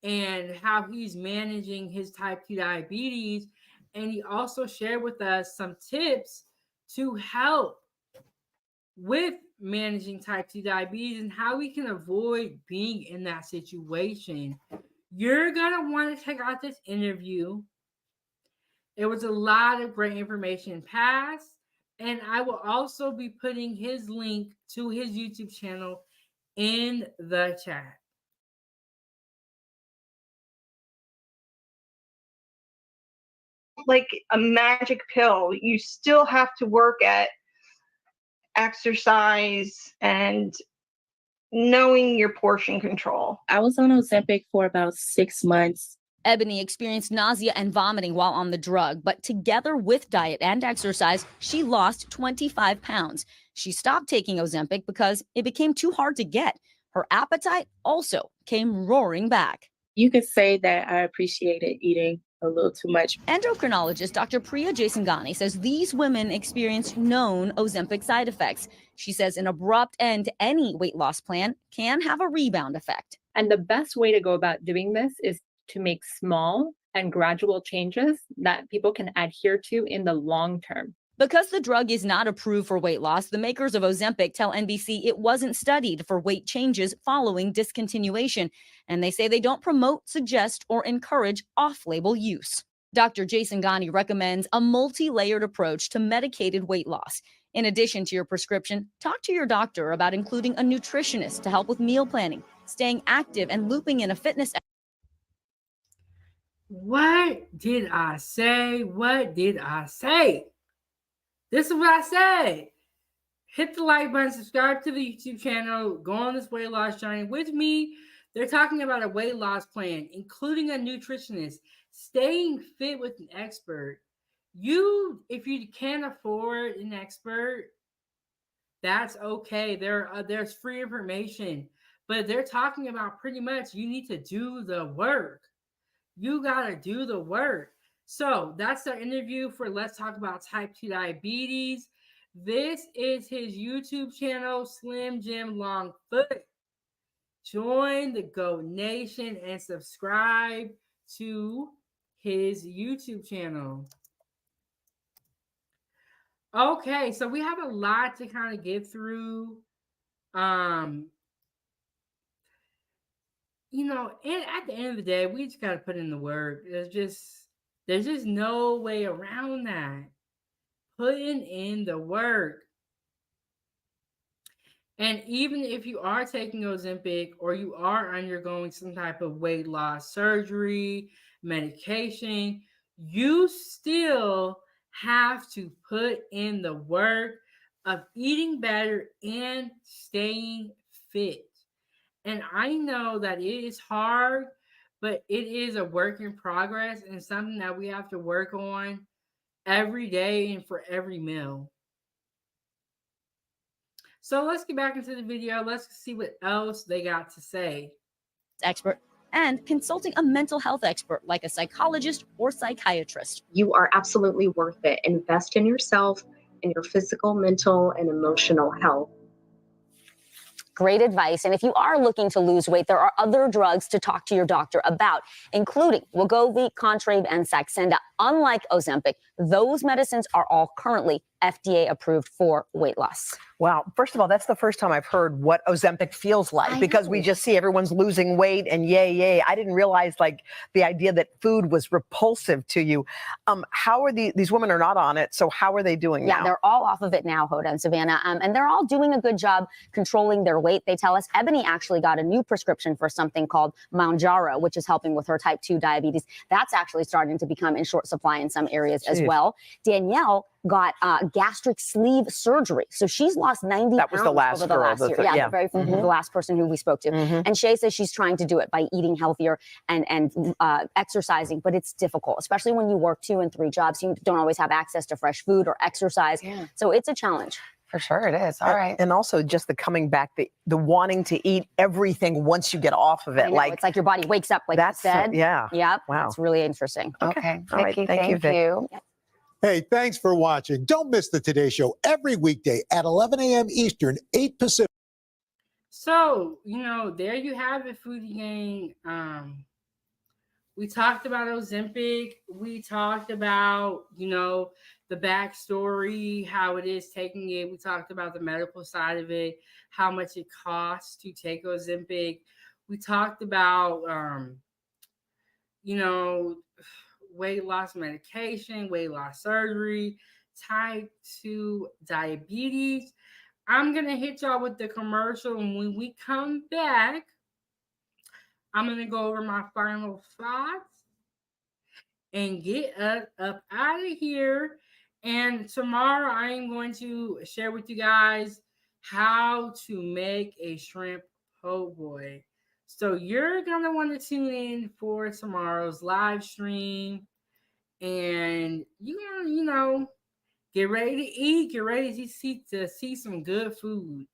and how he's managing his type 2 diabetes. And he also shared with us some tips to help with managing type 2 diabetes and how we can avoid being in that situation. You're going to want to check out this interview. It was a lot of great information passed, and I will also be putting his link to his YouTube channel in the chat. Like a magic pill, you still have to work at exercise and knowing your portion control. I was on Ozempic for about 6 months. Ebony experienced nausea and vomiting while on the drug, but together with diet and exercise, she lost 25 pounds. She stopped taking Ozempic because it became too hard to get. Her appetite also came roaring back. You could say that I appreciated eating a little too much. Endocrinologist Dr. Priya Jaisangani says these women experience known Ozempic side effects. She says an abrupt end to any weight loss plan can have a rebound effect. And the best way to go about doing this is to make small and gradual changes that people can adhere to in the long term. Because the drug is not approved for weight loss, the makers of Ozempic tell NBC it wasn't studied for weight changes following discontinuation. And they say they don't promote, suggest, or encourage off-label use. Dr. Jaisangani recommends a multi-layered approach to medicated weight loss. In addition to your prescription, talk to your doctor about including a nutritionist to help with meal planning, staying active, and looping in a fitness. What did I say? What did I say? This is what I said. Hit the like button, subscribe to the YouTube channel, go on this weight loss journey with me. They're talking about a weight loss plan, including a nutritionist, staying fit with an expert. If you can't afford an expert, that's okay. There's free information, but they're talking about pretty much you need to do the work. You got to do the work. So that's the interview for Let's Talk About Type 2 Diabetes. This is his YouTube channel, Slim Jim Longfoot. Join the Go Nation and subscribe to his YouTube channel. Okay, so we have a lot to kind of get through. And at the end of the day, we just got to put in the work. There's just no way around that. Putting in the work. And even if you are taking Ozempic or you are undergoing some type of weight loss surgery, medication, you still have to put in the work of eating better and staying fit. And I know that it is hard, but it is a work in progress and something that we have to work on every day and for every meal. So let's get back into the video. Let's see what else they got to say. Expert and consulting a mental health expert like a psychologist or psychiatrist. You are absolutely worth it. Invest in yourself, in your physical, mental, and emotional health. Great advice. And if you are looking to lose weight, there are other drugs to talk to your doctor about, including Wegovy, Contrave, and Saxenda. Unlike Ozempic, those medicines are all currently FDA approved for weight loss. Wow. First of all, that's the first time I've heard what Ozempic feels like because we just see everyone's losing weight and yay. I didn't realize the idea that food was repulsive to you. How are these women are not on it. So how are they doing now? Yeah, they're all off of it now, Hoda and Savannah. And they're all doing a good job controlling their weight. They tell us Ebony actually got a new prescription for something called Mounjaro, which is helping with her type 2 diabetes. That's actually starting to become in short supply in some areas as well. Danielle got gastric sleeve surgery. So she's lost 90 that was pounds the last over the girl, last year. The last person who we spoke to. And Shay says she's trying to do it by eating healthier and exercising, but it's difficult, especially when you work 2 and 3 jobs. You don't always have access to fresh food or exercise. So it's a challenge. For sure it is. All right. And also just the coming back, the wanting to eat everything once you get off of it. It's like your body wakes up, like you said. Yeah. Yep. Wow. It's really interesting. Okay. All right. Vicky, Thank you, Vic. Hey, thanks for watching. Don't miss the Today Show every weekday at 11 a.m. Eastern, 8 Pacific. So, there you have it, Foodie Gang. We talked about Ozempic. We talked about, the backstory, how it is taking it. We talked about the medical side of it, how much it costs to take Ozempic. We talked about, weight loss medication, weight loss surgery, type 2 diabetes. I'm going to hit y'all with the commercial. And when we come back, I'm going to go over my final thoughts and get us up out of here. And tomorrow I am going to share with you guys how to make a shrimp po' boy. So you're going to want to tune in for tomorrow's live stream. And you're going to, get ready to eat. Get ready to see some good food.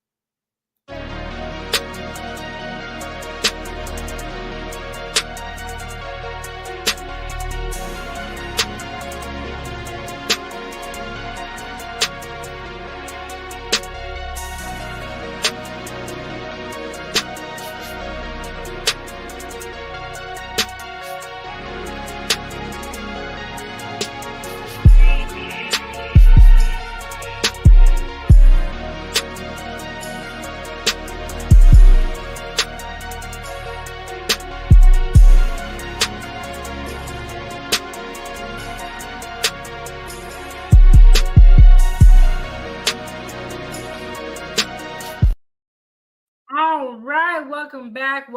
All right, welcome back.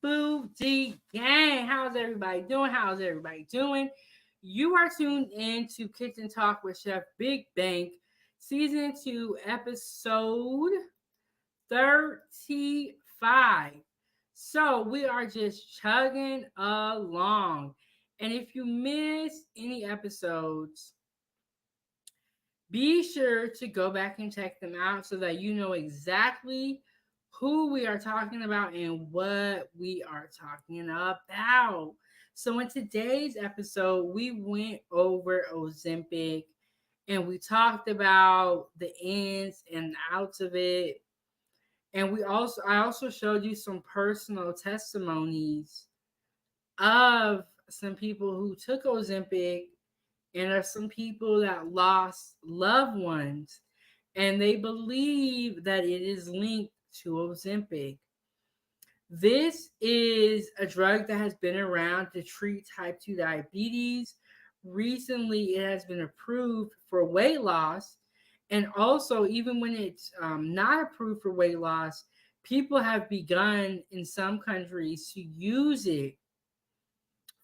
Foodie Gang. How's everybody doing? You are tuned in to Kitchen Talk with Chef Big Bank, Season 2, Episode 35. So we are just chugging along. And if you missed any episodes, be sure to go back and check them out so that you know exactly who we are talking about and what we are talking about. So in today's episode, we went over Ozempic and we talked about the ins and outs of it. And I also showed you some personal testimonies of some people who took Ozempic, and there's some people that lost loved ones, and they believe that it is linked to Ozempic. This is a drug that has been around to treat type 2 diabetes. Recently, it has been approved for weight loss. And also, even when it's not approved for weight loss, people have begun in some countries to use it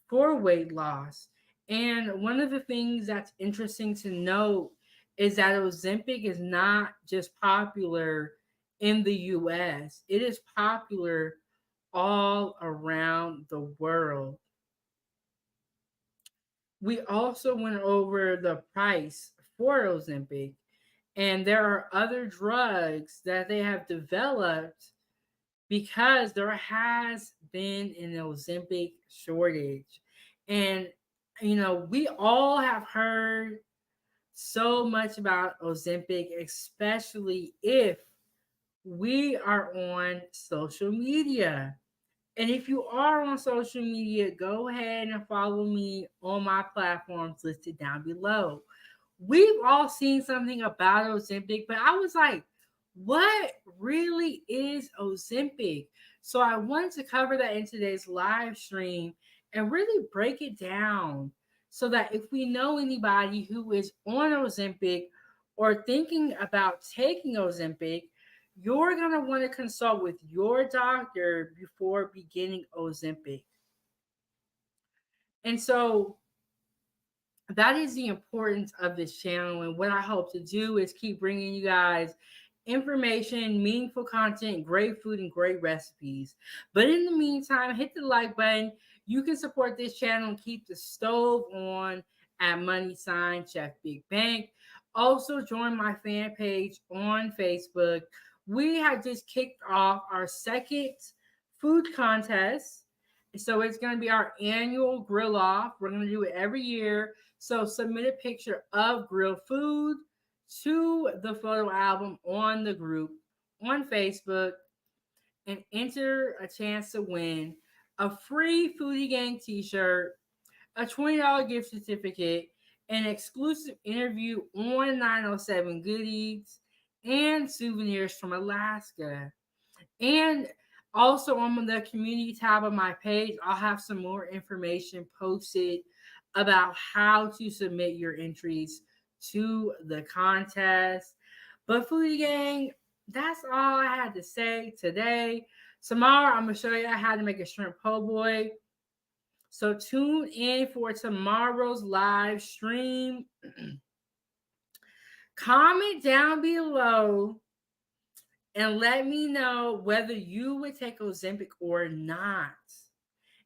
for weight loss. And one of the things that's interesting to note is that Ozempic is not just popular in the US, it is popular all around the world. We also went over the price for Ozempic, and there are other drugs that they have developed because there has been an Ozempic shortage. And, we all have heard so much about Ozempic, especially if we are on social media. And if you are on social media, go ahead and follow me on my platforms listed down below. We've all seen something about Ozempic, but I was like, what really is Ozempic? So I wanted to cover that in today's live stream and really break it down so that if we know anybody who is on Ozempic or thinking about taking Ozempic, you're going to want to consult with your doctor before beginning Ozempic. And so that is the importance of this channel. And what I hope to do is keep bringing you guys information, meaningful content, great food, and great recipes. But in the meantime, hit the like button. You can support this channel and keep the stove on at @Chef Big Bank. Also, join my fan page on Facebook. We have just kicked off our second food contest. So it's going to be our annual grill off. We're going to do it every year. So submit a picture of grilled food to the photo album on the group on Facebook and enter a chance to win a free Foodie Gang t-shirt, a $20 gift certificate, an exclusive interview on 907 Goodies, and souvenirs from Alaska. And also on the community tab of my page, I'll have some more information posted about how to submit your entries to the contest. But Foodie Gang, that's all I had to say today. Tomorrow, I'm going to show you how to make a shrimp po' boy. So tune in for tomorrow's live stream. Comment down below and let me know whether you would take Ozempic or not.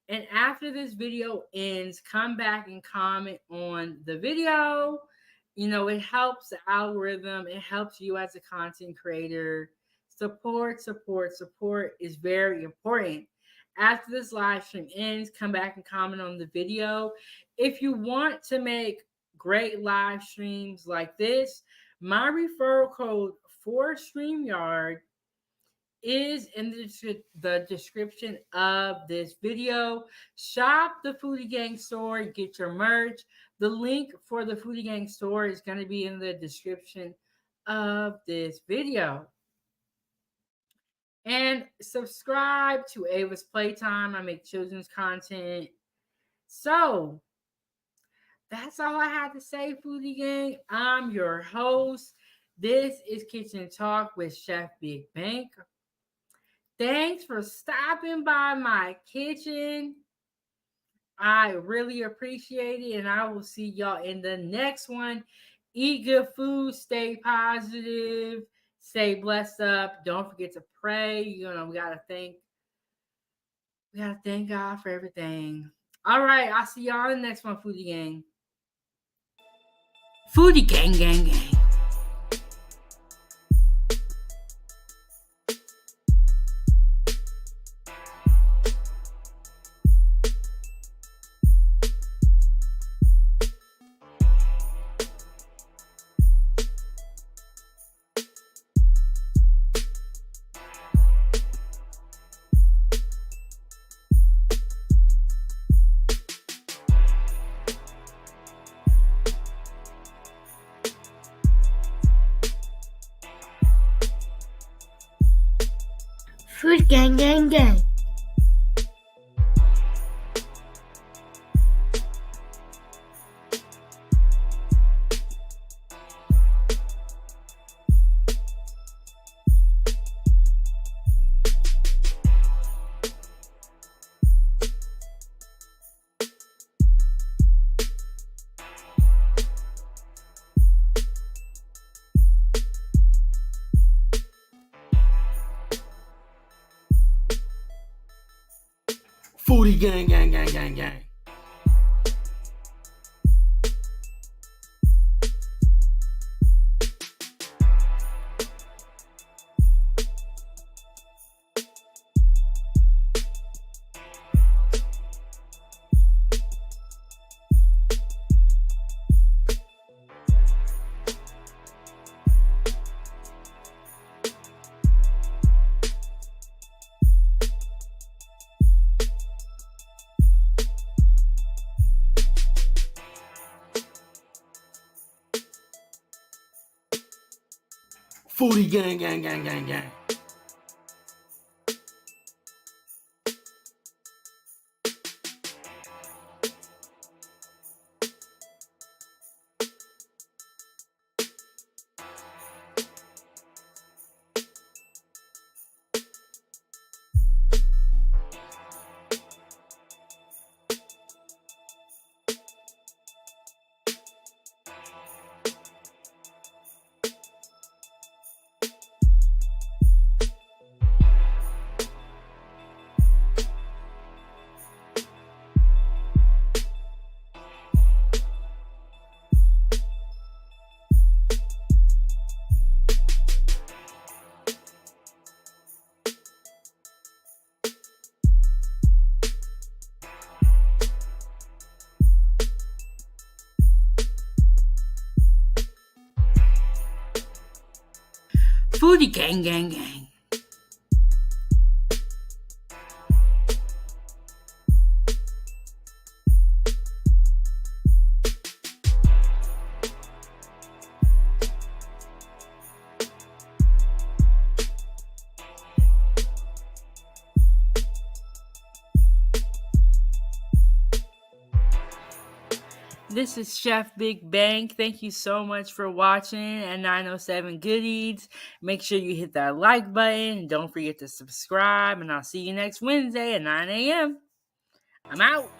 And after this video ends, come back and comment on the video. You know, it helps the algorithm. It helps you as a content creator. Support is very important. After this live stream ends, come back and comment on the video. If you want to make great live streams like this, my referral code for StreamYard is in the description of this video. Shop the Foodie Gang store, get your merch. The link for the Foodie Gang store is going to be in the description of this video. And subscribe to Ava's Playtime. I make children's content. So that's all I have to say, Foodie Gang. I'm your host. This is Kitchen Talk with Chefbigbank. Thanks for stopping by my kitchen. I really appreciate it, and I will see y'all in the next one. Eat good food, stay positive, stay blessed up. Don't forget to pray. You know, we gotta thank God for everything. All right, I'll see y'all in the next one, Foodie Gang. Foodie Gang, gang, gang. Food gang, gang, gang. Foodie gang, gang, gang, gang, gang. Foodie gang, gang, gang, gang, gang. Foodie gang, gang, gang. This is Chef Big Bank. Thank you so much for watching at 907 Good Eats. Make sure you hit that like button. Don't forget to subscribe, and I'll see you next Wednesday at 9 a.m. I'm out.